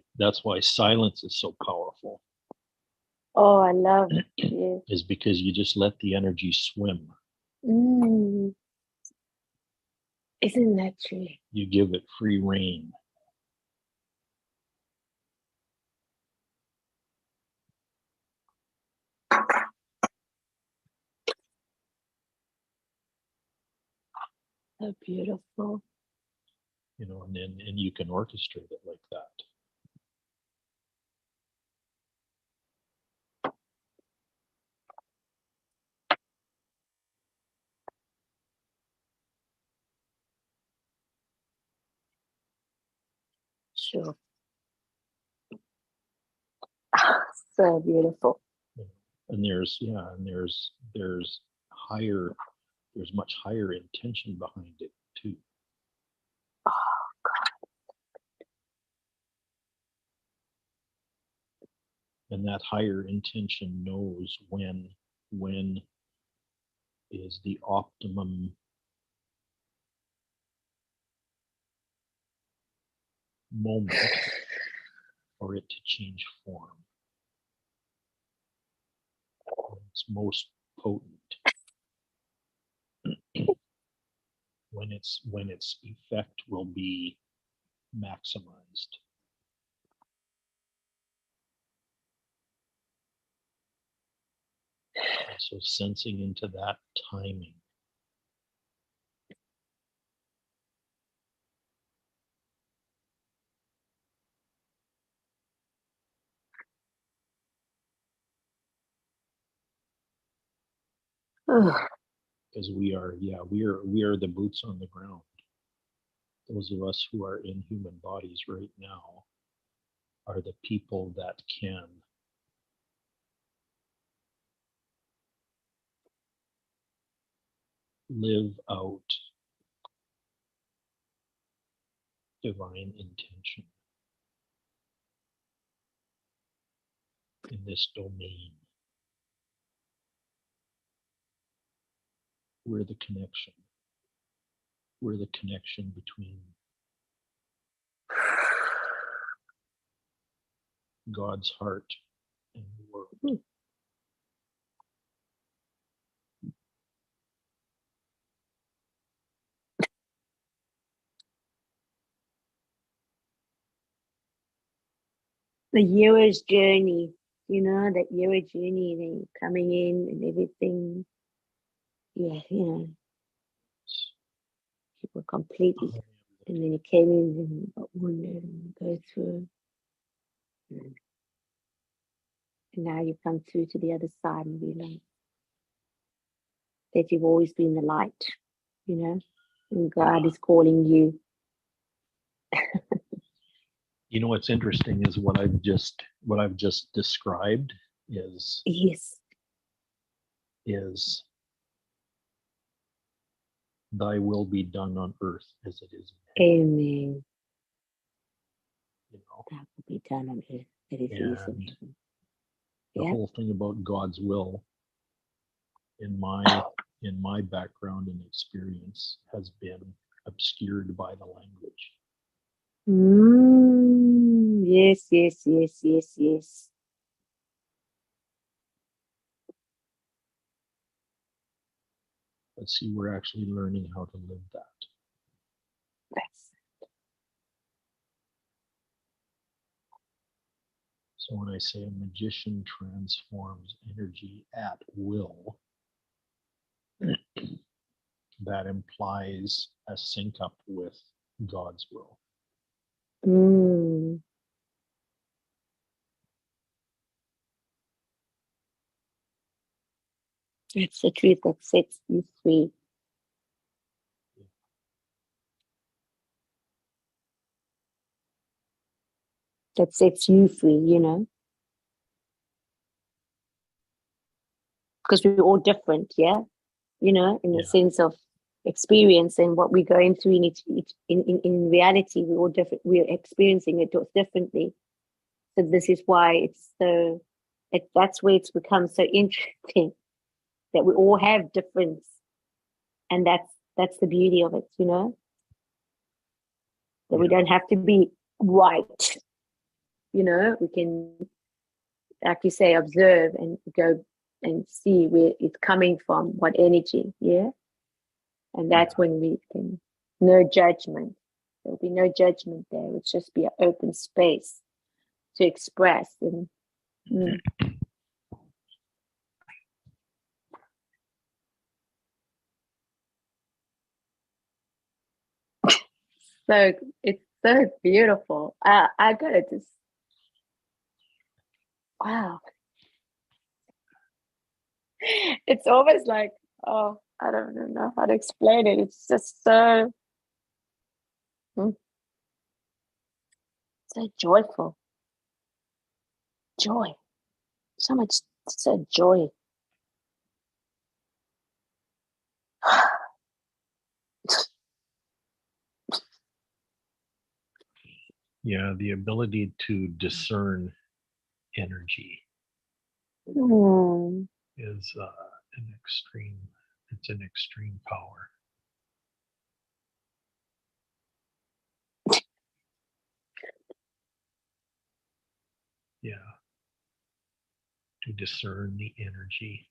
silence is so powerful, Oh, I love it. Yeah. is because you just let the energy swim. Mm. Isn't that true? You give it free rein. So beautiful. You know, and you can orchestrate it like that. Sure. So beautiful. And there's much higher intention behind it too. And that higher intention knows when is the optimum moment for it to change form. It's most potent when its effect will be maximized. And so sensing into that timing. Because we are the boots on the ground. Those of us who are in human bodies right now are the people that can live out divine intention in this domain. We're the connection. We're the connection between God's heart and the world. The hero's journey, that hero journey, then coming in and everything. Yeah, you were completely, and then you came in and got wounded and go through. And now you come through to the other side and realize that you've always been the light, and God is calling you. You know what's interesting is what I've just described is Yes. thy will be done on earth as it is in heaven. Amen. You know, That will be done on earth. It is in heaven. the Yeah. whole thing about God's will in my background and experience has been obscured by the language. Yes, yes, yes, yes, yes. But see, we're actually learning how to live that. That's So when I say a magician transforms energy at will, that implies a sync up with God's will. It's the truth that sets you free. That sets you free, because we're all different, yeah, you know, in the Yeah. sense of experience and what we're going through in reality, we're all different. We're experiencing it differently. So this is why that's where it's become so interesting that we all have difference, and that's the beauty of it, you know, that we don't have to be right, you know, we can, like you say, observe and go and see where it's coming from, what energy, yeah, and that's when we can, no judgment, there'll be no judgment there, it'll just be an open space to express and so it's so beautiful. I gotta just, wow. It's almost like, oh, I don't even know how to explain it. It's just so, so joyful. Joy. So much, so joy. Yeah, the ability to discern energy Mm. is it's an extreme power. Yeah, to discern the energy.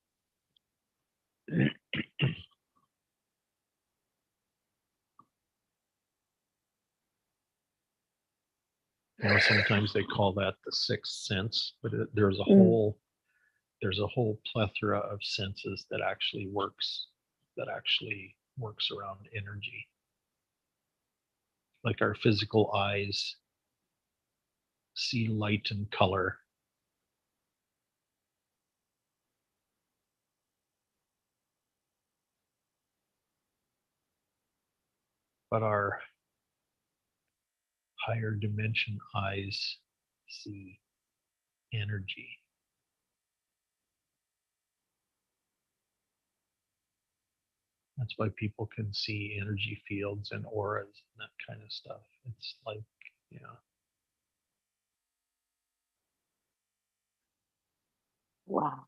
You know, sometimes they call that the sixth sense, but there's a whole plethora of senses that actually works around energy. Like our physical eyes see light and color. But our higher dimension eyes see energy. That's why people can see energy fields and auras and that kind of stuff. It's like, yeah. Wow.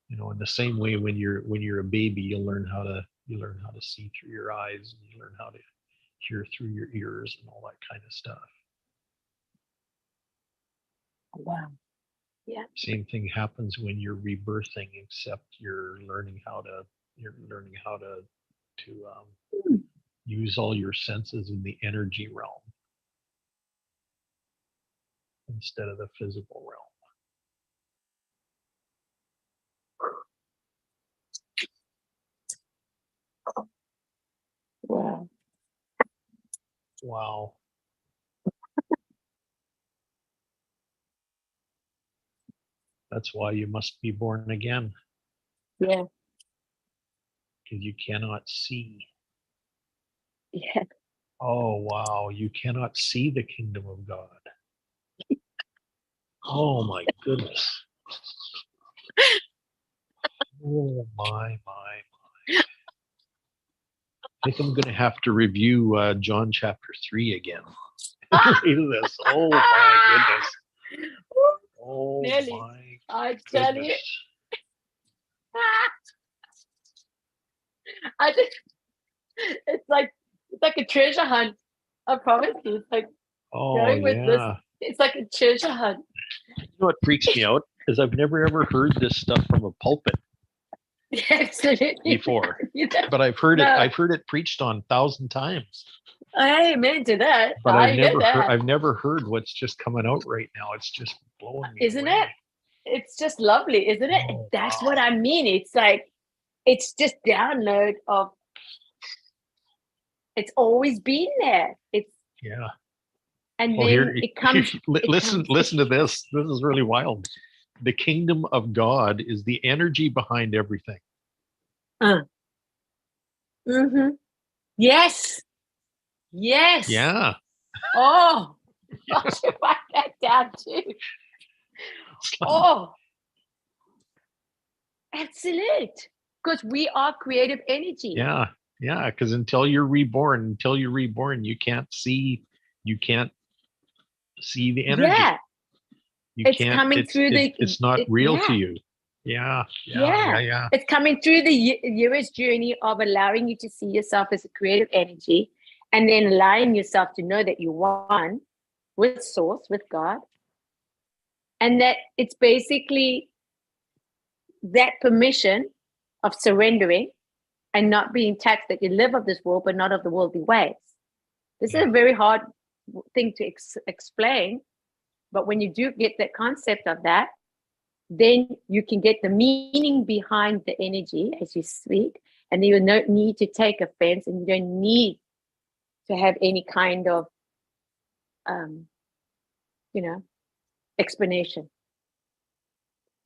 You know, in the same way when you're a baby, you learn how to see through your eyes, and you learn how to hear through your ears and all that kind of stuff. Wow. Yeah. Same thing happens when you're rebirthing, except you're learning how to use all your senses in the energy realm instead of the physical realm. Wow. Wow. That's why you must be born again, Yeah. because you cannot see. Yeah. Oh, wow. You cannot see the kingdom of God. Oh, my goodness. Oh, my. I think I'm going to have to review John chapter 3 again. Read this. Oh, my goodness. Oh, Really? my I tell you, goodness. I just, it's like a treasure hunt. I promise you, it's like Oh, going with this. yeah. It's like a treasure hunt. You know what freaks me out is I've never ever heard this stuff from a pulpit Absolutely. before, You know, but I've heard no. I've heard it preached on 1,000 times. Amen to that. But I get that. I've never heard what's just coming out right now. It's just blowing me Isn't away. it? It's just lovely, isn't it? Oh, That's wow. what I mean. It's like, it's just download of, it's always been there. It's, Yeah. and Well, then here, it comes. listen to this. This is really wild. The kingdom of God is the energy behind everything. Mm-hmm. Yes. Yes. Yeah. Oh, I should write that down too. It's like, Oh, Absolute. Because we are creative energy. Yeah, yeah. Because until you're reborn, you can't see the energy. Yeah. You It's can't. coming through the. It's not real to yeah. you. Yeah, Yeah. yeah. It's coming through the year's journey of allowing you to see yourself as a creative energy, and then allowing yourself to know that you're one with Source, with God, and that it's basically that permission of surrendering and not being taxed that you live of this world, but not of the worldly ways. This is a very hard thing to explain, but when you do get that concept of that, then you can get the meaning behind the energy as you speak, and you don't need to take offense, and you don't need to have any kind of, explanation.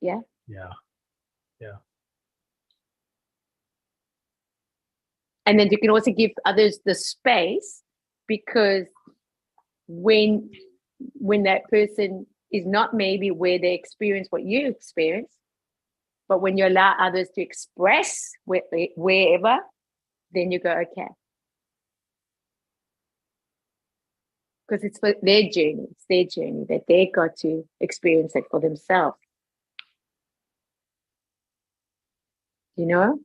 Yeah. Yeah. And then you can also give others the space, because when that person is not maybe where they experience what you experience, but when you allow others to express wherever, then you go, okay. Because it's for their journey. It's their journey that they got to experience it for themselves. You know?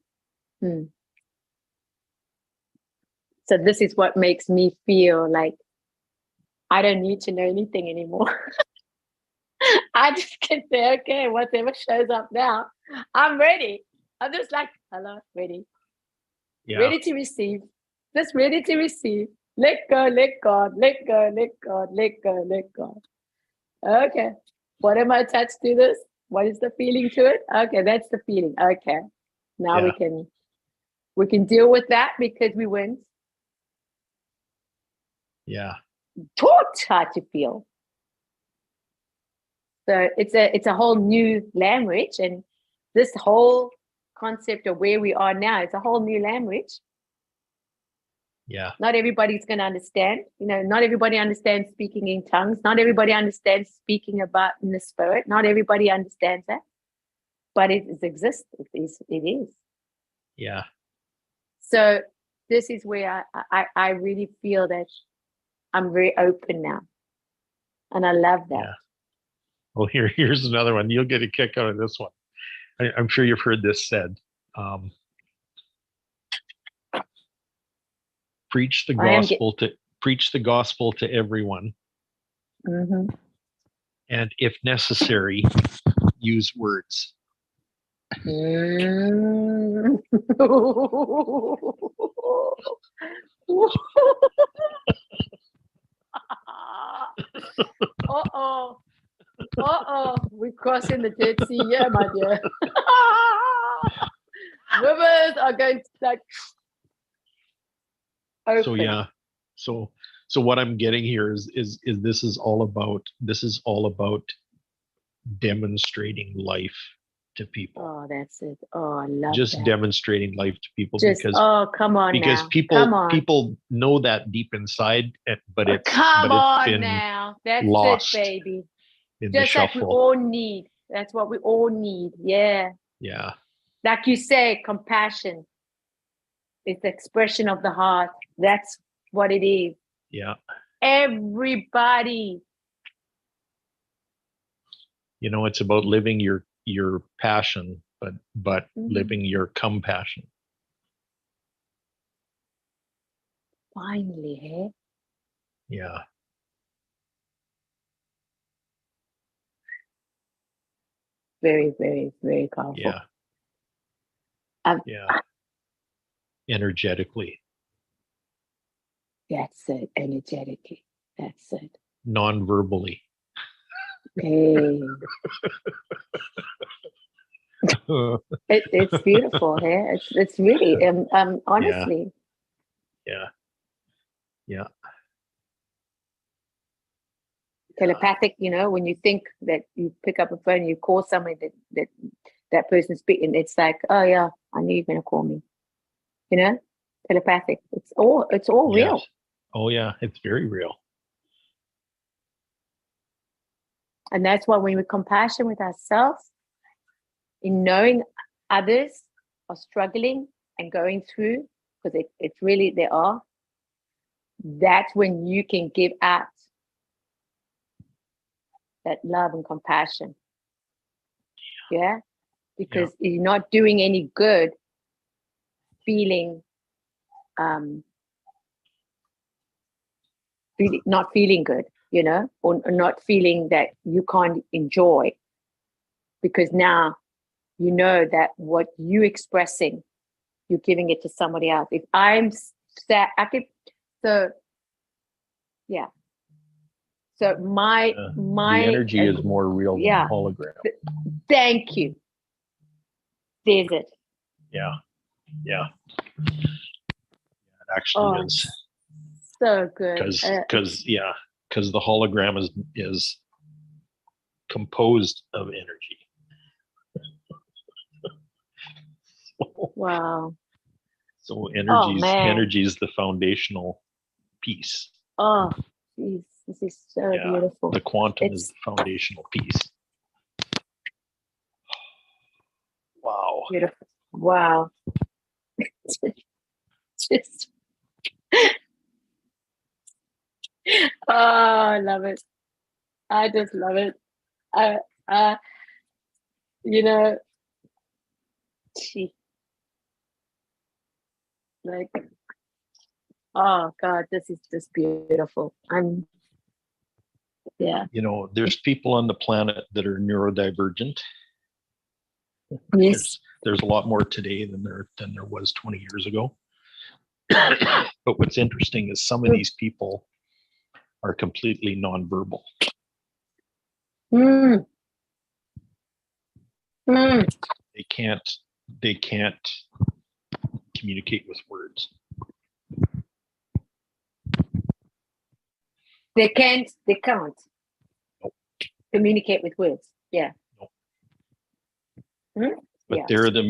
So this is what makes me feel like I don't need to know anything anymore. I just can say, okay, whatever shows up now, I'm ready. I'm just like, hello, ready. Yeah. Ready to receive. Just ready to receive. Let go, let God, let go, let God, let go, let God. Okay. What am I attached to this? What is the feeling to it? Okay, that's the feeling. Okay. Now we can deal with that because we weren't taught how to feel. So it's a whole new language, and this whole concept of where we are now, it's a whole new language. Yeah. Not everybody's going to understand. Not everybody understands speaking in tongues. Not everybody understands speaking about in the spirit. Not everybody understands that, but it exists. It is. Yeah. So this is where I really feel that I'm very open now, and I love that. Yeah. Well, here's another one. You'll get a kick out of this one. I'm sure you've heard this said. Preach the gospel to everyone, and if necessary, use words. We're crossing the Dead Sea, yeah, my dear. Rivers are going to like open. So yeah, so what I'm getting here is this is all about demonstrating life to people. Oh, that's it. Oh, I love just that. demonstrating life to people come on because now. people know that deep inside, but it's been now. That's lost it, baby. in Just the like we shuffle. all need. That's what we all need. Yeah. Yeah. Like you say, compassion. It's the expression of the heart. That's what it is. Yeah. Everybody. It's about living your passion, but living your compassion. Finally, hey? Yeah. Very, very, very powerful. Yeah. Yeah. Energetically. That's it. Energetically. That's it. Non-verbally. Hey. It's beautiful, hey? It's really, honestly. Yeah. Telepathic, when you think that you pick up a phone and you call somebody that person's speaking, it's like, oh yeah, I knew you were going to call me. Telepathic. It's all real. Oh yeah, it's very real. And that's why when we're compassionate with ourselves, in knowing others are struggling and going through, because it's really, they are, that's when you can give out that love and compassion. Yeah, because you're not doing any good feeling not feeling good, you know, or not feeling that you can't enjoy, because now you know that what you're expressing, you're giving it to somebody else. If I'm sad, so yeah. So my the energy is more real than yeah. hologram. Thank you. There's it. Yeah. It actually is. So good. Because the hologram is composed of energy. Wow. So man. energy is the foundational piece. Oh, geez, this is so beautiful. The quantum is the foundational piece. Wow. Beautiful. Wow. Just I love it. I just love it. You know, like, oh God, this is just beautiful. You know, there's people on the planet that are neurodivergent. Yes. There's a lot more today than there was 20 years ago. But what's interesting is some of these people are completely nonverbal. They can't communicate with words. They can't Nope. communicate with words. Yeah. Nope. But they're the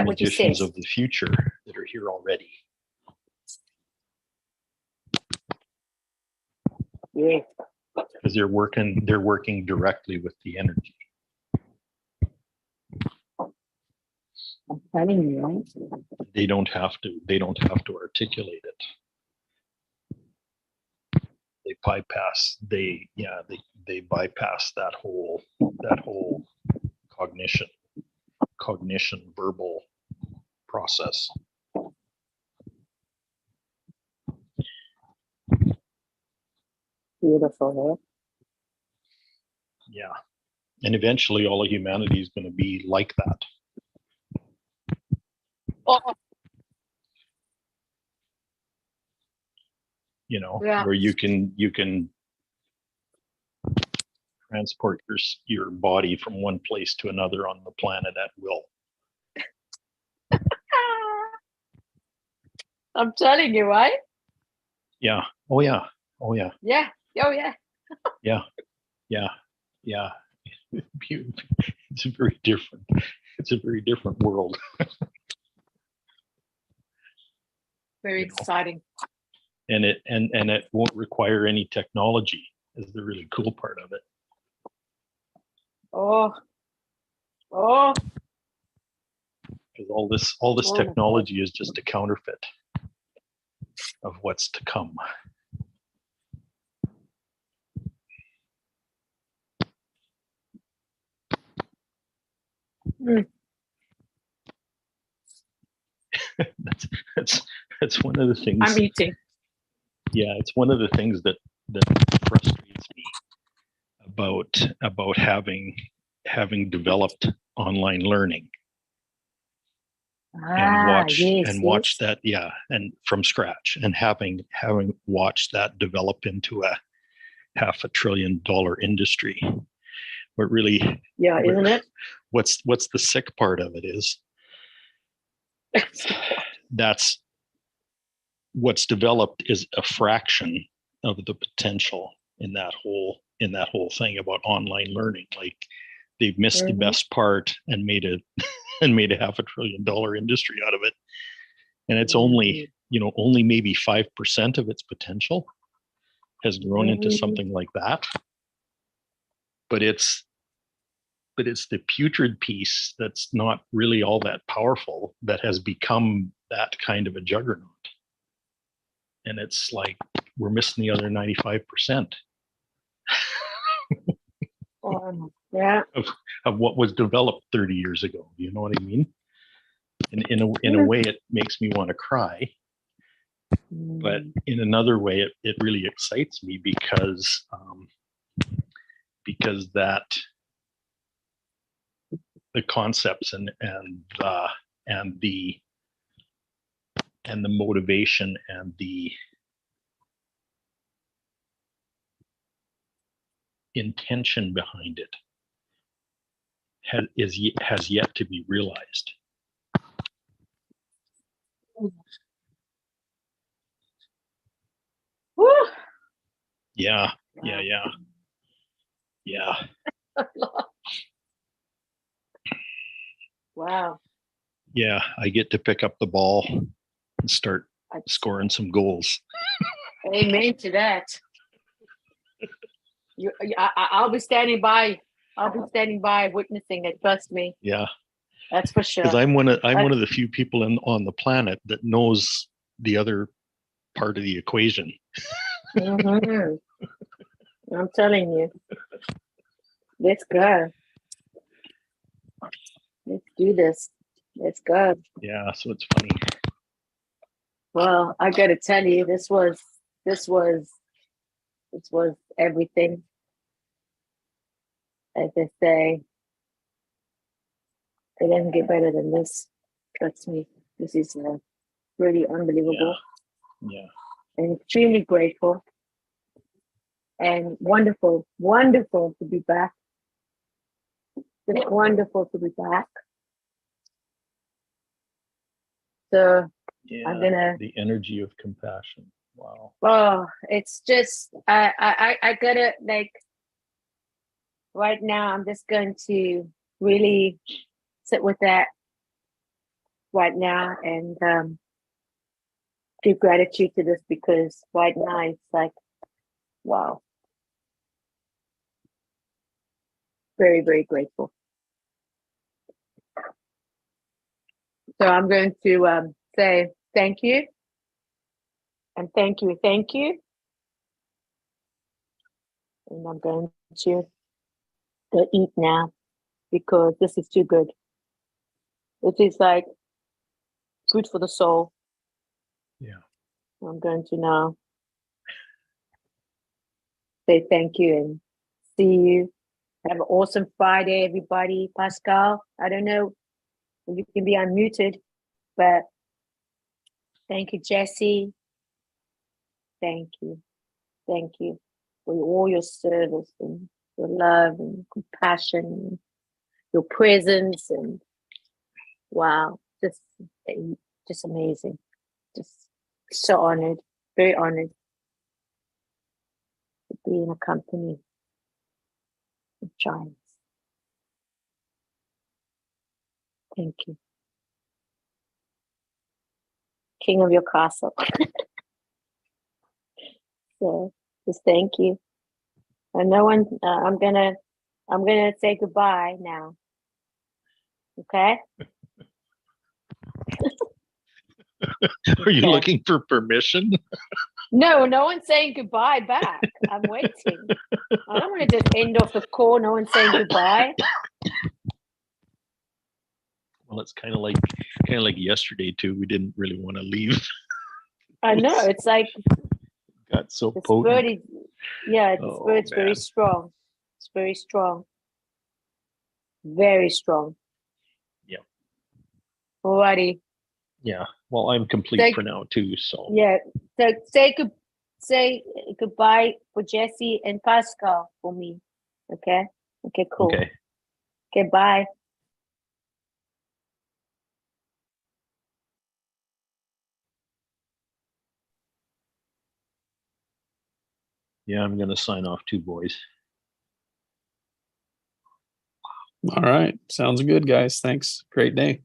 magicians of the future that are here already. Yeah. Because they're working directly with the energy. I'm telling you, right? They don't have to articulate it. They bypass that whole cognition verbal process. Beautiful, huh? Yeah. And eventually all of humanity is going to be like that. Oh. You know, Yeah. where you can transport your body from one place to another on the planet at will. I'm telling you, right? Yeah. Oh yeah. Oh yeah. Yeah. Oh yeah. Yeah. Yeah. Yeah. It's a very different world. Very exciting. And it won't require any technology is the really cool part of it. Oh. Because all this technology is just a counterfeit of what's to come. That's one of the things. I'm eating. Yeah, it's one of the things that frustrates me about having developed online learning and watch that, and from scratch, and having watched that develop into a $500 billion industry. But really, isn't it? What's the sick part of it is that's what's developed is a fraction of the potential in that whole thing about online learning. Like, they've missed the best part and made a $500 billion industry out of it. And it's only maybe 5% of its potential has grown into something like that. But but it's the putrid piece that's not really all that powerful that has become that kind of a juggernaut. And it's like we're missing the other 95% Yeah. of what was developed 30 years ago. You know what I mean? And in a way, it makes me want to cry. But in another way, it really excites me because that the concepts and the motivation and the intention behind it has yet to be realized. Woo! Yeah. Wow. Yeah, I get to pick up the ball and start scoring some goals. Amen to that. I'll be standing by. I'll be standing by, witnessing it. Trust me. Yeah, That's for sure. because I'm one of the few people on the planet that knows the other part of the equation. Mhm. I'm telling you. Let's go. Let's do this. Let's go. Yeah, so it's funny. Well, I got to tell you, this was everything. As they say, it doesn't get better than this. Trust me. This is really unbelievable. Yeah. And extremely grateful and wonderful to be back. Just wonderful to be back. So Yeah, I'm gonna. the energy of compassion. Wow. Oh, it's just I gotta like right now. I'm just going to really sit with that right now and give gratitude to this because right now it's like wow, very very grateful. So I'm going to say thank you and thank you, and I'm going to go eat now because this is too good. It is like food for the soul. Yeah. I'm going to now say thank you and see you. Have an awesome Friday, everybody. Pascal, I don't know if you can be unmuted, but thank you, Jesse. Thank you. Thank you for all your service and your love and compassion, your presence, and wow, just amazing. Just so honored, very honored to be in a company of giants. Thank you. King of your castle. So just thank you. And no one, I'm gonna say goodbye now. Okay. Are you Okay. looking for permission? No one's saying goodbye back. I'm waiting. I don't want to just end off the call. No one's saying goodbye. Well, it's kind of like yesterday too. We didn't really want to leave. I know. It's like Got so the potent. spirit is, the Oh, spirit's very man. strong. It's very strong. Very strong. Yeah. Alrighty. Yeah. Well, I'm complete Thank- for now too. So Yeah. So say goodbye for Jesse and Pascal for me. Okay. Okay. Cool. okay. Okay. Bye. Yeah, I'm gonna sign off too, boys. All right. Sounds good, guys. Thanks. Great day.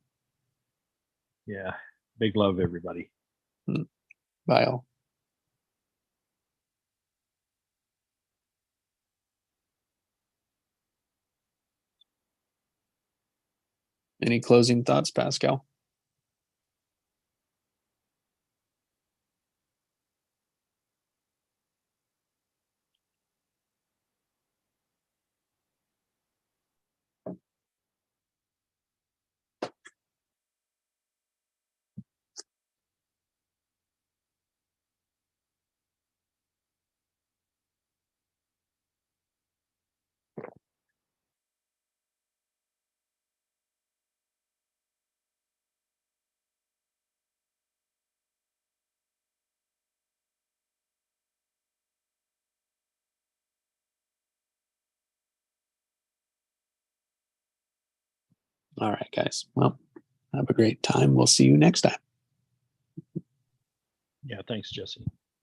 Yeah. Big love, everybody. Bye all. Any closing thoughts, Pascal? All right, guys. Well, have a great time. We'll see you next time. Yeah, thanks, Jesse.